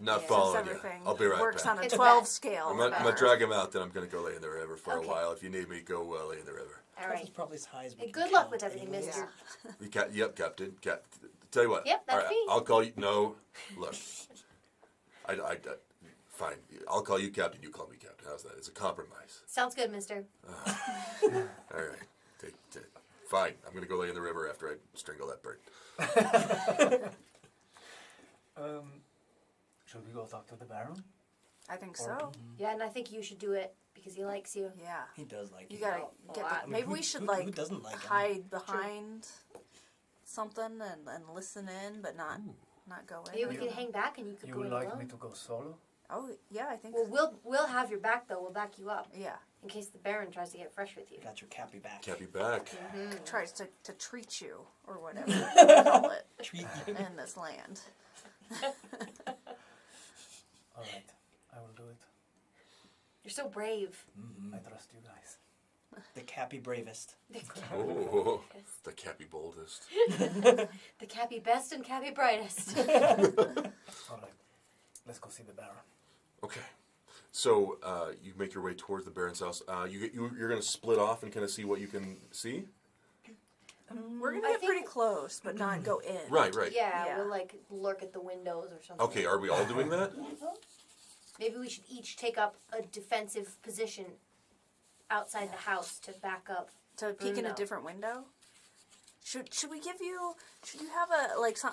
Not Since following you. everything I'll be right works back. on a It's 12 bad. scale. I'm gonna drag him out. Then I'm gonna go lay in the river for Okay. a while. If you need me, go lay in the river. All That's right. probably as high as we Hey, can good luck count with everything, anyways. mister. Yep, Captain. Tell you what. Yep, that's all right, me. I'll call you. No, look. Fine. I'll call you Captain. You call me Captain. How's that? It's a compromise. Sounds good, mister. All right. Fine. I'm gonna go lay in the river after I strangle that bird. Should we go talk to the Baron? I think so. Yeah, and I think you should do it because he likes you. Yeah. He does like You you. gotta a get lot. the, maybe who- we should who like doesn't like him? hide behind something and listen in, but not go in. Maybe we can hang back and you could You go would in like alone. me to go solo? Oh yeah, I think. Well, so. we'll have your back though. We'll back you up Yeah, in case the Baron tries to get fresh with you. Got your Cappy back. Cappy back. tries to treat you or whatever you call it Treat you. in this land. All right, I will do it. You're so brave. I trust you guys. The Cappy bravest. Oh, the Cappy boldest. The Cappy best and Cappy brightest. All right, let's go see the Baron. Okay. So you make your way towards the Baron's house. You're going to split off and kind of see what you can see. We're gonna I get think- pretty close, but not go in. Right. Yeah, Yeah. we'll like lurk at the windows or something. Okay, are we all doing that? Maybe we should each take up a defensive position outside the house to back up. To peek in a Bruno. different window. Should we give you? Should you have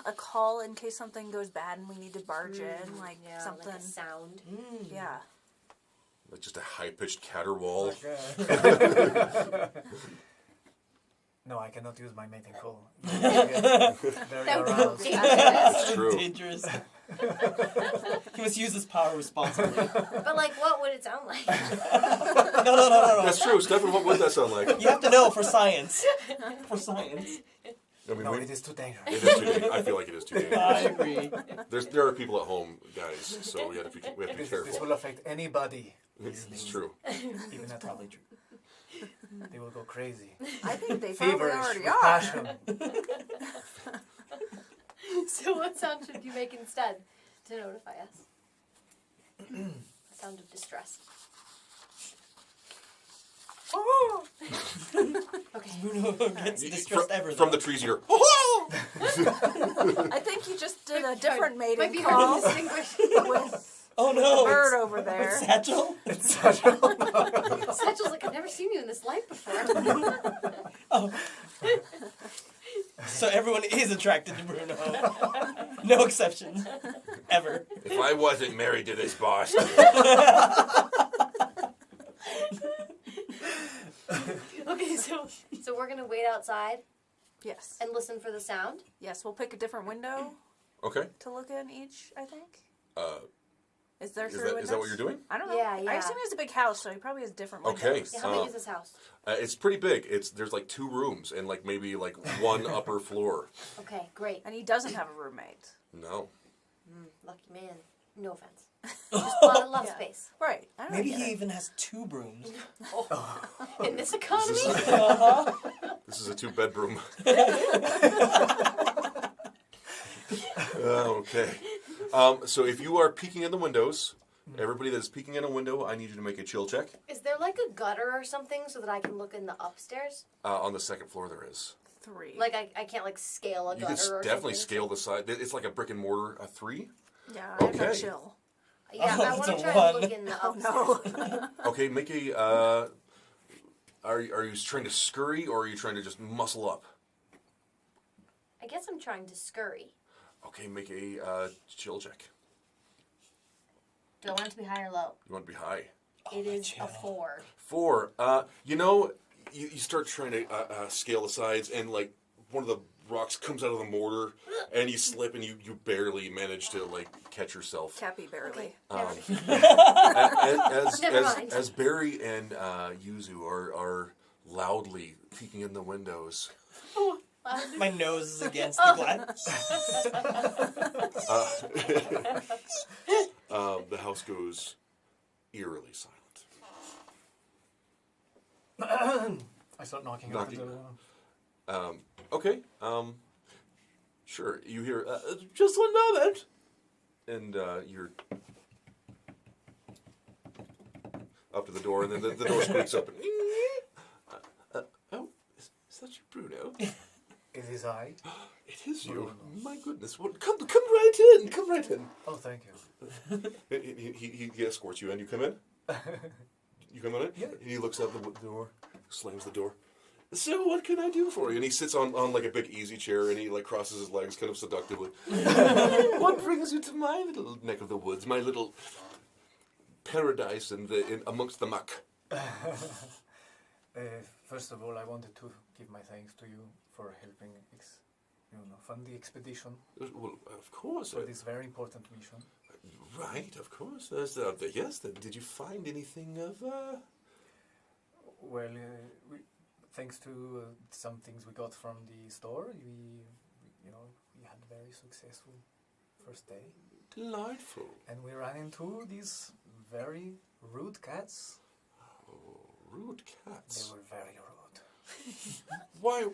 a call in case something goes bad and we need to barge in, like Yeah, something? like a sound. Yeah. Like just a high-pitched caterwaul. No, I cannot use my mating call. Very That would aroused. be dangerous. True. Dangerous. He must use his power responsibly. But like, what would it sound like? No. That's true, Stephan. What would that sound like? You have to know for science. For science. I mean, No, we- it is too dangerous. it is too dangerous. I feel like it is too dangerous. I agree. There are people at home, guys, so we have to be This careful. will affect anybody. It's true. Even That's at probably true. they will go crazy. I think they probably Feverish already with are. passion. So what sound should you make instead to notify us? A sound of distress. Okay. Bruno gets distressed ever. From the though. trees, you hear, I think you just did a different Might mating be hard call to distinguish. with Oh no! the bird it's- over there. Satchel? It's such a Satchel's like, I've never seen you in this light before. So everyone is attracted to Bruno. No exceptions. Ever. if I wasn't married to this bastard. Okay, so we're gonna wait outside Yes. and listen for the sound. Yes, we'll pick a different window Okay. to look in each, I think. Uh, Is there is three that windows? what you're doing? I don't know. Yeah, I yeah. assume he has a big house, so he probably has different windows. Okay. Yeah, how big is this house? It's pretty big. There's like 2 rooms and like maybe like 1 upper floor. Okay, great. And he doesn't have a roommate. No. Lucky man. No offense. Just a lot of love Yeah. space. Right. I don't Maybe get he it. even has 2 brooms. In this economy? This is a 2-bedroom. Okay. So if you are peeking in the windows, everybody that's peeking in a window, I need you to make a chill check. Is there like a gutter or something so that I can look in the upstairs? On the 2nd floor there is. 3. Like I can't like scale a You gutter can or definitely something? scale the side. It's like a brick and mortar, a 3. Yeah, I have Okay. no chill. Yeah, Oh, I it's want a to try one. and look in the Oh upstairs. no. Okay, make a. Are you trying to scurry or are you trying to just muscle up? I guess I'm trying to scurry. Okay, make a chill check. Do I want it to be high or low? You want to be high. It is a chill. 4. 4. You start trying to scale the sides and like one of the rocks comes out of the mortar and you slip and you barely manage to like catch yourself. Cappy barely. Never mind. As Barry and Yuzu are loudly peeking in the windows, My nose is against the glass. the house goes eerily silent. I start knocking Knocking. on the door. Okay. Sure. You hear just 1 moment, and you're up to the door, and then the door squeaks open. Oh, is that you, Bruno? It is I. It is you. Bruno. My goodness. Well, come right in. Come right in. Oh, thank you. He escorts you in. You come in. You come in. Yeah. He looks out the door, slams the door. So what can I do for you? And he sits on like a big easy chair and he like crosses his legs kind of seductively. What brings you to my little neck of the woods, my little paradise in amongst the muck? First of all, I wanted to give my thanks to you for helping fund the expedition Well, of course. for this very important mission. Right, of course. Yes. Did you find anything of? Well, thanks to some things we got from the store, we had a very successful first day, Delightful. and we ran into these very rude cats. Rude They cats. were very rude. Why?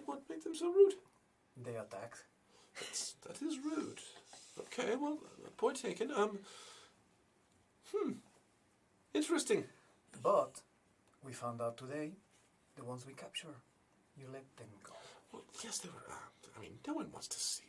What made them so rude? They attacked. That is rude. Okay, well, point taken. Interesting. But we found out today the ones we capture. You let them go. Well, yes, they were. I mean, no one wants to see.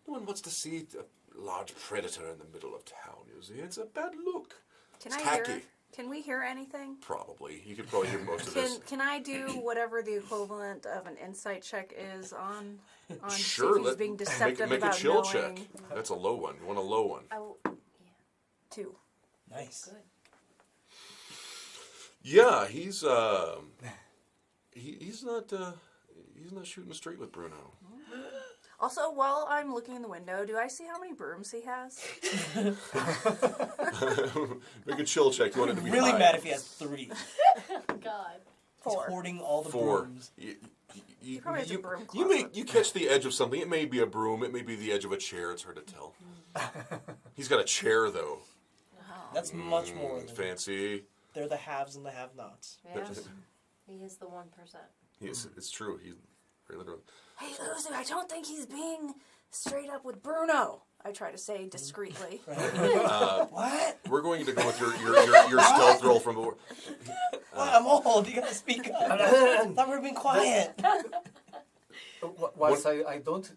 No one wants to see a large predator in the middle of town. You see, it's a bad look. Can It's I tacky. hear? Can we hear anything? Probably. You could probably hear most of this. Can I do whatever the equivalent of an insight check is on to see Sure. if he's being deceptive make about a chill knowing? check. That's a low one. You want a low one. I will. 2. Nice. Good. Yeah, he's he's not shooting straight with Bruno. Also, while I'm looking in the window, do I see how many brooms he has? Make a chill check. You want it to be Really high. mad if he has 3. God. He's 4. hoarding all the 4. brooms. You, probably has a broom you closet. you catch the edge of something. It may be a broom. It may be the edge of a chair. It's hard to tell. He's got a chair though. That's much more than Fancy. they're the haves and the have-nots. Yeah. He is the 1%. Yes, it's true. He's really literally. Hey, Luzu, I don't think he's being straight up with Bruno. I try to say discreetly. What? We're going to go with your stealth roll from before. What? I'm old. You gotta speak up. I thought we were being quiet. Whilst I don't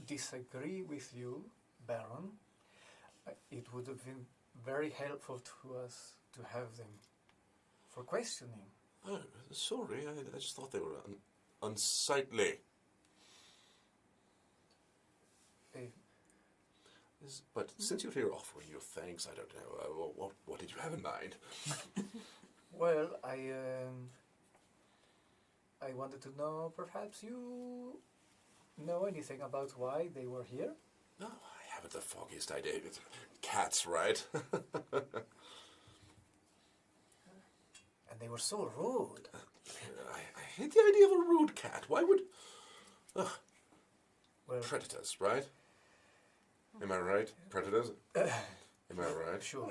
disagree with you, Baron, it would have been very helpful to us to have them for questioning. Oh, sorry, I just thought they were unsightly. But since you're here offering your thanks, I don't know. What did you have in mind? Well, I wanted to know, perhaps you know anything about why they were here? No, I haven't the foggiest idea. It's cats, right? And they were so rude. I hate the idea of a rude cat. Why would... Well, Predators, right? Am I right? Predators? Am I right? sure.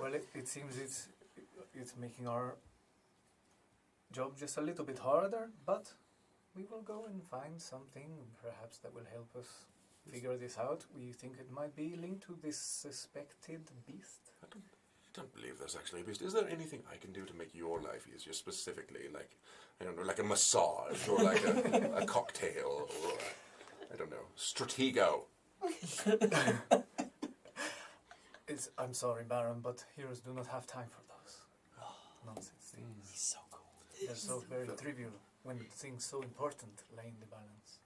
Well, it seems it's making our job just a little bit harder, but we will go and find something perhaps that will help us figure this out. We think it might be linked to this suspected beast. I don't believe there's actually a beast. Is there anything I can do to make your life easier, specifically? Like, I don't know, like a massage, or like a cocktail, or, I don't know, Stratego. I'm sorry, Baron, but heroes do not have time for those nonsense things. He's so cool. They're so very trivial when things so important lay in the balance.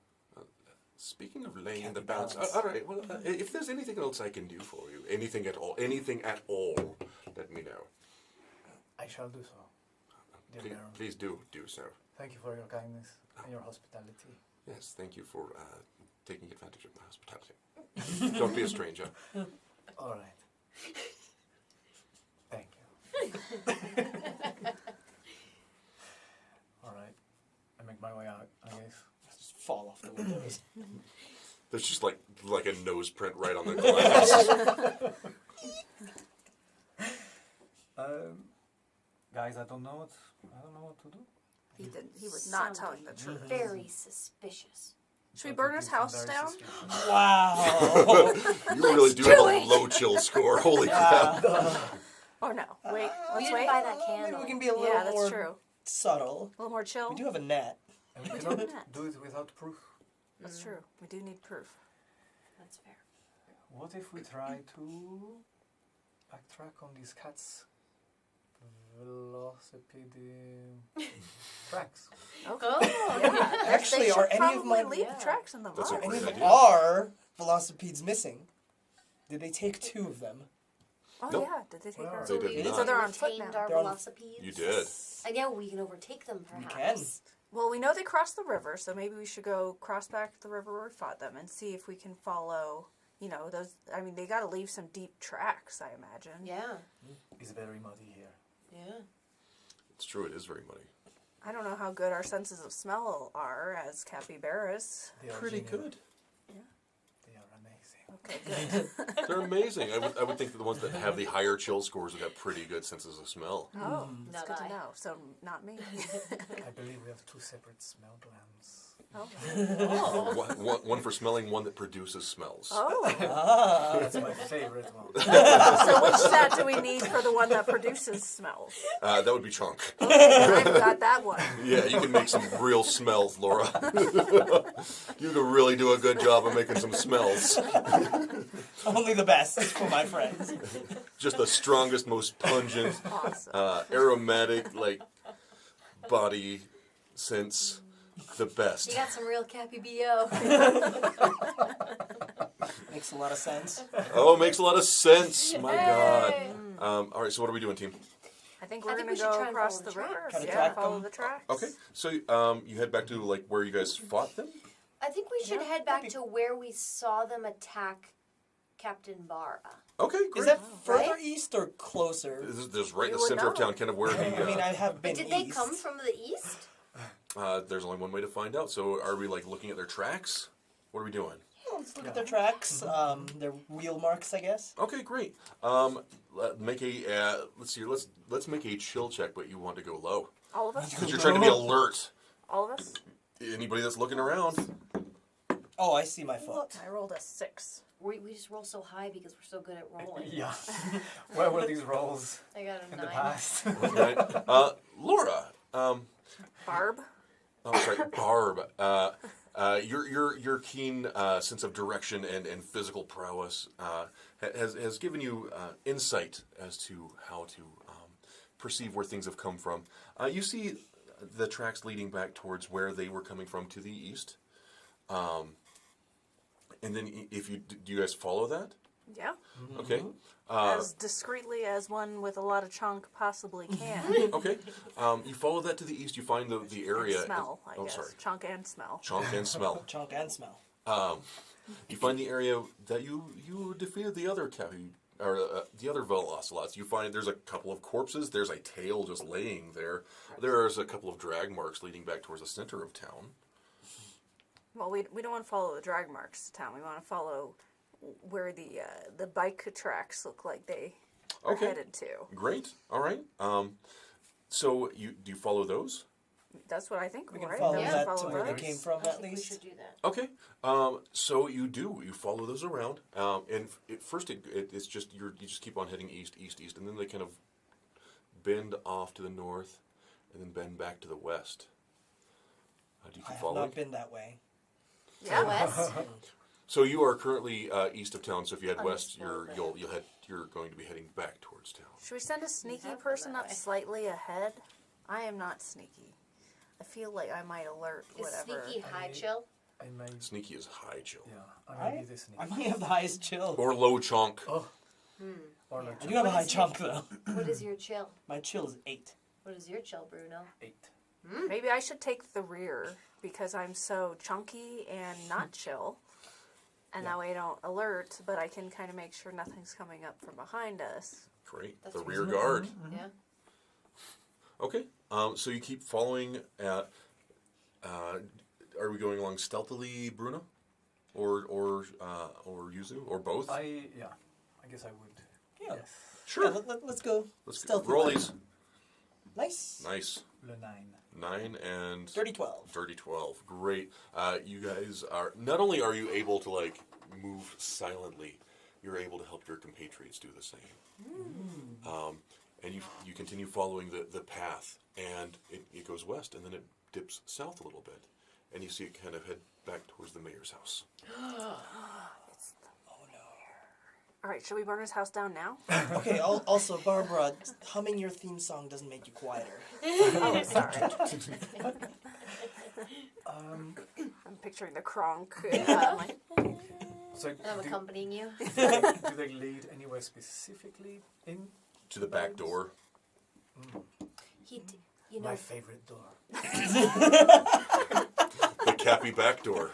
Speaking of laying in Can't the be balance, balanced. all right, well, if there's anything else I can do for you, anything at all, let me know. I shall do so, dear Please, Baron. please do so. Thank you for your kindness and your hospitality. Yes, thank you for taking advantage of my hospitality. Don't be a stranger. All right. Thank you. All right. I make my way out, I guess. Just fall off the windows. There's just like a nose print right on the glass. Guys, I don't know what to do. He was not telling the truth. Very suspicious. Should we burn his house down? Wow. You really do have a low chill score. Holy crap. Or no? Wait, We let's didn't wait. buy that Maybe candle. we can be a little Yeah, that's more true. subtle. A little more chill. We do have a net. And we We do cannot that. do it without proof. That's true. We do need proof. That's fair. What if we try to backtrack on these cats' velocipede tracks? Okay. Oh, Yeah. Actually, they are should any of probably my- leave Yeah. the tracks in the That's a mud. great Any of idea. our velocipedes missing? Did they take 2 of them? Oh Nope. yeah, did they take Well, our? They did we not. So they're on foot retained now. our They're on- velocipedes. You did. And yeah, we can overtake them, We perhaps. can. Well, we know they crossed the river, so maybe we should go cross back the river where we fought them and see if we can follow. You know, those. I mean, they got to leave some deep tracks, I imagine. Yeah. It's very muddy here. Yeah. It's true, it is very muddy. I don't know how good our senses of smell are as capybaras. They are Pretty genuine. good. They are amazing. Okay, good. They're amazing. I would think that the ones that have the higher chill scores would have pretty good senses of smell. Oh, that's Not good I. to know. So not me. I believe we have 2 2 separate smell glands. Oh. One for smelling, one that produces smells. Oh. That's my favorite one. So which set do we need for the one that produces smells? That would be Chunk. I've got that one. Yeah, you can make some real smells, Laura. You can really do a good job of making some smells. Only the best for my friends. Just the strongest, most pungent, Awesome. aromatic, like, body scents. The You best. got some real Cappy BO. Makes a lot of sense. Oh, it makes a lot of sense. My God. Hey. All right, so what are we doing, team? I think I we're think going we to should go try and across follow the the river. tracks. Try to Yeah, track follow them. the tracks. Okay, so you head back to like where you guys fought them. I think we should Yeah, head back that'd be- to where we saw them attack Captain Bara. Okay, Is great. that further Right? east or closer? This is right in You the would center of know. town, kind of where I mean, the. I have been But did they east. come from the east? There's only one way to find out. So are we like looking at their tracks? What are we doing? Let's look at their tracks, their wheel marks, I guess. Okay, great. Make a let's see. Let's make a chill check, but you want to go low All of us? because you're trying to be alert. All of us? Anybody that's looking around. Oh, I see my foot. I rolled a 6. We just roll so high because we're so good at rolling. Yeah. Where were these rolls I got a in 9. the past? Right. Laura. Barb? Oh, sorry, Barb. Your keen sense of direction and physical prowess has given you insight as to how to perceive where things have come from. You see the tracks leading back towards where they were coming from to the east. And then if you do you guys follow that? Yeah. Okay. As discreetly as one with a lot of chunk possibly can. Okay. You follow that to the east. You find the area. And smell, I oh, guess. sorry. Chunk and smell. Chunk and smell. Chunk and smell. You find the area that you defeated the other the other velocilots. You find there's a couple of corpses. There's a tail just laying there. There's a couple of drag marks leading back towards the center of town. Well, we don't want to follow the drag marks to town. We want to follow where the bike tracks look like they are Okay. headed to. Great. All right. So do you follow those? That's what I think. We can right? follow Yeah, that follow to where they those. came from, I at think we least. should do that. Okay. So you follow those around, and first it's just you just keep on heading east, and then they kind of bend off to the north, and then bend back to the west. Do you I keep have following? not been that way. Yeah. West? So you are currently east of town. So if you head On west, this road, you're going to be heading back towards town. Should we send a sneaky have person been that up way. slightly ahead? I am not sneaky. I feel like I might alert Is whatever. sneaky high chill? I may, Sneaky is high chill yeah, I may be this I sneaky. might have the highest chill. or low chunk. Oh, Hmm. or no, I do have a What high is your- chunk, though. What is your chill? My chill is 8. What is your chill, Bruno? 8. Maybe I should take the rear because I'm so chunky and not chill. And that way I don't alert, but I can kind of make sure nothing's coming up from behind us. Great. That's The rear reasonable. guard. Yeah. Okay. So you keep following. Are we going along stealthily, Bruno, or Yuzu, or both? I guess I would. Yeah. Yes. Sure. Yeah, let's go. Let's stealthy roll way. these. Nice. Nice. Le 9. 9 and Dirty 12. dirty 12. Great. You guys are not only are you able to like move silently, you're able to help your compatriots do the same. And you continue following the path, and it goes west, and then it dips south a little bit, and you see it kind of head back towards the mayor's house. All right, should we burn his house down now? Okay, also, Barbara, humming your theme song doesn't make you quieter. Oh, sorry. Um, I'm picturing the Kronk. so And I'm accompanying you. do they lead anywhere specifically in To the back door. You know, my favorite door? The Cappy back door.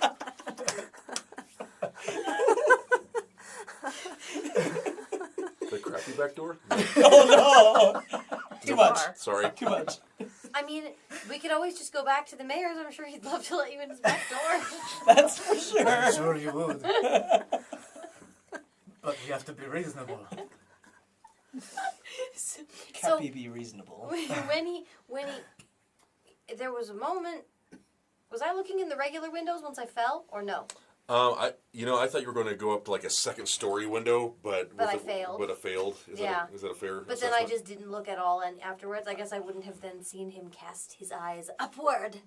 The crappy back door? Oh no! Too much. Sorry. Too much. I mean, we could always just go back to the mayor's. I'm sure he'd love to let you in his back door. That's for sure. I'm sure you would. But you have to be reasonable. So Cappy be reasonable. when he, there was a moment Was I looking in the regular windows once I fell, or no? I thought you were going to go up to like a second story window, but I failed. But I failed. Is that a fair? But then I just didn't look at all, and afterwards, I guess I wouldn't have then seen him cast his eyes upward.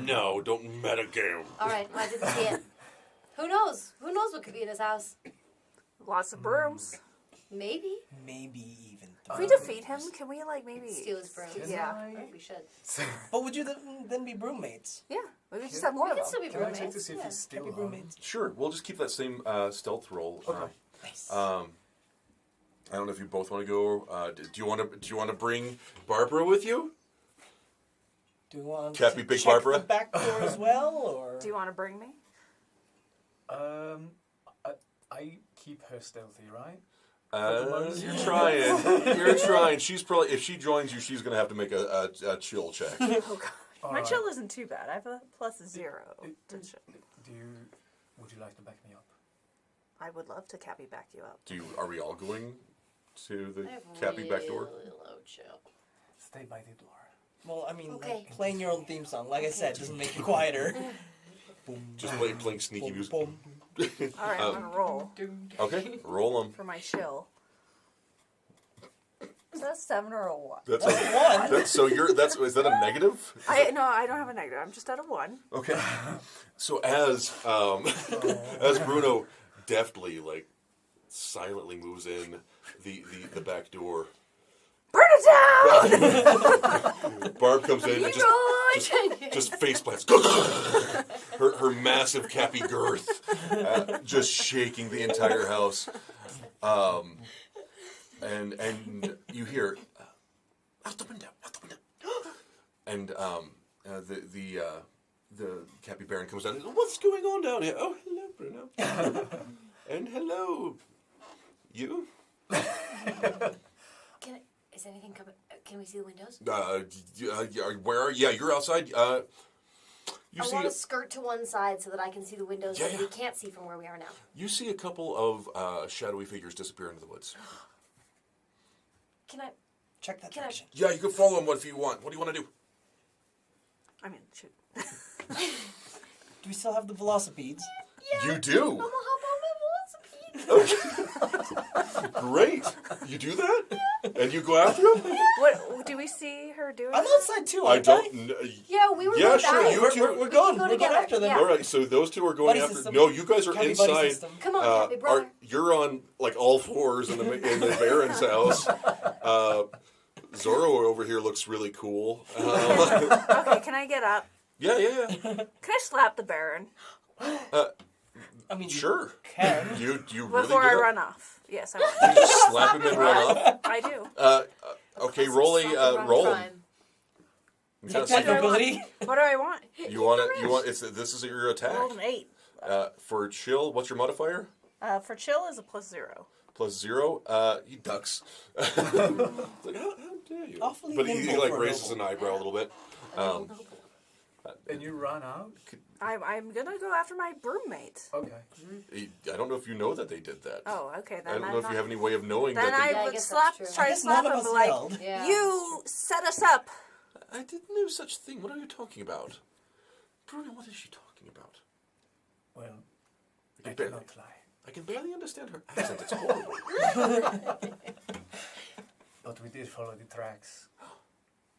No, don't metagame. All right, I didn't see it. Who knows? Who knows what could be in his house? Lots of brooms. Maybe. Maybe even. If we defeat him, can we like maybe Steal his brooms. Yeah. We should. But would you then be broommates? Yeah, we just have more We of can them. still be Can I check to roommates. see if he's still Happy on? roommates. Sure, we'll just keep that same stealth roll. Okay. Nice. I don't know if you both want to go. Do you want to bring Barbara with you? Do you want Cappy to Big check Barbara? the back door as well, or Do you want to bring me? I keep her stealthy, right? You're trying. You're trying. She's probably, if she joins you, she's going to have to make a chill check. Oh god. My Alright. chill isn't too bad. I have a +0 to chill. Would you like to back me up? I would love to Cappy back you up. Are we all going to the I have Cappy back door? really low chill. Stay by the door. well, I mean, Okay. like, playing your own theme song, like I said, doesn't make you quieter. Boom, Just playing sneaky boom, music. boom. All right, I'm gonna roll Okay, roll them. for my chill. Is that a 7 or a 1? That's One. is that a negative? No, I don't have a negative. I'm just at a 1. Okay. So as Bruno deftly silently moves in the back door, Burn it down! Barb comes in and just face plants. her massive cappy girth just shaking the entire house. And you hear out the window. And the Cappy Baron comes down. What's going on down here? Oh, hello, Bruno. And hello, you. Is anything coming? Can we see the windows? Where are you? Yeah, you're outside. You I see want to skirt to one side so that I can see the windows that we can't see from where we are now. you see a couple of shadowy figures disappear into the woods. Can I? Check that Can I- direction. Yeah, you can follow them if you want. What do you want to do? I mean, shoot. Do we still have the velocipedes? You do. I'm gonna hop on my velocipede. Great. You do that? And you go after them? What do we see her doing? I'm outside too, I aren't don't know. Yeah, we were Yeah, both sure, out. you We're, two. we're, we're going. go We're going together, after them. yeah. All right, so those two are going Buddy after. system. No, you guys are Cappy buddy inside. system. Come on, Cappy brother. You're on all fours in the Baron's house. Zorro over here looks really cool. Okay, can I get up? Yeah. Can I slap the Baron I mean, Sure. you can. You really before do I that? run off? Yes, I will. You just slap him and run off. I do. Okay, roll roll him. Crime. Take that ability. What do I want? You want it? You want? This is your attack. I rolled an 8. For chill, what's your modifier? For chill is a +0. +0. He ducks. It's like, how dare you? Awfully But he nimble for a raises noble. an eyebrow a little bit. And you run out? I'm gonna go after my broommate. Okay. I don't know if you know that they did that. Oh, okay. Then I don't I'm know if not... you have any way of knowing Then that they. Yeah, I I would guess slap, that's true. try I to guess slap none of him, us but like, yelled. Yeah. you set us up. I didn't know such thing. What are you talking about? Bruno, what is she talking about? Well, I I can barely, cannot lie. I can barely understand her accent. It's horrible. But we did follow the tracks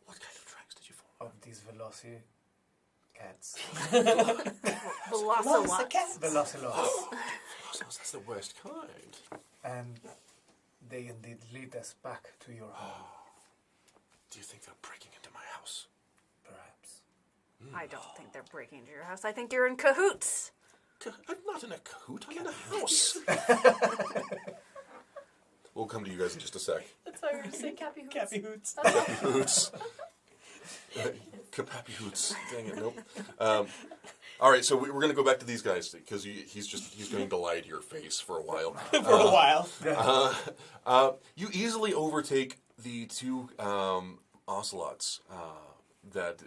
What kind of tracks did you follow? of these Veloci cats. Velociraptor. Velocilots. That's the worst kind. And they indeed lead us back to your home, Do you think they're breaking into my house? perhaps. I don't think they're breaking into your house. I think you're in cahoots. I'm not in a cahoot. I'm in a house. We'll come to you guys in just a sec. That's why we're gonna say Cappy Hoots. Cappy hoots. Happy hoots. Happy hoots. Dang it, nope. All right, so we're going to go back to these guys because he's going to lie to your face for a while. For a while. You easily overtake the two ocelots that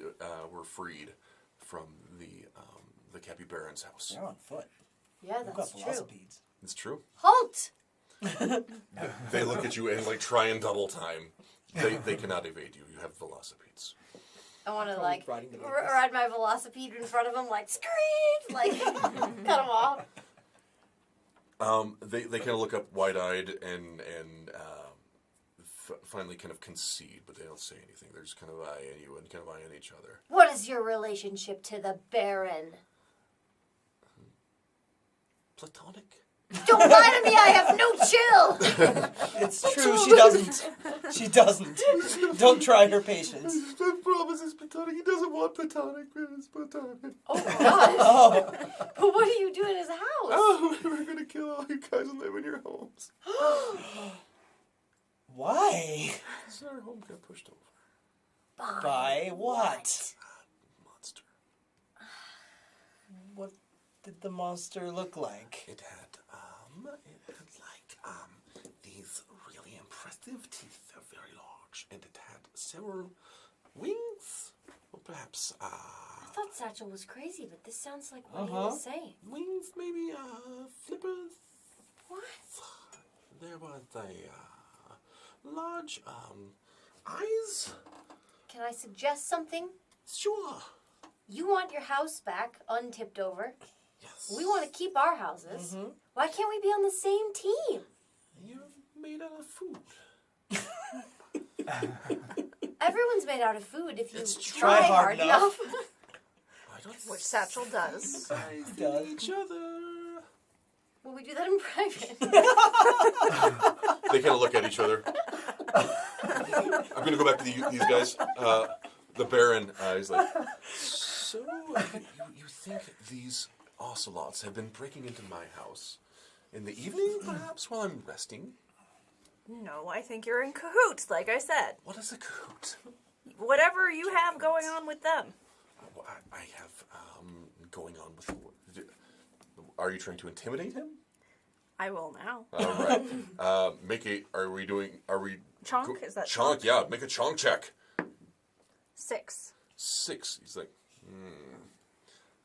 were freed from the Capybaran's house. They're on foot. Yeah, We've got that's true. velocipedes. It's true. Halt! They look at you and try and double time. They cannot evade you. You have velocipedes. I want to Probably like riding the babies. ride my velocipede in front of him, like scream, like cut him off. They kind of look up wide-eyed and finally kind of concede, but they don't say anything. They're just kind of eyeing you and kind of eyeing each other. What is your relationship to the Baron? Platonic? Don't lie to me, I have no chill! It's true, she doesn't. She doesn't. Don't try her patience. I promise it's platonic. He doesn't want platonic, but it's platonic. Oh gosh. Oh. But what do you do in his house? Oh, we're going to kill all you guys and live in your homes. Why? This is our home got pushed over. By what? Monster. What did the monster look like? It had these really impressive teeth. They're very large, and it had several wings, or perhaps I thought Satchel was crazy, but this sounds like what he Uh-huh. was saying. wings, maybe flippers. What? There was a large eyes. Can I suggest something? Sure. You want your house back, untipped over. Yes. We want to keep our houses. Why can't we be on the same team? You're made out of food. Everyone's made out of food if you It's true. try Try hard hard enough. I don't Which Satchel does. Does. each other. Well, we do that in private. They kind of look at each other. I'm going to go back to these guys. The Baron is like, so you think these ocelots have been breaking into my house in the evening, perhaps, while I'm resting? No, I think you're in cahoots, like I said. What is a coot? Whatever you have going on with them. Well, I have going on with. Are you trying to intimidate him? I will now. All right. Make a. Are we? Chonk? Is that chonk? Yeah. Make a chonk check. 6. 6. He's like,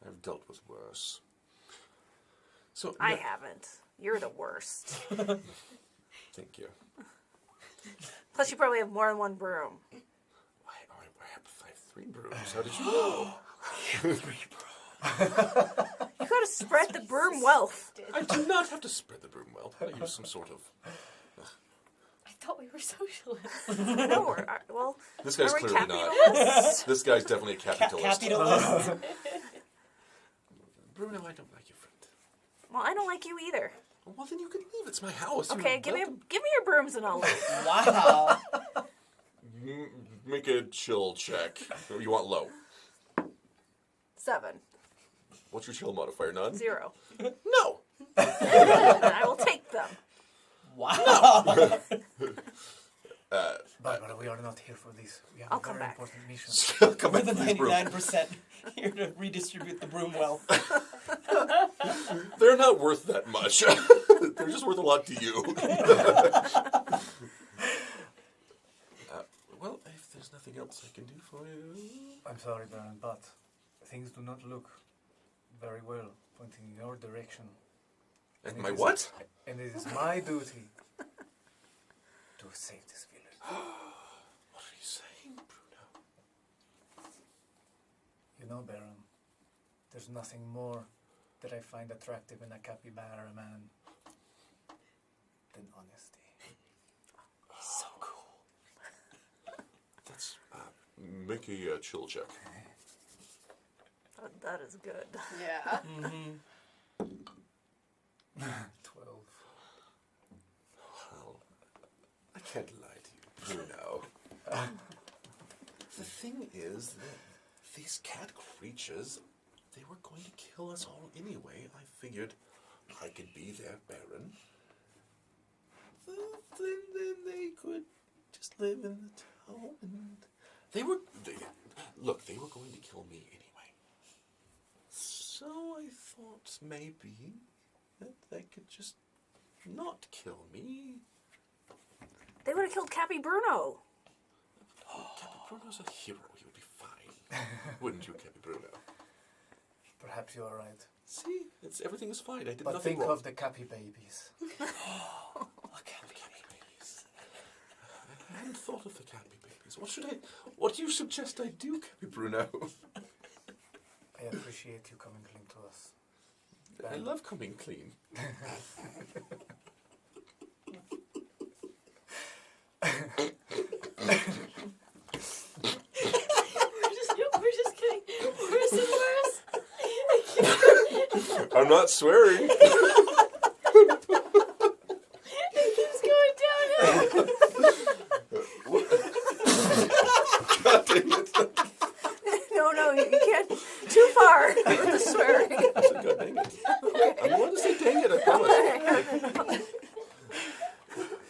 I've dealt with worse. So I haven't. You're the worst. Thank you. Plus, you probably have more than one broom. I have 3 brooms. How did you know? You gotta spread the broom wealth. I do not have to spread the broom well. I use some sort of. I thought we were socialists. No, well, This guy's are we clearly not. capitalists? This guy's definitely a capitalist. Capitalist. Bruno, I don't like your friend. Well, I don't like you either. Well, then you can leave. It's my house. Okay, You're give me welcome. your brooms and I'll leave. Wow. Make a chill check. You want low. 7. What's your chill modifier? None? 0. No. I will take them. Wow. Barbara, we are not here for this. We have I'll a come very back. important mission. Come We're back the to this room. 99% here to redistribute the broom wealth. They're not worth that much. They're just worth a lot to you. Well, if there's nothing else I can do for you. I'm sorry, Baron, but things do not look very well pointing in your direction. And it my is- what? And it is my duty to save this village. What are you saying, Bruno? You know, Baron, there's nothing more that I find attractive in a capybara man than honesty. So cool. That's make a chill check. That is good. Yeah. 12. Well, I can't lie to you, Bruno. The thing is that these cat creatures, they were going to kill us all anyway. I figured I could be their Baron. Then they could just live in the town. And they were going to kill me anyway. So I thought maybe that they could just not kill me. They would have killed Cappy Bruno. Captain Bruno's a hero. He would be fine. Wouldn't you, Captain Bruno? Perhaps you are right. See, everything is fine. I did But nothing think wrong. of the cappy babies. The Cappy babies. I hadn't thought of the Cappy babies. What do you suggest I do, Cappy Bruno? I appreciate you coming clean to us. I love coming clean. We're just getting worse and worse. I'm not swearing. It keeps going downhill. God dang it. No, you can't. Too far with the swearing. God dang it. I'm going to say dang it, I promise.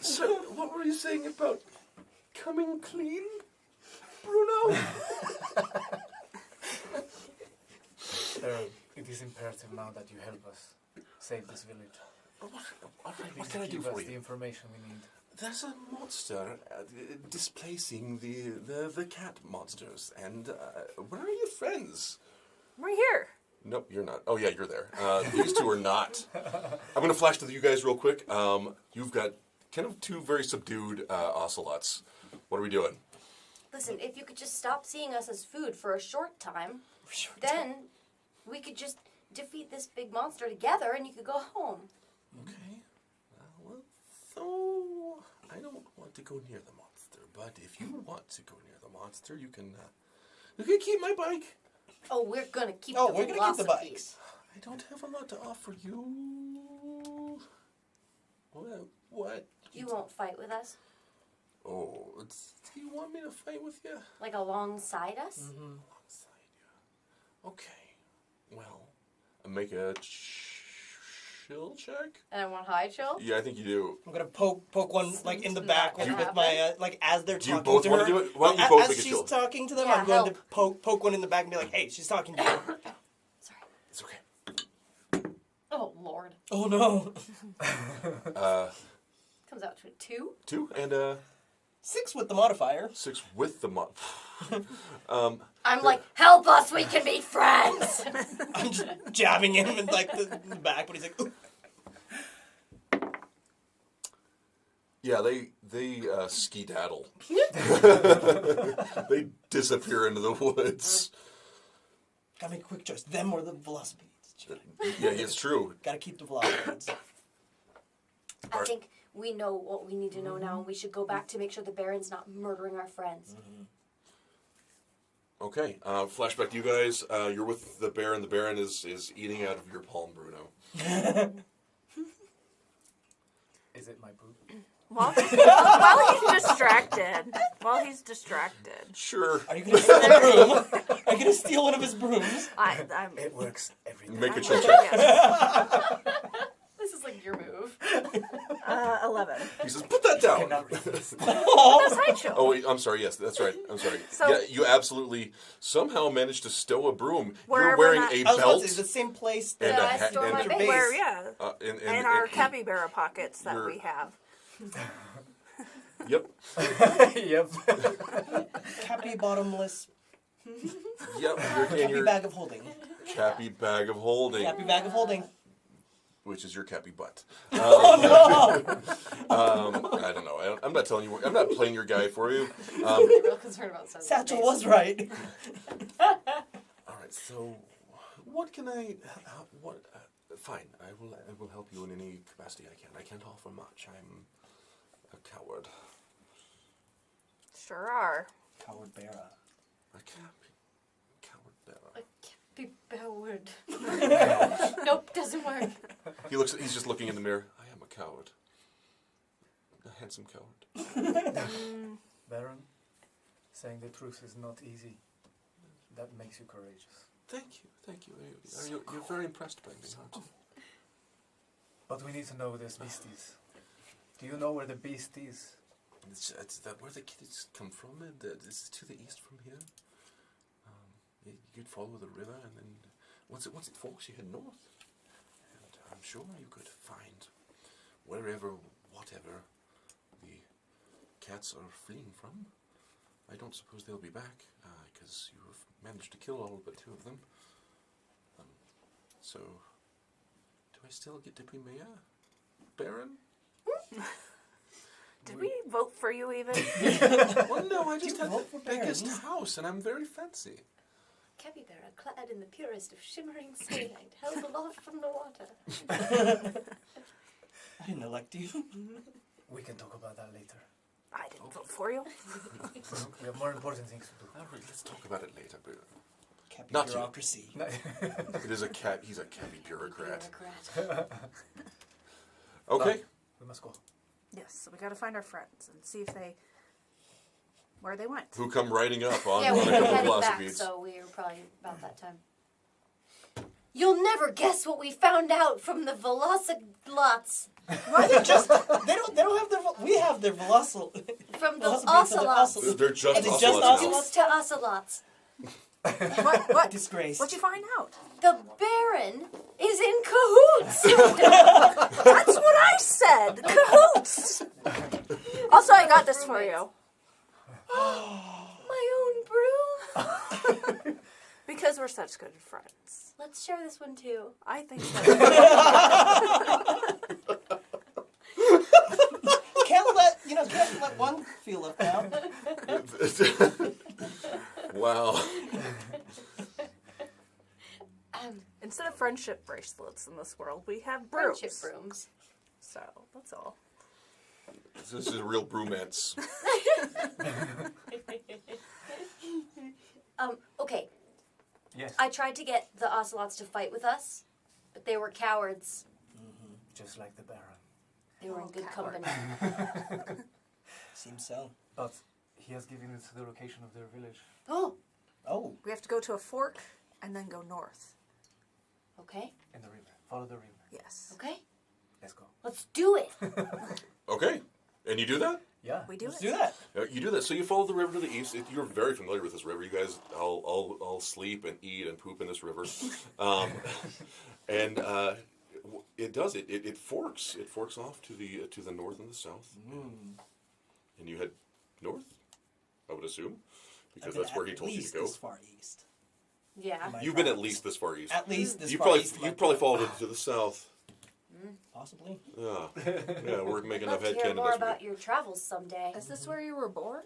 So, what were you saying about coming clean, Bruno? It is imperative now that you help us save this village. What can I do Give for us the you? information we need. There's a monster displacing the cat monsters, and where are your friends? We're here. Nope, you're not. Oh yeah, you're there. These two are not. I'm gonna flash to you guys real quick. You've got kind of two very subdued ocelots. What are we doing? Listen, if you could just stop seeing us as food for a short time, then we could just defeat this big monster together and you could go home. Okay. Well, so I don't want to go near the monster, but if you want to go near the monster, you can keep my bike. Oh, we're gonna keep Oh, the we're gonna keep the philosophy. bikes. I don't have a lot to offer you. What? You won't fight with us? Oh, do you want me to fight with you? Like alongside us? Alongside you. Okay. Well, make a chill check. And I want high chill? Yeah, I think you do. I'm gonna poke one like in the Not back gonna with my happen. like as they're Do you talking both to wanna her. do it? Why don't you Well, both as make a she's chill? talking to them, Yeah, I'm going help. to poke one in the back and be like, "Hey, she's talking to you." Sorry. It's okay. Oh, Lord. Oh no. Comes out to a 2. 2 and 6 with the modifier. 6 with the mod. I'm like, help us, we can be friends! I'm just jabbing him in like the back, but he's like, "Ooh." Yeah, they skedaddle. They disappear into the woods. Gotta make a quick choice. Them or the velocipede. Yeah, it's true. Gotta keep the velocipedes. I think we know what we need to know now, and we should go back to make sure the Baron's not murdering our friends. Okay, flashback to you guys. You're with the Baron. The Baron is eating out of your palm, Bruno. Is it my boot? While he's distracted. Sure. Are you gonna steal a broom? Are you gonna steal one of his brooms? I'm It works every time. Make a chill check. Yes. This is like your move. 11. He says, "Put that down." Cannot resist. That's high chill. Oh, wait, I'm sorry. Yes, that's right. I'm sorry. So- yeah, you absolutely somehow managed to stow a broom. You're Wherever wearing that- a I was about belt to say, the same place and that a I hat. store my And, base. Where, yeah. and our capybara pockets that you're- we have. Yep. Yep. Cappy bottomless Yep. Cappy bag of holding. Cappy bag of holding, Cappy bag of holding. which is your cappy butt. Oh I don't know. I'm not telling you. I'm not playing your guy for you. I'm real concerned about no! Sunday. Satchel was right. All right. So, what can I? What? Fine. I will help you in any capacity I can. I can't offer much. I'm a coward. Sure are. Coward Bera. A coward bearer. I can't be bowered. Nope, doesn't work. He's just looking in the mirror. I am a coward. A handsome coward. Baron, saying the truth is not easy. That makes you courageous. Thank you. You're very impressed by me, aren't you? But we need to know where this beast is. Do you know where the beast is? It's that where the kids come from, and this is to the east from here. You could follow the river, and then once it forks, you head north. And I'm sure you could find whatever the cats are fleeing from. I don't suppose they'll be back, because you have managed to kill all but 2 of them. So, do I still get to be mayor, Baron? Did we vote for you even? Well, no, I just You had vote for the biggest barons? house, and I'm very fancy. Capybara, clad in the purest of shimmering sunlight, held aloft from the water. I didn't elect you. We can talk about that later. I didn't vote for you. We have more important things to do. All right, let's talk about it later. But Cappy Not you. bureaucracy. it is a cat. He's a cappy bureaucrat. Bureaucrat. Okay. We must go. Yes, so we got to find our friends and see if where they went. Who come riding up on, Yeah, on we a were couple of heading back, velocipedes? so we were probably about that time. You'll never guess what we found out from the velociglots. Well, they don't have their. We have their velocil. From the Velocipedes, so they're ocelots. They're just Is it just ocelots now. ocelots? It's to ocelots. What? Disgrace. What'd you find out? The Baron is in cahoots. That's what I said. Cahoots. Also, I got this for you. My own broom. Because we're such good friends. Let's share this one too. I think so. Can't let one feel left out. Wow. Instead of friendship bracelets in this world, we have brooms. Friendship brooms. So, that's all. This is a real bromance. Okay. Yes. I tried to get the ocelots to fight with us, but they were cowards. Just like the Baron. They were in good coward. company. Seems so. But he has given us the location of their village. Oh, Oh. We have to go to a fork and then go north. okay. In the river. Follow the river. Yes. Okay. Let's go. Let's do it. Okay. And you do that? Yeah. We do Let's it. do that. You do that. So you follow the river to the east. You're very familiar with this river. You guys all sleep and eat and poop in this river. And it does. It forks. It forks off to the north and the south. And you head north, I would assume, because that's where he told you to go. This far east. Yeah. My You've been at travels. least this far east. At least this You far probably east. you probably followed it to the south. Possibly. Yeah, we're making I'd love enough to head hear canon. more about your travels someday. Is this where you were born?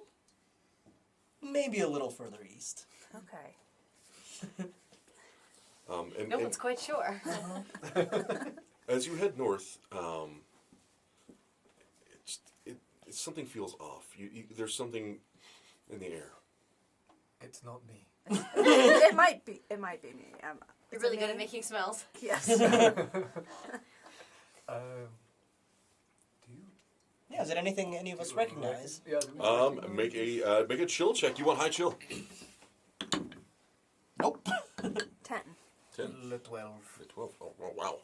Maybe a little further east. Okay. And, No one's quite sure. as you head north, something feels off. There's something in the air. It's not me. It might be me. You're Is really it good at me? making smells. Yes. Do you? Yeah, is it anything any of us recognize? Yeah. Make a chill check. You want high chill? Nope. 10. 10. 12. 12. Oh, wow.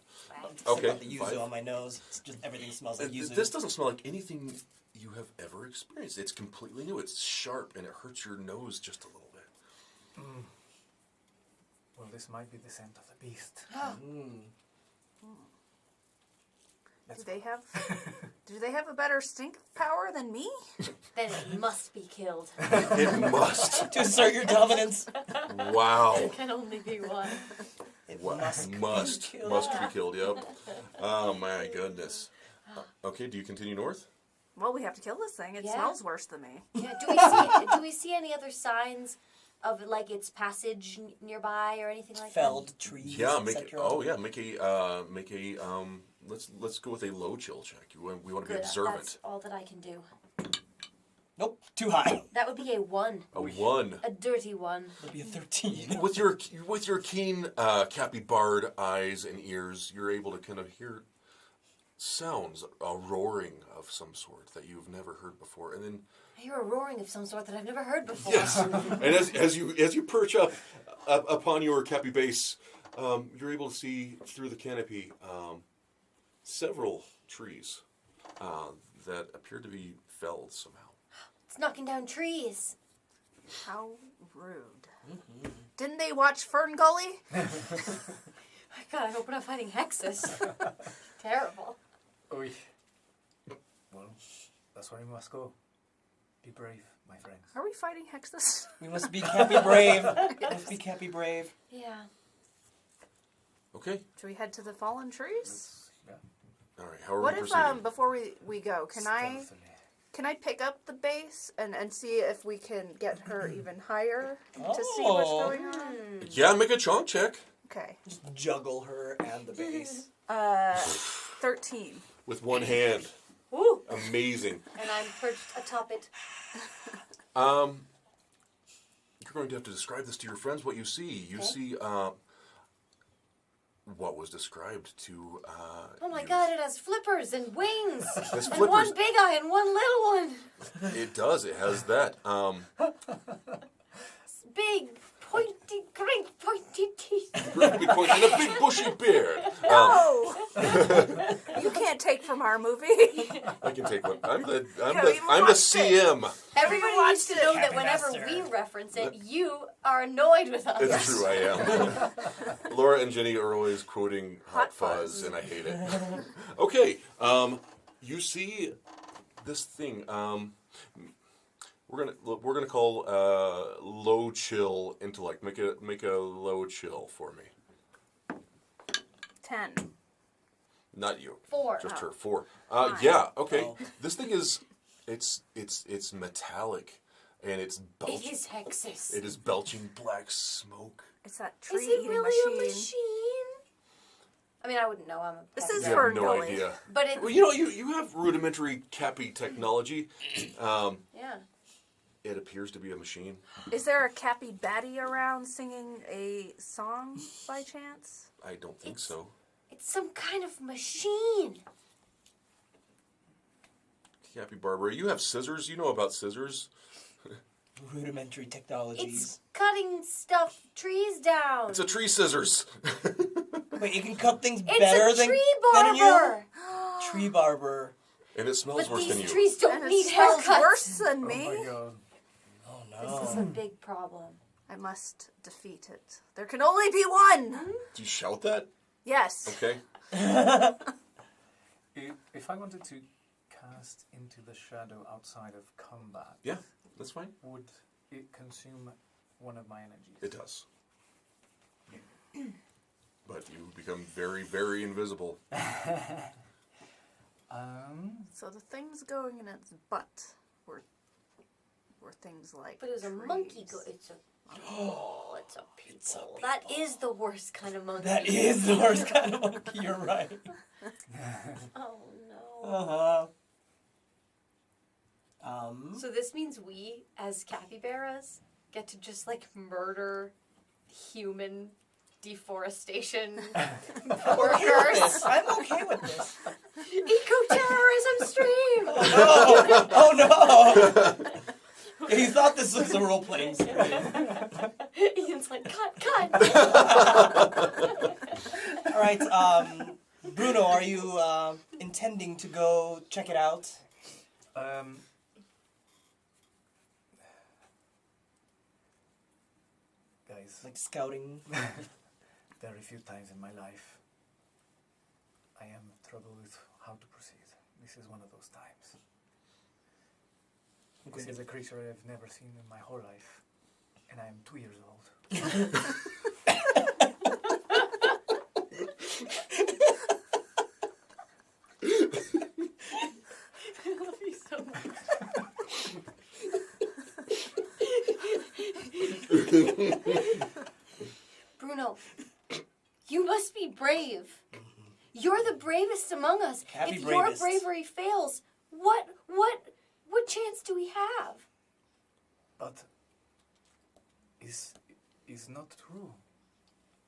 I've Okay. got the yuzu 5. on my nose. It's just everything smells like yuzu. This doesn't smell like anything you have ever experienced. It's completely new. It's sharp and it hurts your nose just a little bit. Well, this might be the scent of the beast. Do they have a better stink power than me? Then it must be killed. It must. To assert your dominance. Wow. There can only be one. It Must be killed. be killed. Yep. Oh my goodness. Okay. Do you continue north? Well, we have to kill this thing. It Yeah. smells worse than me. Yeah. Do we see any other signs of like its passage nearby or anything like Felled trees. Yeah. Make it. etc. Oh yeah. Make a. Let's go with a low chill check. We want to that? be Good. observant. That's all that I can do. Nope. Too high. That would be a 1. A 1. A dirty 1. It'll be a 13. With your keen capybard eyes and ears, you're able to kind of hear sounds, a roaring of some sort that you've never heard before, and then I hear a roaring of some sort that I've never heard before. yes, and as you perch up upon your cappy base, you're able to see through the canopy several trees that appear to be felled somehow. It's knocking down trees. How rude. Didn't they watch Fern Gully? God, I hope we're not fighting hexes. Terrible. Oy. Well, that's where we must go. Be brave, my friends. Are we fighting hexes? We must be Cappy brave. Must be Cappy brave. Yeah. Okay. Should we head to the fallen trees? Yeah. All right. How are What we if proceeding? before we go, can I Stealthily. Can I pick up the bass and see if we can get her even higher to see what's going on? Yeah, make a chonk check. Okay. Just juggle her and the bass. 13. With one hand. Woo! Amazing. And I'm perched atop it. You're going to have to describe this to your friends, what you see. You see what was described to... Oh my god, it has flippers and wings! Has and flippers. one big eye and one little one! It does. It has that. Big, pointy, great pointy teeth. Big point and a big bushy beard. No! You can't take from our movie. I can take one. I'm the even I'm the watched it. CM. Everybody needs to know that whenever we reference it, you are annoyed with us. It's true, I am. Laura and Jenny are always quoting Hot Fuzz, and I hate it. Okay, you see this thing. We're gonna call low chill intellect. Make a low chill for me. 10. Not you. 4. Just her. 4. Yeah. Okay. Oh. This thing is, it's metallic, and it's It belching. is Hexus. It is belching black smoke. It's that Is tree-eating it really machine. a machine? I mean, I wouldn't know. I'm a This pet is You guy. for have no Gully. idea. But it, Well, you have rudimentary Cappy technology. yeah. It appears to be a machine. Is there a CappyBattle around singing a song by chance? I don't think so. It's some kind of machine. Cappy Barbara, you have scissors. You know about scissors. Rudimentary technologies. It's cutting trees down. It's a tree scissors. Wait, you can cut things It's better a than tree than you? barber. Tree barber. And it smells But worse than these you. trees don't And need it smells haircuts. worse than Oh me. my god. Oh This is a no. big problem. I must defeat it. There can only be one. Do you shout that? Yes. Okay. If I wanted to cast into the shadow outside of combat, Yeah, that's fine. would it consume one of my energies? It does. But you become very, very invisible. So the things going in its butt were things like. But it was a trees. monkey. It's a people. It's a people. That is the worst kind of monkey. That is the worst kind of monkey, you're right. Oh no. Uh-huh. So this means we, as capybaras, get to just like murder human deforestation workers. I'm okay with this. Eco-terrorism stream! Oh no! He thought this was a role-playing stream. Ian's like, cut! Alright, Bruno, are you intending to go check it out? Guys, Like scouting? very few times in my life I am trouble with how to proceed. This is one of those times. This is a creature I've never seen in my whole life, and I am 2 years old. I love you so much. Bruno, you must be brave. You're the bravest among us. Happy if bravest. your bravery fails, what chance do we have? But is not true.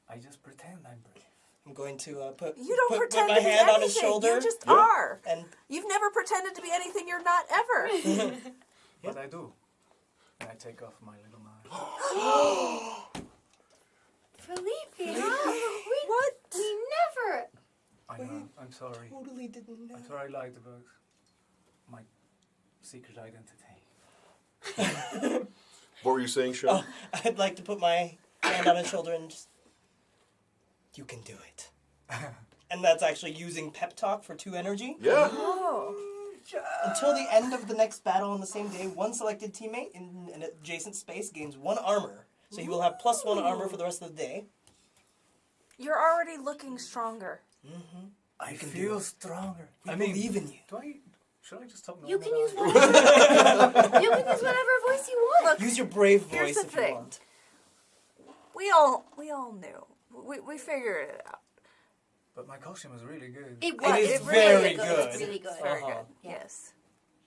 I just pretend I'm brave. I'm going to put, You don't put pretend my to be hand anything. on his shoulder. You just are. And You've never pretended to be anything you're not ever. But I do. And I take off my little mask. Felipe, What? we never. I know. I'm sorry. totally didn't know. I'm sorry I lied about my secret identity. What were you saying, Sho? Oh, I'd like to put my hand on his shoulder and just... You can do it. And that's actually using pep talk for 2 energy. Yeah. Oh. Until the end of the next battle on the same day, one selected teammate in an adjacent space gains 1 armor. So he will have +1 armor for the rest of the day. You're already looking stronger. I can do feel it. stronger. We I mean, believe in you. do I Should I just talk normal? You can now? use whatever. You can use whatever voice you want. Use your brave Here's voice the if thing. you want. We all knew. We figured it out. But my costume was really good. It was. is It very really good. It was really good. Very Uh-huh. good. Yeah. Yes.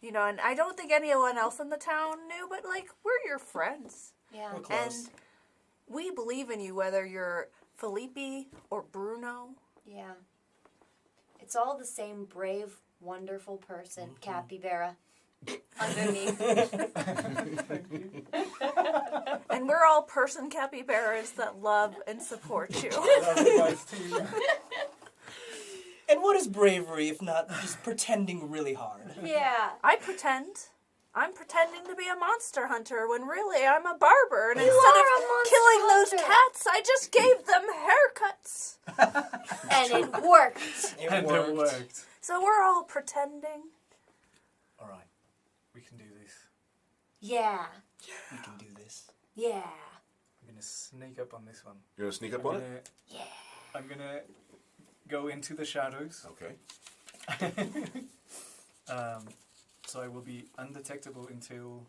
You know, and I don't think anyone else in the town knew, but like we're your friends, Yeah. We're close. and we believe in you whether you're Felipe or Bruno. Yeah. It's all the same brave, wonderful person, capybara, underneath. And we're all person capybaras that love and support you. And what is bravery if not just pretending really hard? Yeah. I pretend. I'm pretending to be a monster hunter when really I'm a barber, and instead are a of monster killing those hunter. cats, I just gave them haircuts. And it worked. And it worked. So we're all pretending. All right, we can do this. Yeah. We can do this. Yeah. I'm gonna sneak up on this one. You're gonna sneak up I'm on gonna, it? Yeah. I'm gonna go into the shadows. Okay. So I will be undetectable until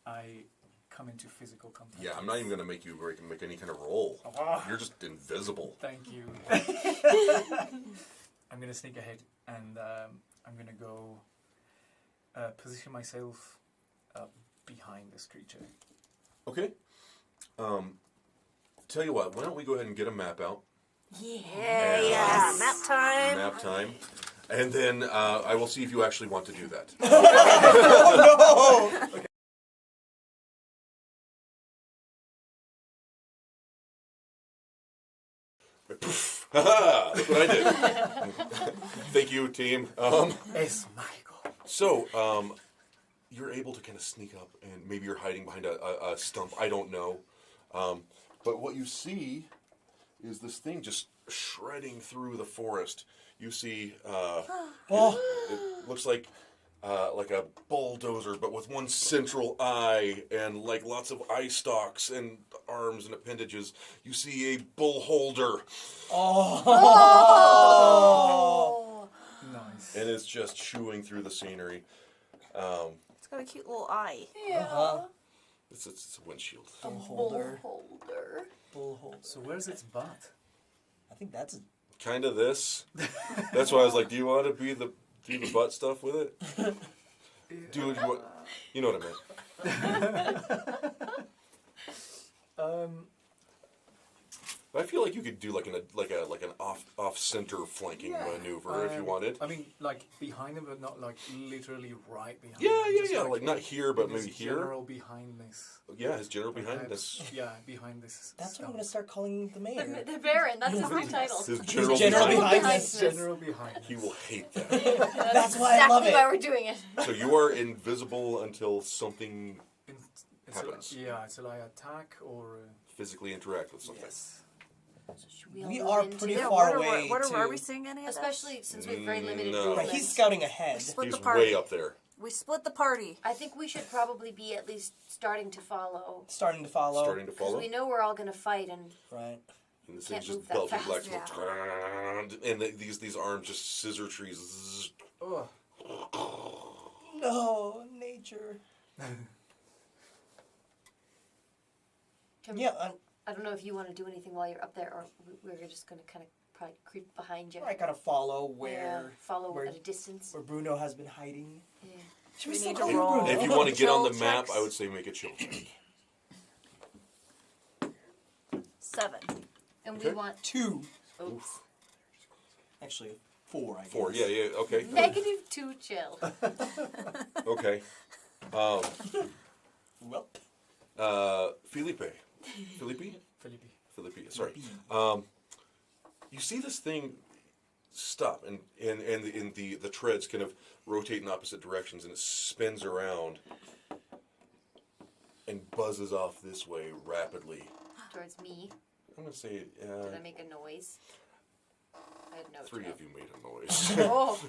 I come into physical contact. Yeah, I'm not even gonna make you make any kind of roll. Ah. You're just invisible. Thank you. I'm gonna sneak ahead and I'm gonna go position myself behind this creature. Okay. Tell you what, why don't we go ahead and get a map out? Yeah, map time. Map time. And then I will see if you actually want to do that. Poof. Ha-ha! Look what I did. Thank you, team. Es mágico. So, you're able to kind of sneak up, and maybe you're hiding behind a stump. I don't know. But what you see is this thing just shredding through the forest. You see, it looks like a bulldozer, but with one central eye and like lots of eye stalks and arms and appendages. You see a bull holder, Oh. Nice. and it's just chewing through the scenery. It's got a cute little eye. Yeah. It's a windshield. Bull holder. Holder. Bull holder. So where's its butt? I think that's a... Kind of this. That's why I was like, do you want to do the butt stuff with it? Do it. You know what I meant. I feel like you could do like an off center flanking maneuver if you wanted. I mean, like behind him, but not like literally right behind Yeah, him. yeah, Just yeah. Like not here, but in his maybe here. General behind this. Yeah, his general behind Perhaps. this. Yeah, behind this. That's what I'm stump. going to start calling the mayor. The Baron. That's his new title. His His general general behind. behind this. General behind. He will hate that. That's why I love Exactly it. why we're doing it. So you are invisible until something Until, happens. yeah, until I attack or. physically interact with something. Yes. Should we We all are move into pretty it? far away Are to... we seeing any of this? Especially since we have very limited No. movement. Right, he's scouting ahead. Split He's the party. way up there. We split the party. I think we should probably be at least starting to follow. Starting to follow. Starting to Because follow. we know we're all going to fight, and Right. And this Can't thing's move just that belting black fast. smoke. And these arms just scissor trees. Zzz. Oh. No, nature. can Yeah, I don't know if you want to do anything while you're up there, or we're just going to kind of probably creep behind you. I gotta follow Yeah, where follow where- at a distance. where Bruno has been hiding. Yeah. Should We still need to call him roll. Bruno? If you want to get on the Chill map, checks. I would say make a chill check. 7. And Okay. we want 2. oops, Actually, 4, I guess. 4. Yeah. Okay. -2 chill. Okay. Well, Felipe. Felipe. Sorry. You see this thing stop, and the treads kind of rotate in opposite directions, and it spins around and buzzes off this way rapidly. Towards me. I'm gonna say Did I make a noise? I had no 3 chill. of you made a noise. Oh,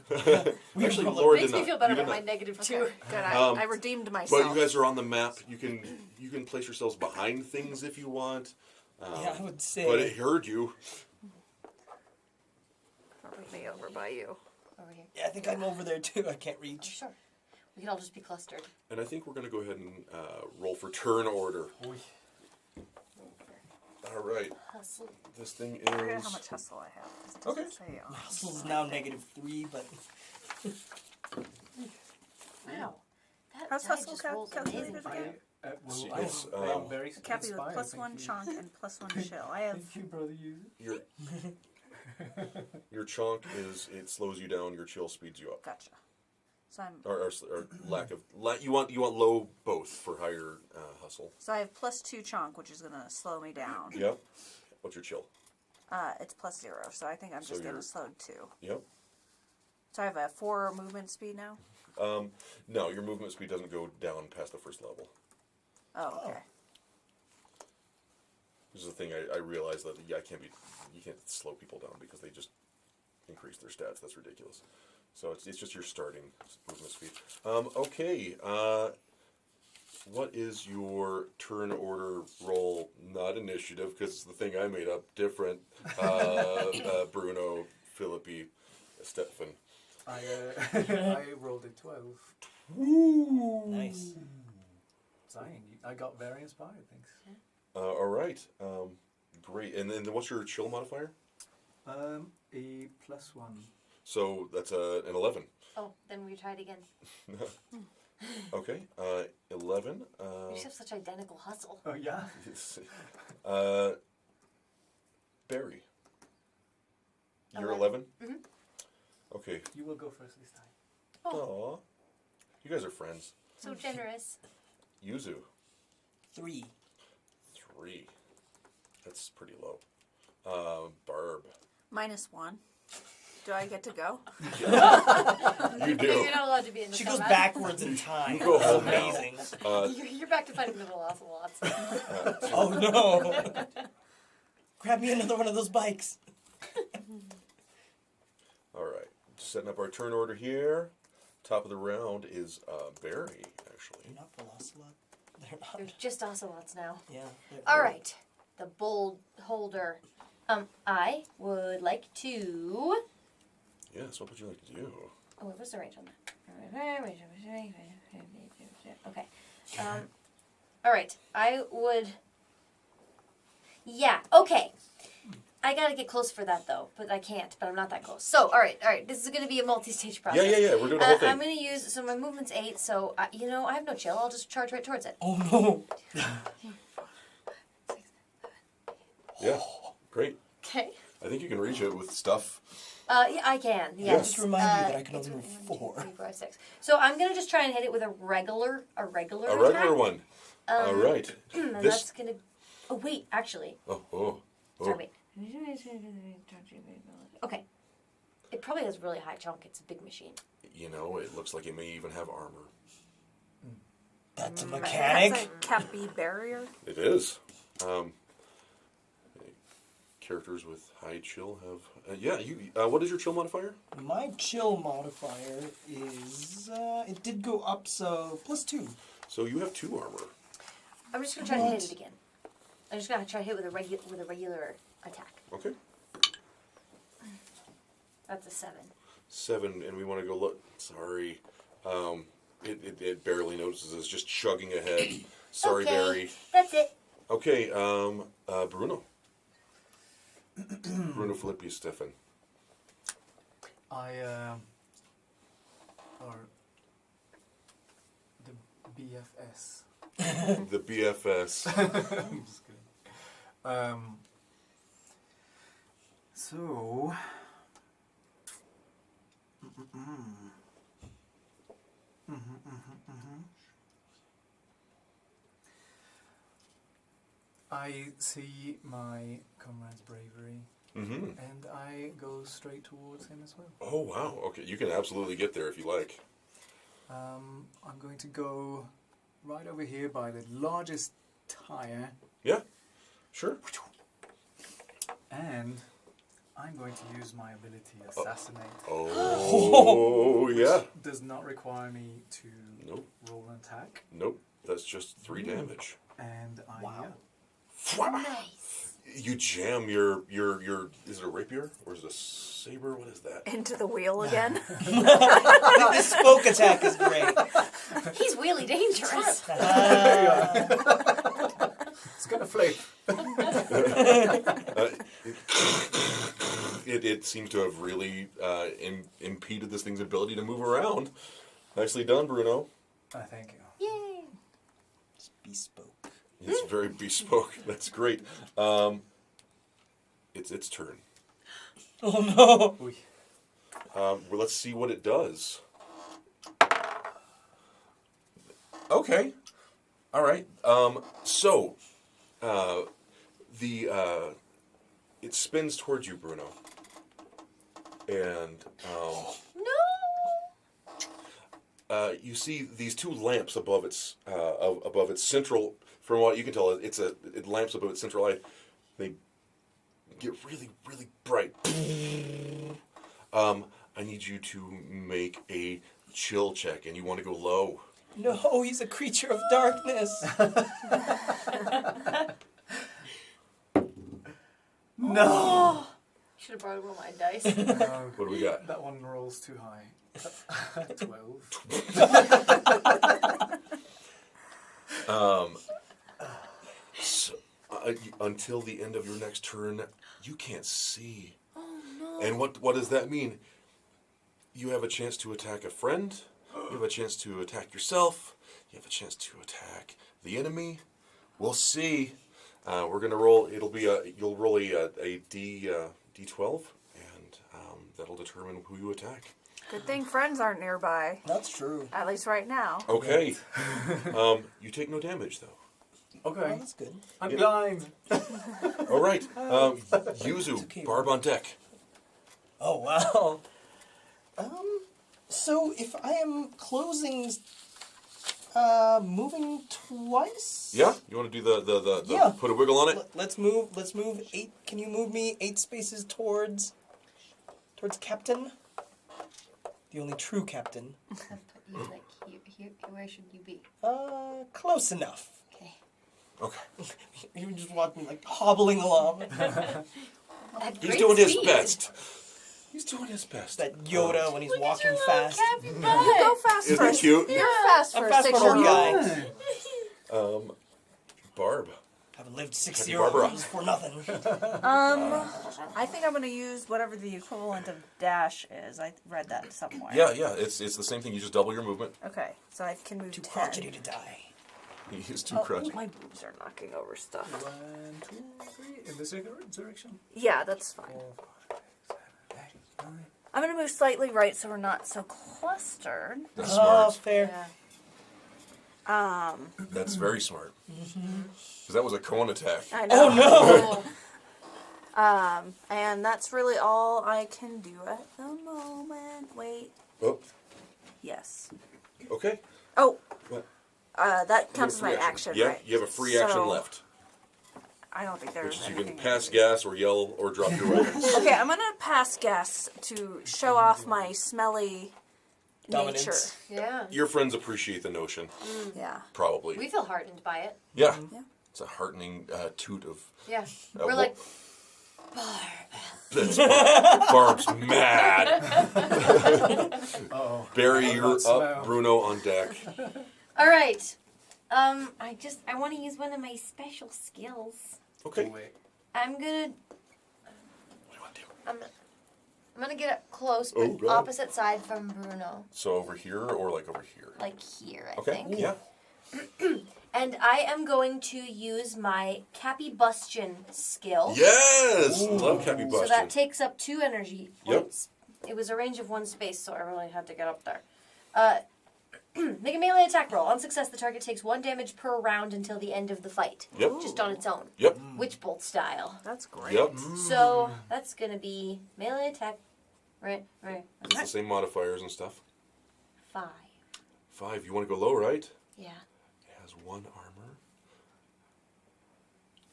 Actually, Laura makes did me not. feel better You did about my not. -2. Good. I redeemed myself. But you guys are on the map. You can place yourselves behind things if you want. yeah, I would say. But it heard you. Probably me over by you. over here? Yeah, I think I'm over there too. I can't Oh, reach. sure. We can all just be clustered. And I think we're going to go ahead and roll for turn order. All right. Hustle. This thing I forget is... how much hustle I have. It Okay. doesn't say on Hustle is now -3, but Wow. How's die hustle just rolls calculated amazing. again? Well, It's, I am very Cappy with inspired, +1 thank you. chunk and +1 chill. I have Thank you, brother. You. Your chonk is, it slows you down, your chill speeds you up. gotcha. So I'm Or lack of... you want low both for higher hustle. so I have +2 chunk, which is gonna slow me down. Yep. What's your chill? It's +0, so I think I'm So just getting you're- slowed 2. Yep. So I have a 4 movement speed now. No, your movement speed doesn't go down past the first level. Oh, okay. This is the thing I realize that you can't slow people down because they just increase their stats. That's ridiculous. So it's just your starting movement speed. Okay. What is your turn order roll? Not initiative because it's the thing I made up. Different. Bruno, Philippi, Stephan. I rolled a 12. nice. Saying, I got very inspired, thanks. All right. Great. And then what's your chill modifier? A +1. So that's an 11. Oh, then we try it again. Okay. 11. You just have such identical hustle. Oh yeah. Barry. You're 11. 11? Okay. You will go first this time. Oh, Aw. You guys are friends. so generous. Yuzu. 3. 3. That's pretty low. Barb. -1. Do I get to go? You do. You're not allowed to be in the She goes combat. backwards in time. You go That's home now. amazing. You're back to fighting little ocelots. Oh no! Grab me another one of those bikes. All right. Setting up our turn order here. Top of the round is Barry, actually. They're not Velocilot. They're not. There's just ocelots now. Yeah. All right, the bold holder. I would like to. Yes, what would you like to do? Oh, what was the range on that? Okay. All right. I would. Yeah. Okay. I gotta get close for that though, but I can't. But I'm not that close. So, all right. This is gonna be a multi-stage process. Yeah. We're doing the whole thing. I'm gonna use. So my movement's 8. So I have no chill. I'll just charge right towards it. Oh no! Yeah. Great. Okay. I think you can reach it with stuff. Yeah, I can. Yeah. Yes. Just remind you that I can it's only move 1, 2, 4. 3, 4, 5, 6. So I'm gonna just try and hit it with a regular A attack. regular one. All right. And This. that's gonna. Oh wait, actually. Oh. Sorry, wait. Okay. It probably has really high chunk. It's a big machine. You know, it looks like it may even have armor. That's a That's mechanic. a Cappy barrier. It is. Characters with high chill have. What is your chill modifier? My chill modifier is it did go up, so +2. So you have 2 armor. I'm just gonna try to hit it again. I'm just gonna try to hit with a regular attack. Okay. That's a 7. 7, and we want to go look. Sorry. It barely notices. It's just chugging ahead. Sorry, Okay, Barry. that's it. Okay, Bruno. Bruno Filippi, Stephan. Or the BFS. The BFS. I'm just kidding. So. I see my comrade's bravery, Mm-hmm. and I go straight towards him as well. Oh, wow. Okay, you can absolutely get there if you like. I'm going to go right over here by the largest tire, Yeah, sure. and I'm going to use my ability Assassinate. Oh, yeah. Does not require me to Nope. roll an attack, Nope. That's just 3 damage. and I Wow. Nice. You jam your is it a rapier or is it a saber? What is that? Into the wheel again. This spoke attack is great. He's really dangerous. It's gonna flip. It seems to have really impeded this thing's ability to move around. Nicely done, Bruno. Thank you. Yay. It's bespoke. It's very bespoke. That's great. It's its turn. Oh no! Uy. Well, let's see what it does. Okay. All right. So, it spins towards you, Bruno, and you see these two lamps above its central. From what you can tell, it lamps above its central eye. They get really, really bright. I need you to make a chill check, and you want to go low. No, he's a creature of darkness. No! Should have brought one of my dice. What do we got? That one rolls too high. 12. So, until the end of your next turn, you can't see. Oh no. And what does that mean? You have a chance to attack a friend. You have a chance to attack yourself. You have a chance to attack the enemy. We'll see. We're gonna roll. It'll be you'll roll a D12, and that'll determine who you attack. Good thing friends aren't nearby. That's true. At least right now. Okay. You take no damage though. Oh, Okay. that's good. I'm blind. All right. Yuzu, okay. Barb on deck. Oh wow. So if I am closing, moving twice. Yeah. You want to do the Yeah. put a wiggle on it? Let's move 8. Can you move me 8 spaces towards Captain? The only true Captain. I've put you like here. Where should you be? Close enough. Okay. Okay. You just watch me like hobbling along. At He's great doing his speed. best. He's doing his best. That Yoda when he's Look at walking your little fast. cappy butt. Go fast Isn't first. it cute? You're fast I'm for fast a for an old 6-year-old. guy. Barb. Haven't lived Happy Barbara. 6 years for nothing. I think I'm going to use whatever the equivalent of dash is. I read that somewhere. Yeah. It's the same thing. You just double your movement. Okay, so I can move Too 10. crotchety to die. He's too Oh, crutchy. my boobs are knocking over stuff. 1, 2, 3. In this direction. Yeah, that's fine. 4, 5, 6, 7, 8, 9. I'm going to move slightly right so we're not so clustered. That's Oh, smart. fair. Yeah. That's very smart. Because that was a cone attack. I know. Oh no! And that's really all I can do at the moment. Wait. Oh, Yes. okay. Oh, What? that counts as You have a my free action, Yeah, right? you have a free action So, left. I don't think there's Which is you anything. can pass gas or yell or drop your weapons. Okay, I'm gonna pass gas to show off my smelly Dominance. nature. Yeah. Your friends appreciate the notion, Yeah. probably. We feel heartened by it. Yeah. Yeah. It's a heartening toot of... Yeah. Uh, We're like, That's Barb's mad. Oh. Barry, you're up. Smell. Bruno on deck. all right. I want to use one of my special skills. Okay. Wait. I'm gonna, What do you want to do? I'm gonna get up close, Oh, but God. opposite side from Bruno, So over here or like over here? like here, I Okay. think. Yeah. And I am going to use my capybustion skill. Yes! Love Cappy So that Bustion. takes up 2 energy Yep. points. It was a range of 1 space, so I really had to get up there. Make a melee attack roll. On success, the target takes 1 damage per round until the end of the fight. Yep. Just on its own. Yep. Witch bolt style. That's great. Yep. So that's going to be melee attack. Right. It's the same modifiers and stuff. 5. 5. You want to go low, right? Yeah. It has 1 armor.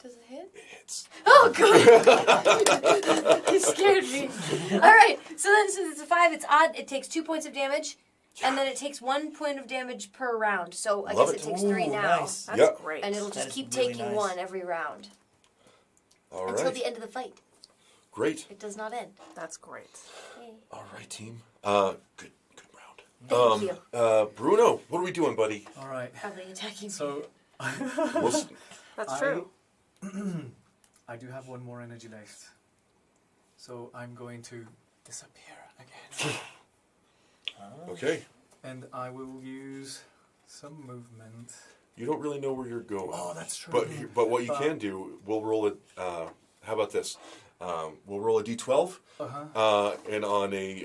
Does it hit? It hits. Oh, good. You scared me. All right. So then, since it's a 5, it's odd. It takes 2 points of damage, and then it takes 1 point of damage per round. So I Love guess it. it takes 3 Ooh, now. nice. That's Yep. great. And it'll That just is keep really taking nice. 1 every round. All Until right. the end of the fight. Great. It does not end. That's great. Yay. All right, team. Good round. Thank you. Bruno, what are we doing, buddy? All right. Probably attacking me. So We'll s- That's true. I do have one more energy left. So I'm going to disappear again. okay. And I will use some movement. You don't really know where you're going. Oh, that's true. But what you can do, we'll roll it. How about this? We'll roll a d12, and on a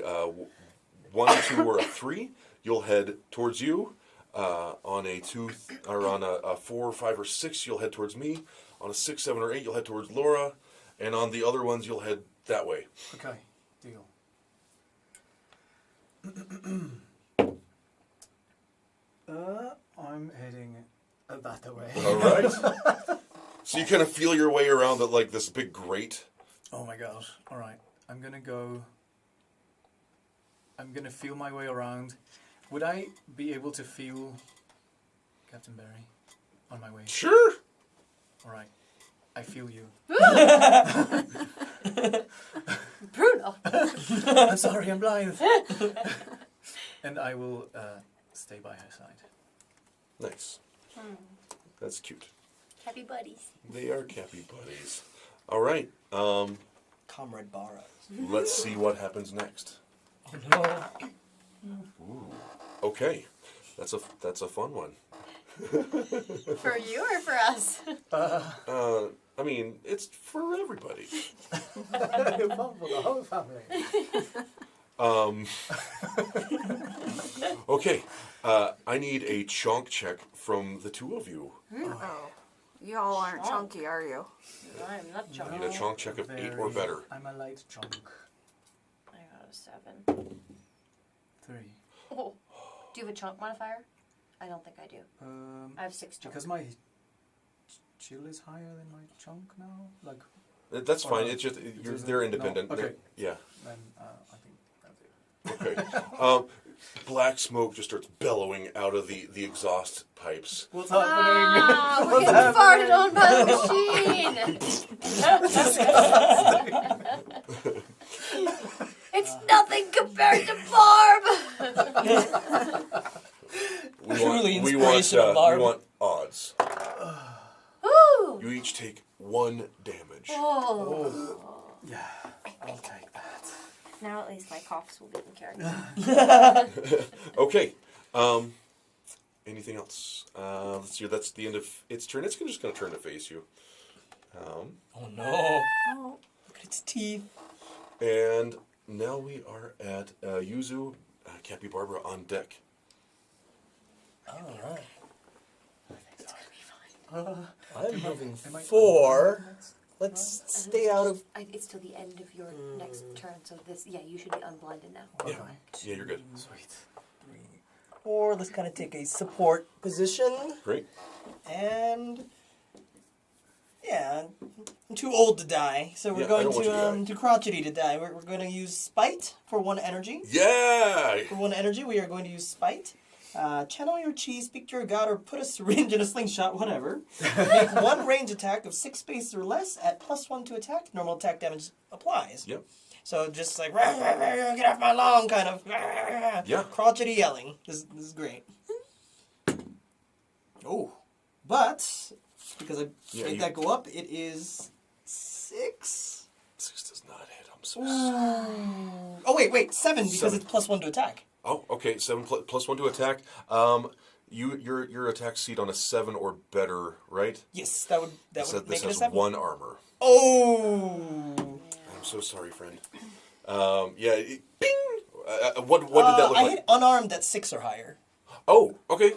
1, 2, or a 3, you'll head towards you. On a 2, or on a 4, 5, or 6, you'll head towards me. On a 6, 7, or 8, you'll head towards Laura, and on the other ones, you'll head that way. Okay, deal. I'm heading that way. All right. So you kind of feel your way around the, like this big grate. Oh my gosh. All right. I'm going to feel my way around. Would I be able to feel Captain Barry on my way? Sure. All right. I feel you. Bruno! I'm sorry, I'm blind. And I will stay by her side. Nice. That's cute. Happy buddies. They are Cappy buddies. All right. Comrade Barra. Let's see what happens next. No. Ooh. Okay. That's a fun one. For you or for us? I mean, it's for everybody. Fun for the whole family. Okay. I need a chonk check from the two of you. Oh. You all aren't chunky, are you? I'm not I chunky. need a chonk check of 8 or better. I'm a light chunk. I got a 7. 3. Oh. Do you have a chunk modifier? I don't think I do. I have 6 chunks. Because my chill is higher than my chunk now. Like, That's fine. Or It's just doesn't- they're independent. no, okay. Yeah. then I think that's it. Okay. Black smoke just starts bellowing out of the exhaust pipes. What's happening? Ah, we're getting farted on by the machine! It's nothing compared to Barb! Truly inspirational, Barb. We want odds. Ooh! You each take 1 damage. Oh. Yeah, I'll take that. Now at least my coughs will be in character. Okay. Anything else? Let's see. That's the end of its turn. It's just going to turn to face you. Oh no. Oh. Look at its teeth. And now we are at Yuzu, Cappy Barbara on deck. Alright. It's gonna be fine. I'm moving am I- 4. Let's stay out of... It's till the end of your next turn, so you should be unblinded now. Yeah. Yeah, you're good. Sweet. 4. Let's kind of take a support position. Great. And... yeah, I'm too old to die, so we're Yeah, I going don't want you to to crotchety to die. We're going to use Spite for 1 energy. Yeah! For 1 energy, we are going to use Spite. Channel your chi, speak to your god, or put a syringe in a slingshot, whatever. Make 1 range attack of 6 spaces or less at +1 to attack. Normal attack damage applies. Yep. So just like, "Rah, rah, rah, get off my lawn," kind of. Rah, Yeah. crotchety yelling. This is great. Oh. But, because I made that go up, it is 6. 6 does not hit. I'm so sorry. Oh, wait, 7 because 7. it's +1 to attack. Oh, okay. 7 plus 1 to attack. Your attack seed on a 7 or better, right? Yes, that would This make has it a 7. 1 armor. Oh! I'm so sorry, friend. Bing! What did that look I like? hit unarmed at 6 or higher. Oh, okay.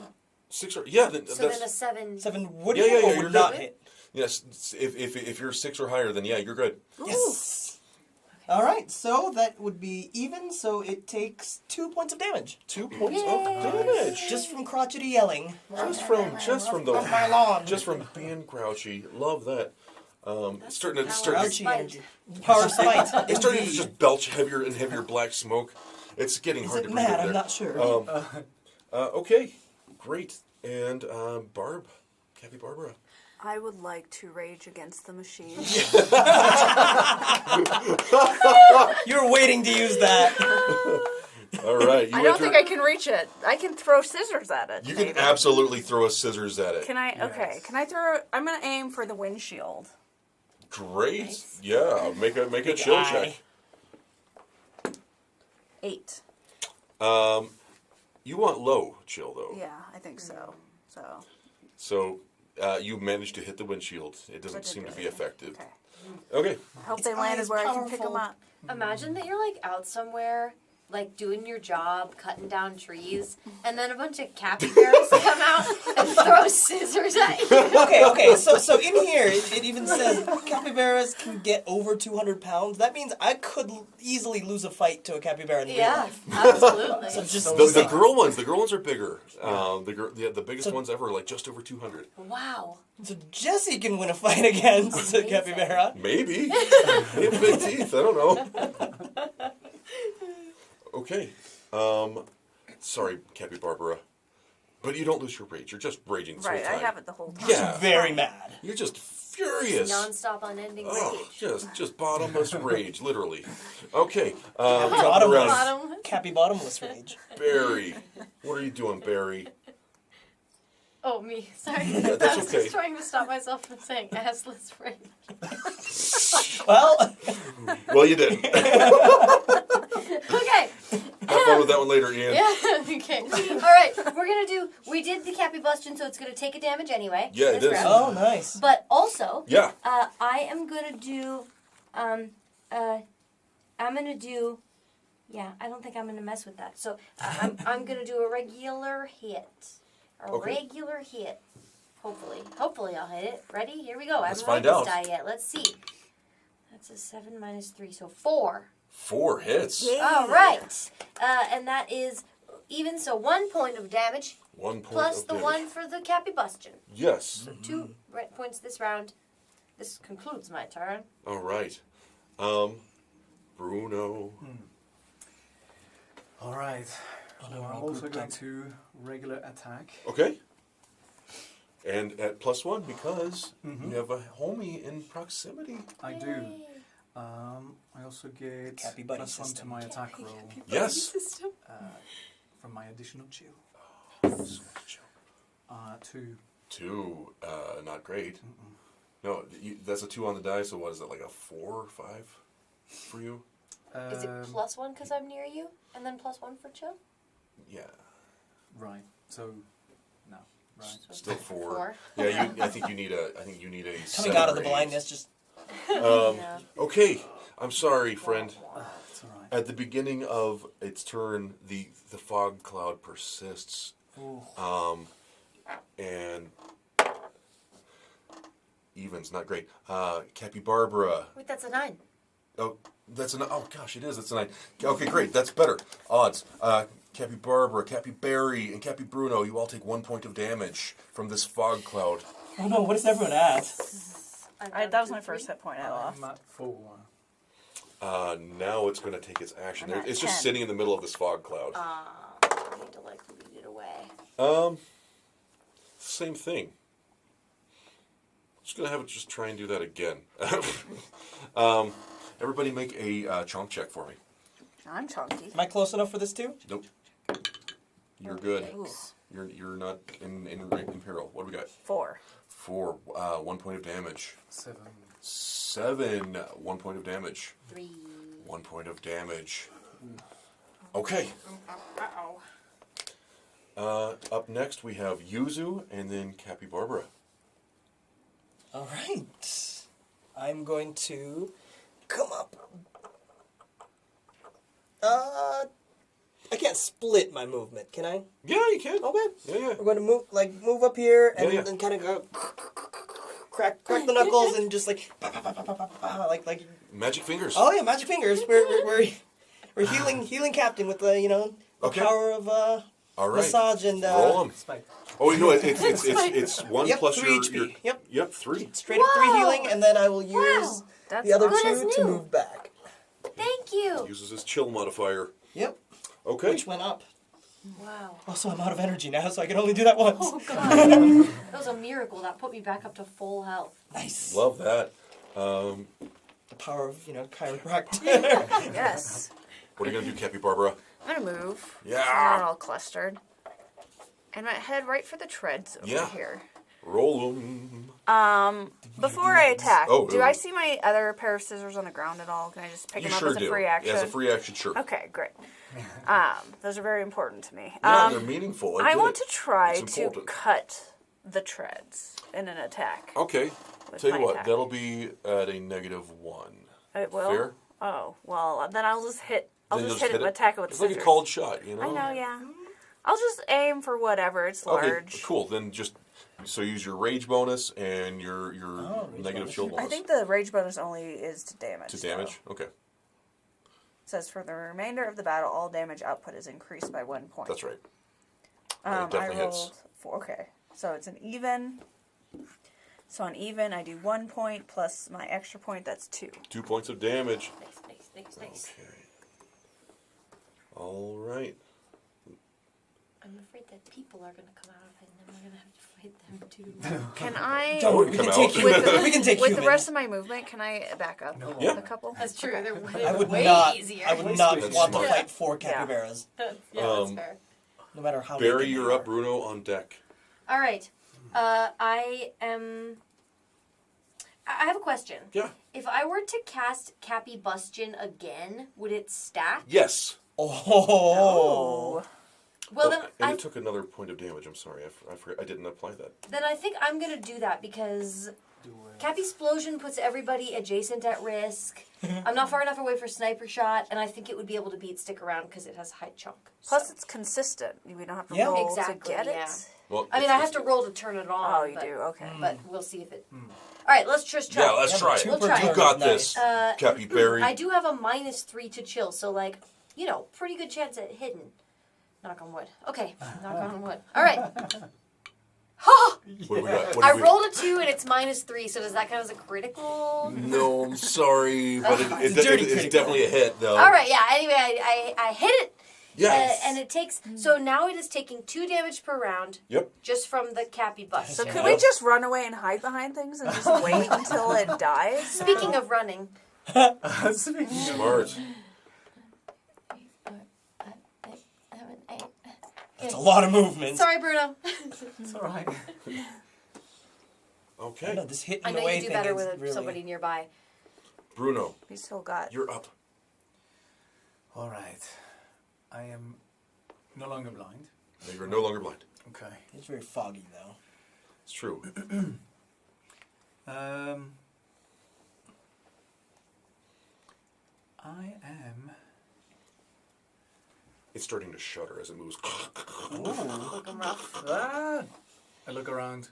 6 or yeah. Then, So that's, then a 7. 7 would Yeah, hit yeah, or yeah, you're would not good. hit. yes. If you're 6 or higher, then yeah, you're good. Yes. All right, so that would be even. So it takes 2 points of damage 2 points of damage. just from crotchety yelling. Just from Off my lawn. just from being grouchy. Love that. It's starting to Grouchy energy. Power of spite. it's starting to Indeed. just belch heavier and heavier black smoke. It's getting Is hard it to breathe mad? over I'm there. not sure. Okay, great. And Barb, Cappy Barbara. I would like to rage against the machine. You're waiting to use that. All right. I don't think I can reach it. I can throw scissors at it. You can absolutely throw a scissors at it. Can I? Okay. Can I throw? I'm gonna aim for the windshield. Great. Nice. Yeah. Make a chill eye. check. 8. You want low chill though. Yeah, I think so. So you managed to hit the windshield. It doesn't seem to be effective. Okay. Okay. I hope Its they eye landed is where I can pick them powerful. up. Imagine that you're like out somewhere, like doing your job, cutting down trees, and then a bunch of capybaras come out and throw scissors at you. Okay. So in here, it even says capybaras can get over 200 pounds. That means I could easily lose a fight to a capybara in real Yeah, life. absolutely. So just The girl ones are bigger. The biggest ones ever, like just over 200. Wow. So Jesse can win a fight against a Amazing. capybara. Maybe. They have big teeth. I don't know. Okay. Sorry, Cappy Barbara. But you don't lose your rage. You're just raging the whole Right, time. I have it the whole time. Yeah. Very mad. You're just furious. Non-stop unending Oh, rage. just bottomless rage, literally. Okay. Top Bottomless. around. Bottom. Cappy bottomless rage. Barry. What are you doing, Barry? Oh, me. Sorry. Yeah, that's I was okay. just trying to stop myself from saying assless rage. Well, Well, you didn't. Okay. Have fun with that one later, Ian. Yeah, okay. Alright, we did the capybustion, so it's going to take a damage anyway. Yeah, it this is. round. oh, nice. But also, Yeah. I am going to do, I don't think I'm going to mess with that. So I'm going to do a regular hit. Okay. Regular hit. Hopefully I'll hit it. Ready? Here we go. I Let's haven't find rolled out. this die yet. Let's see. That's a 7 minus 3, so 4. 4 hits. Yeah. All right. And that is even, so 1 point of damage 1 point plus of the damage. 1 for the capybustion. Yes. 2 points this round. This concludes my turn. All right. Bruno. All right. no, So we're I'm all also grouped going up. to regular attack. Okay. And at +1 because you have a homie in proximity. I do. I also get Cappy buddy +1 to system. my attack roll Yes. from my additional chill. So much chill. 2. 2. Not great. No, that's a 2 on the die. So what is that? Like a 4 or 5 for you? Is it +1 because I'm near you, and then +1 for chill? Yeah. Right. So, no. Right. So Still 4. 4. Yeah. I think you need a. Coming 7 out of or the 8. blindness, just Yeah. Okay. I'm sorry, friend. It's all right. At the beginning of its turn, the fog cloud persists. And even's not great. Cappy Barbara. Wait, that's a 9. Oh, that's an. Oh gosh, it is. It's a 9. Okay, great. That's better. Odds. Cappy Barbara, Cappy Barry, and Cappy Bruno. You all take 1 point of damage from this fog cloud. oh no, what is everyone at? That was my first hit point I lost. I'm at 4. Now it's going to take its action. I'm at It's just 10. sitting in the middle of this fog cloud. I need to like lead it away. Same thing. Just gonna have it just try and do that again. Everybody make a chomp check for me. I'm chunky. Am I close enough for this too? Nope. You're good. Ooh. You're not in peril. What do we got? 4. 4. 1 point of damage. 7. 7. 1 point of damage. 3. 1 point of damage. Okay. Up next we have Yuzu and then Cappy Barbara. All right. I'm going to come up. I can't split my movement, can I? Yeah, you can. Okay. Yeah. We're going to move up here and Yeah. then kind of go crack the knuckles and just like like. Magic fingers. Oh yeah, magic fingers. We're healing Captain with the the Okay. power of All right. massage and Roll 'em. Spike. Oh, you know it's 1 Yep, plus 3 your, HP. Yep. Yep, 3. straight up 3 Wow. healing, and then I will use That's the other good as 2 to new. move back. Thank you. Uses his chill modifier. Yep. Okay. Which went up. Wow. Also, I'm out of energy now, so I can only do that once. Oh god. That was a miracle. That put me back up to full health. Nice. Love that. The power of, chiropractic. Yes. What are you going to do, Cappy Barbara? I'm gonna move. Yeah. So I'm not all clustered. And I head right for the treads over here. Roll them. Before I attack, Oh, do I see my other pair of scissors on the ground at all? Can I just pick You them sure up as do. a free action? Yeah, as a free action, sure. Okay, great. Those are very important to me. Yeah, they're meaningful. I want to try It's to important. cut the treads in an attack. Okay. with Tell you my what, attack. that'll be at a -1. It will? Fair? Oh, well, then I'll just hit. I'll Then just you'll hit it, attack it with It's scissors. like a cold shot, you know? I know, yeah. I'll just aim for whatever. It's Okay, large. cool. Then just so use your rage bonus and your rage negative bonus. shield bonus I think the rage bonus only is to damage. to damage. Okay, It says for the remainder of the battle, all damage output is increased by 1 point. that's right. I definitely hits. rolled 4. Okay, so it's an even. So on even, I do 1 point plus my extra point. That's 2. 2 points of damage. Nice. Okay. All right. I'm afraid that people are going to come out and then we're going to have to fight them too. Can I? Don't worry, we Come can out. take With the, we can take with the human. rest of my movement, can I back up Yeah. a couple? That's true. They're way, I would way not. easier. I would not That's want to smart. fight 4 capybaras, That's fair. no matter how. Barry, naked you're they up. are. Bruno on deck. All right. I have a question. Yeah. If I were to cast Capybustion again, would it stack? Yes. Oh. Well, then and I it took another point of damage. I'm sorry. I forgot. I didn't apply that. then I think I'm gonna do that because Capysplosion puts everybody adjacent at risk. I'm not far enough away for sniper shot, and I think it would be able to beat stick around because it has high chunk. Plus, So- it's consistent. We don't have to Yeah. roll Exactly, to get yeah. it. Well, I mean, I have to roll to turn it on. Oh, you but, do. Okay. But we'll see if it. All right, let's just try. Yeah, let's Yeah, try but it. two We'll per try turn it. You got is nice. this, Cappy Barry. I do have a -3 to chill, so like, pretty good chance at hitting. Knock on wood. Okay, knock on wood. All right. Ha! What do we got? What I do we- rolled a 2 and it's -3, so does that count as a critical? No, I'm sorry, but It's a dirty it's critical. definitely a hit, though. All right, yeah. Anyway, I hit it. Yes. And it takes. So now it is taking 2 damage per round Yep. just from the Cappy bust. So could we just run away and hide behind things and just wait until it dies? Speaking of running, Smart. That's a lot of movement. sorry, Bruno. It's alright. I Okay. know this hitting I know away you do thing better is with really... somebody nearby. Bruno, We still got. you're up. Alright. I am no longer blind. You're no longer blind. Okay. It's very foggy though. It's true. I am. It's starting to shudder as it moves. Looking rough. Ah! I look around.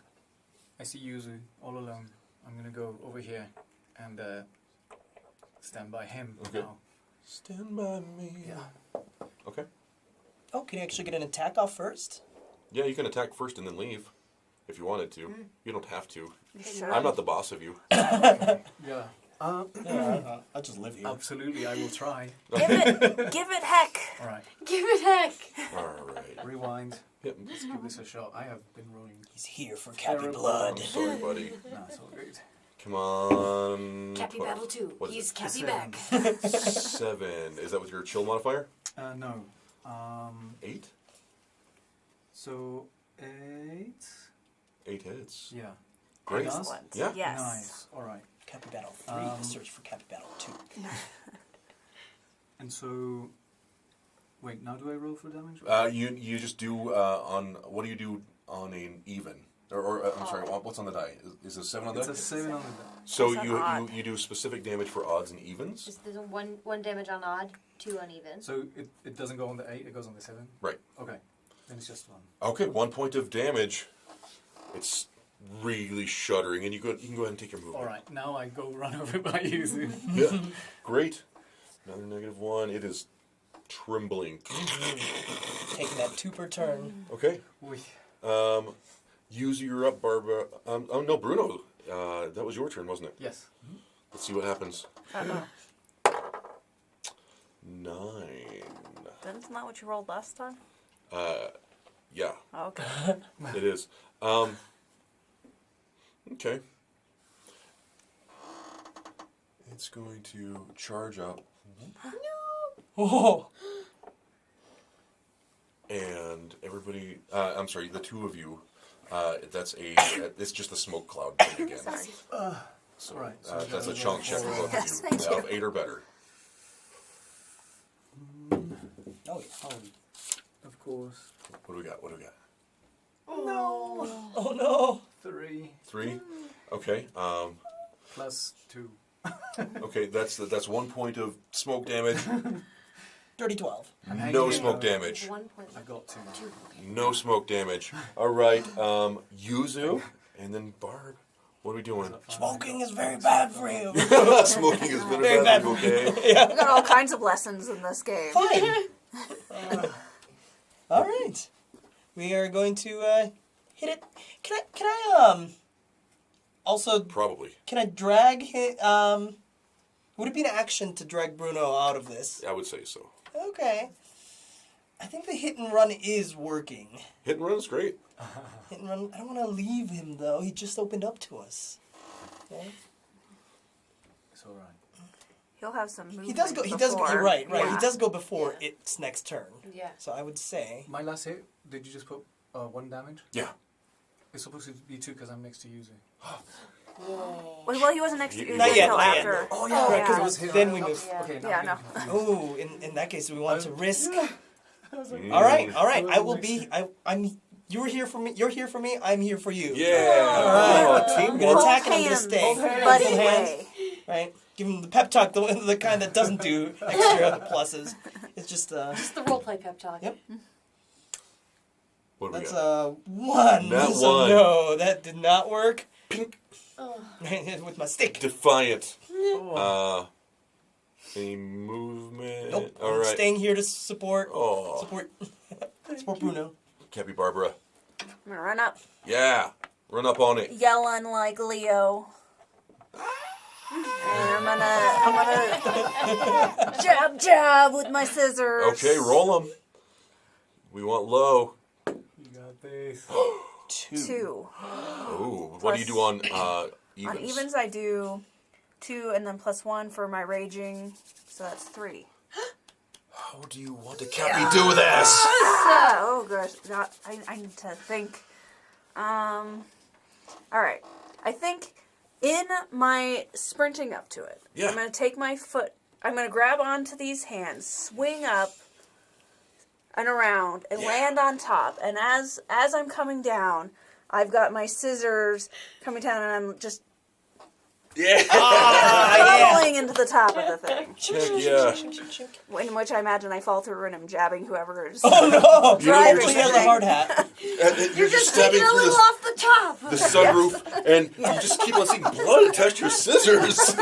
I see Yuzu all alone. I'm gonna go over here and stand by him Okay. now. Stand by me. Yeah. Okay. Oh, can you actually get an attack off first? Yeah, you can attack first and then leave. If you wanted to. You don't have to. Sure. I'm not the boss of you. Yeah. Yeah, I'll just live here. Absolutely, I will try. Give it heck. Alright. Give it heck. Alright. Rewind. Yep. Let's give this a shot. I have been rolling. He's here for Cappy Terrible. Blood. I'm sorry, buddy. No, it's all good. Come on. Cappy 12. Battle 2. What is He's it? Cappy 7. back. 7. Is that with your chill modifier? No. 8? So 8. 8 hits. Yeah. Great. Nice. Excellent. Yeah. Yes. Nice. All right. Cappy Battle 3, the search for Cappy Battle 2. And so, wait. Now do I roll for damage? You just do on what do you do on an even or I'm sorry, what's on the die? Is it 7 on the It's die? a 7 on the die. So Is that odd? you do specific damage for odds and evens. Is there one damage on odd, 2 uneven? So it doesn't go on the 8. It goes on the 7. Right. Okay. Then it's just 1. Okay, 1 point of damage. It's really shuddering, and you can go ahead and take your movement. All right. Now I go run over by Yuzu. Yeah, great. Another -1. It is trembling. Taking that 2 per turn. Okay. Oy. Yuzu, you're up, Barbara. Oh no, Bruno. That was your turn, wasn't it? Yes. Let's see what happens. Uh-oh. 9. That's not what you rolled last time. Yeah, Okay. it is. Okay. It's going to charge up, Oh. and everybody. I'm sorry, the two of you. It's just a smoke cloud thing again. So Right, so that's a gotta chunk roll check for for- both Yes, of you. thank you. Of 8 or better. Oh, yeah. Of course. What do we got? What do we got? Oh, no. 3 3. Okay. plus 2. Okay. That's 1 point of smoke damage. Dirty 12. No smoke damage. 1 point. I got 2. No smoke damage. All right. Yuzu, and then Barb. What are we doing? Smoking is very bad for you. Smoking is very Very bad. bad. Okay. We got all kinds of lessons in this game. Fine. All right. We are going to hit it. Can I also, Probably. can I drag him, would it be an action to drag Bruno out of this? I would say so. Okay. I think the hit and run is working. Hit and run is great. Hit and run, I don't want to leave him though. He just opened up to us. Okay. It's alright. He'll have some movement He does go, you're right. Yeah. He does go before its next turn. Yeah. So I would say, My last hit, did you just put 1 damage? Yeah. It's supposed to be 2 because I'm next to Yuzu. Well, he wasn't next to you Not yet, until not yet. after. Oh, yeah, right, 'cause yeah. it was then we move. Yeah. Okay, now Yeah, I'm no. getting confused. Oh, in that case, we want to risk. Mm. All right. I I will was be. I'm. You're here for me. You're here for me. I'm here for you. Yeah. Alright. Oh, I'm teamwork. gonna attack and I'm Both gonna hands, stay. buddy Both hands. way. Right. Give him the pep talk, the kind that doesn't do extra pluses. It's just Just the roleplay pep talk. Yep. What do we that's got? 1. That so one. no, that did not work. Oh. With my stick. Defiant. Oh, Any movement? Nope. All I'm right. staying here to support. Oh, Support Bruno. Cappy Barbara. I'm gonna run up, Yeah. Run up on it. yelling like Leo. And I'm gonna jab with my scissors. Okay, roll them. We want low. you got this. 2. Ooh, what do you do on evens? On evens, I do 2 and then +1 for my raging, so that's 3. How do you want to Cappy do this? Oh gosh, I need to think. All right, I think in my sprinting up to it, Yeah. I'm gonna take my foot. I'm gonna grab onto these hands, swing up and around, and land on top. And as I'm coming down, I've got my scissors coming down, and I'm just Yeah. funneling into the top of the thing. Heck yeah. In which I imagine I fall through and I'm jabbing whoever is. Oh no! You know, Driving He has a hard hat. You're just stabbing Taking a through little off the top. the sunroof, and you just keep on seeing blood attached to your scissors.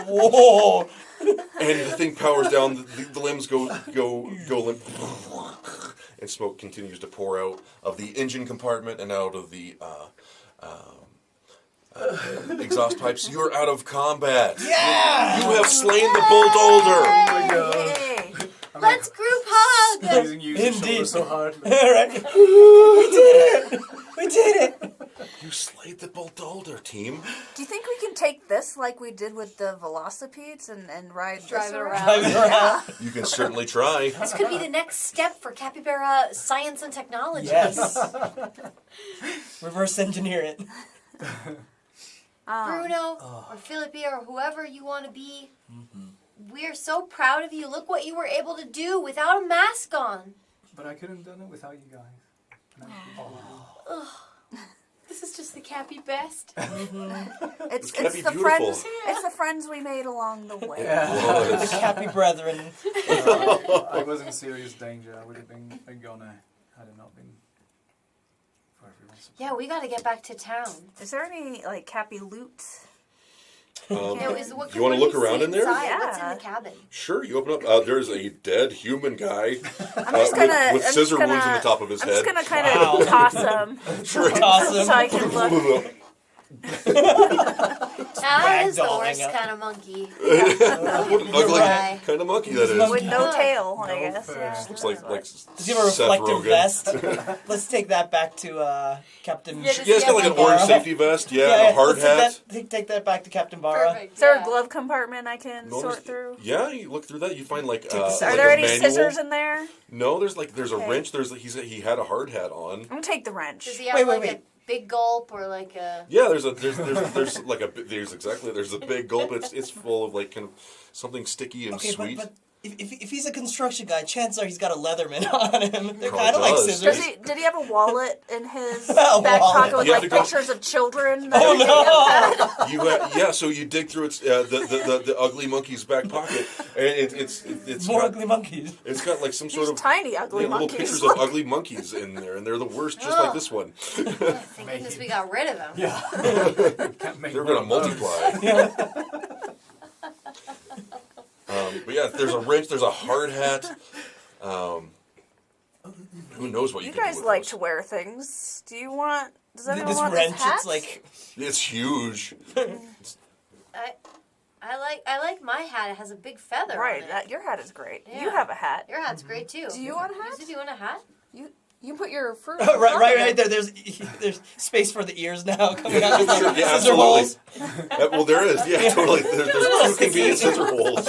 Whoa! And the thing powers down. The limbs go limp, and smoke continues to pour out of the engine compartment and out of the exhaust pipes. You're out of combat. Yeah! You have slain the bulldozer. Yay! Let's group hug. Using Yuzu's shoulder Indeed. so hard. All right. We did it! We did it! You slayed the bulldozer, team. Do you think we can take this like we did with the velocipedes and ride Drive this it around? Drive it around. You can certainly try. This could be the next step for capybara science and technology. Yes. Reverse engineer it. Bruno or Philippi or whoever you want to be, we're so proud of you. Look what you were able to do without a mask on. But I couldn't have done it without you guys. And I- This is just the Cappy best. It's Cappy the beautiful. friends. It's the friends we made along the way. The Cappy brethren. I was in serious danger. I would have been a goner had it not been for everyone's support. Yeah, we got to get back to town. Is there any like Cappy loot? Yeah, is what You wanna what look do you around see in there? inside? What's in Yeah. the cabin? Sure, you open up. There's a dead human guy I'm just gonna with I'm scissor just wounds in gonna- the top of his I'm head. just gonna kind Wow. of toss him Sure. Toss him. so I can look. That is the Ragdolling worst up. kind of monkey. What an ugly right. kind of monkey that is. With no tail, I No guess. fair. Yeah. Looks like Does he have a Seth reflective Rogen. vest? Let's take that back to Captain. Yeah, just- Yeah, it's got like an orange safety vest. Yeah, and a hard let's hat. take that back to Captain Barra. Perfect. Is there yeah. a glove compartment I can No, sort through? Yeah, you look through that, you find like the Are scissors. there a any manual. scissors in there? No, there's a Okay. wrench. He had a hard hat on. I'm gonna take the wrench. Does he have Wait, like wait. a big gulp or like a? Yeah, there's a big gulp. It's full of like kind of something sticky and Okay, sweet. but if he's a construction guy, chances are he's got a Leatherman on him. They're Probably kind of like does. scissors. Did he have a wallet in his A back wallet. pocket with You have like to go- pictures of children? Oh no! So you dig through the ugly monkey's back pocket, and it's More got, ugly monkeys. it's got like some sort These of tiny ugly little monkeys. pictures of ugly monkeys in there, and they're the worst, just like this one. Thank goodness we got rid of him. Yeah. Can't make They're more going to of those. multiply. But yeah, there's a wrench, there's a hard hat. Who knows what you You can do guys with like those. to wear things. Do you want? Does anyone This want wrench, this hat? it's like It's huge. I like my hat. It has a big feather right. on it. Your hat is great. Yeah. You have a hat. Your hat's great too. Do you want a hat? Do you want a hat? You put your fruit. right there. There's space for the ears now coming out. Sure, yeah, Scissor absolutely. holes. Well, there is. Yeah, totally. There's two convenient scissor holes.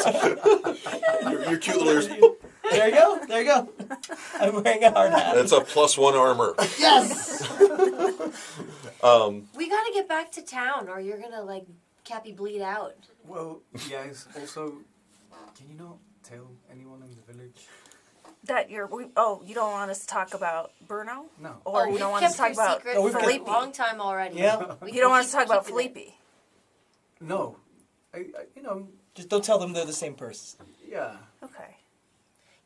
your cute little ears. There you go. I'm wearing a hard hat. That's a +1 armor. Yes. We gotta get back to town, or you're gonna like Cappy bleed out. Well, guys, also, can you not tell anyone in the village? That you don't want us to talk about Bruno? No. Or you we've don't want us kept to talk your about secret No, we've for kept- a long time already. Yeah. We You don't want us keep to talk about keeping it. Felipe. No. I Just don't tell them they're the same person. yeah. Okay.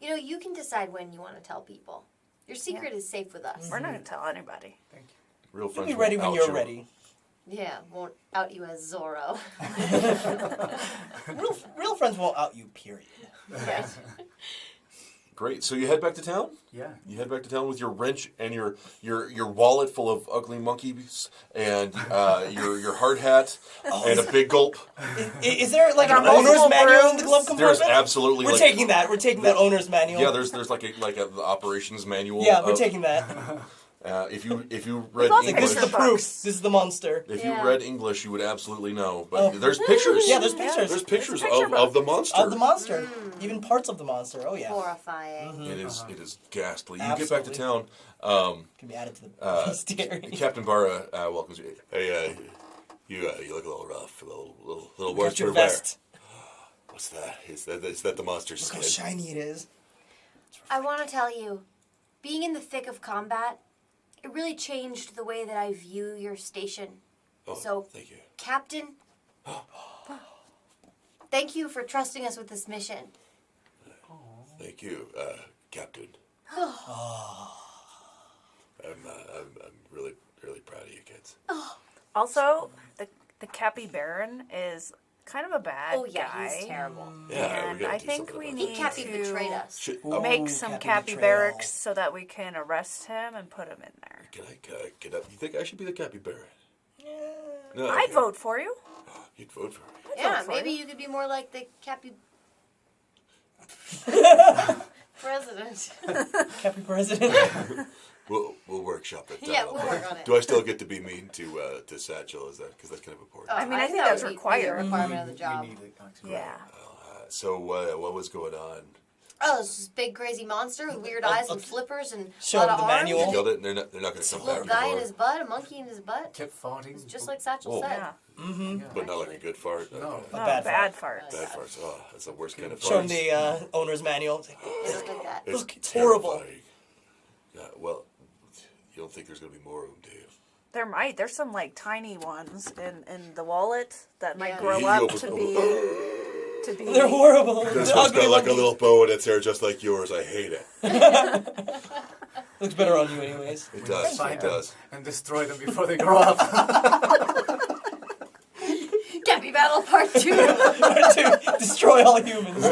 You know, you can decide when you want to tell people. Your secret is safe with us. We're not gonna tell anybody. Thank you. Real You'll friends be ready won't when out you're you. ready. Yeah, won't out you as Zorro. Real friends won't out you. Period. Right. Great. So you head back to town? Yeah. You head back to town with your wrench and your wallet full of ugly monkeys and your hard hat and a big gulp. Is there like Like an a owner's multiple manual in the rooms? glove There's compartment? absolutely We're like taking that. We're taking that owner's manual. yeah. There's like a operations manual. Yeah, we're of- taking that. If you read all Like, English, this is the proof. This is the monster. if Yeah. you read English, you would absolutely know. But Oh. there's pictures. Yeah, there's pictures. There's pictures There's a picture of the monster. Of the monster. Even parts of the monster. Oh, yeah. Horrifying. It is ghastly. You Absolutely. get back to town. Can be added to the bestiary. Captain Barra welcomes you. Hey, you look a little rough, a little worse Got your for wear. vest. What's that? Is that the monster's Look how skin? shiny it is. I want to tell you, being in the thick of combat, it really changed the way that I view your station. Oh, So- thank you. Captain, thank you for trusting us with this mission. Thank you, Captain. I'm really proud of you kids. Also, the Cappy Baron is kind of a bad Oh yeah, guy. he's terrible. Yeah, we And gotta I do think something we about He need Cappy to betrayed us. Shit. Ooh. make some Cappy Cappy betrayal. barracks so that we can arrest him and put him in there. Can I get up? You think I should be the capybara? No, I'd okay. vote for you. You'd vote for me. Yeah, for maybe you. you could be more like the Cappy president. Cappy president. We'll workshop it. Yeah, we'll work on it. Do I still get to be mean to Satchel? Is that because that's kind of important? Oh, I mean, I think that that's would be required. a requirement of the job. You need it, actually. Yeah. So what was going on? Oh, it's this big crazy monster with weird eyes and flippers and Show a lot him of the arms. manual. You and killed it, and they're not going to a come little back guy in anymore. his butt, a monkey in his butt. Kept farting. Just like Satchel Whoa. said. Yeah. Yeah. But not like a good fart. No. No, bad bad farts. Bad farts. Oh, that's the worst kind of farts. Show him the owner's manual. It's like, It looked like that. It's Look, it's horrible. terrifying. Yeah, well, you don't think there's going to be more of them, do you? There's some like tiny ones in the wallet that might Yeah. grow You up open- to be. they're horrible. This They're one's ugly got like a monkeys. little bow in its hair just like yours. I hate it. Looks better on you anyways. It does. Find It them does. and destroy them before they grow up. CappyBattle Part 2. To destroy all humans. I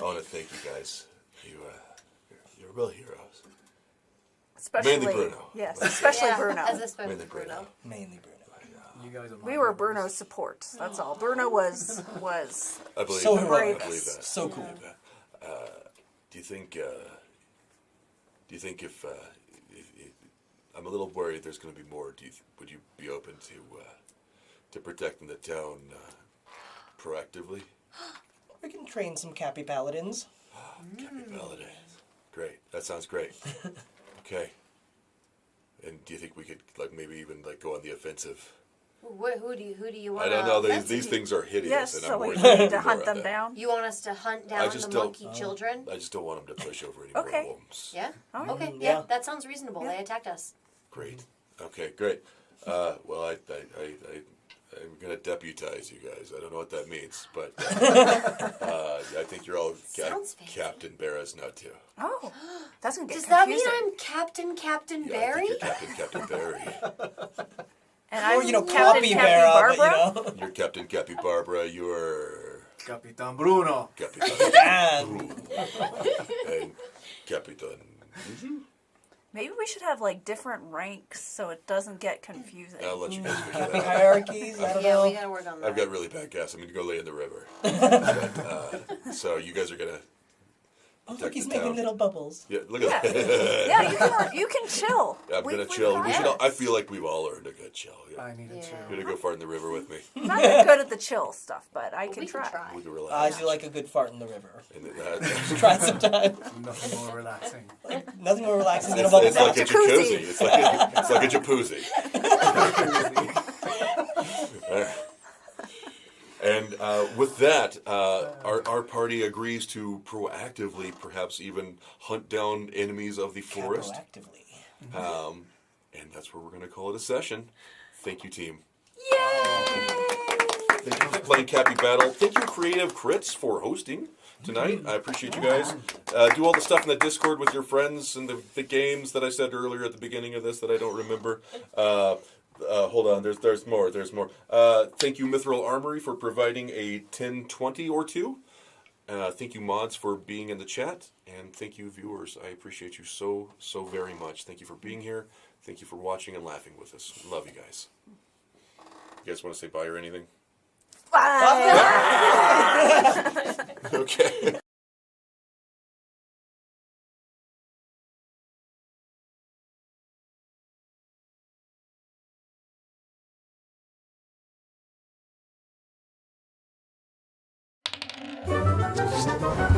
want to thank you guys. You're real heroes. It's Especially Mainly Bruno. Yes, especially Yeah, Bruno. as a Mainly Bruno. Bruno. Mainly Bruno. You guys are my We were heroes. Bruno's support. That's all. Bruno was I believe So that. I heroic. believe that. So cool. I believe that. Do you think if I'm a little worried there's going to be more, would you be open to protecting the town proactively? We can train some Cappy Paladins. Cappy Paladin. Great. That sounds great. Okay. And do you think we could maybe even go on the offensive? Who do you want? I don't know. These things are hideous, yes. and So I'm we worried need to more hunt about them that. down. You want us to hunt I down just the don't- monkey children? I just don't want them to push over any Okay. more homes. Yeah. All right. Okay. Yeah. Yeah, that sounds reasonable. They attacked us. Great. Okay, great. Well, I'm going to deputize you guys. I don't know what that means, but I think you're all Sounds fancy. Captain Barras now, too. Oh, that's gonna get Does that mean confusing. I'm Captain Yeah, I Barry? think you're Captain Barry. And Or, I'm Captain Capybara, Barbara. but, You're Captain Cappy Barbara. You're Capitan Bruno. Capitan And and Capitan. Maybe we should have different ranks so it doesn't get confusing. I'll let you guys figure Cappy that out. hierarchies, I don't Yeah, know. we gotta work on that. I've got really bad gas. I'm going to go lay in the river. But, so you guys are going to. Oh, protect look, he's the making town. little bubbles. Yeah, look at that. Yeah, you can chill. I'm We- gonna we've chill. got We it. should. I feel like we've all earned a good chill. Yeah. I need a Yeah. chair. You're gonna go fart in the river with me. I'm not that good at the chill stuff, but I Well, can we try. can try. We can I relax. do like a good fart in the river. And that- Try it sometime. Nothing more relaxing. Nothing more relaxing than a it's, bubble it's like a bath. jacuzzi. It's like a jacuzzi. And with that, our party agrees to proactively, perhaps even hunt down enemies of the forest. Proactively. And that's where we're going to call it a session. Thank you, team. Yay! Thank you for playing CappyBattle. Thank you, Creative Crits, for hosting tonight. I appreciate you guys. Do all the stuff in the Discord with your friends and the games that I said earlier at the beginning of this that I don't remember. Hold on, there's more. Thank you, Mithril Armory, for providing a 1020 or two. Thank you, mods, for being in the chat. And thank you, viewers. I appreciate you so very much. Thank you for being here. Thank you for watching and laughing with us. Love you guys. You guys want to say bye or anything? Bye. Okay. Thank you.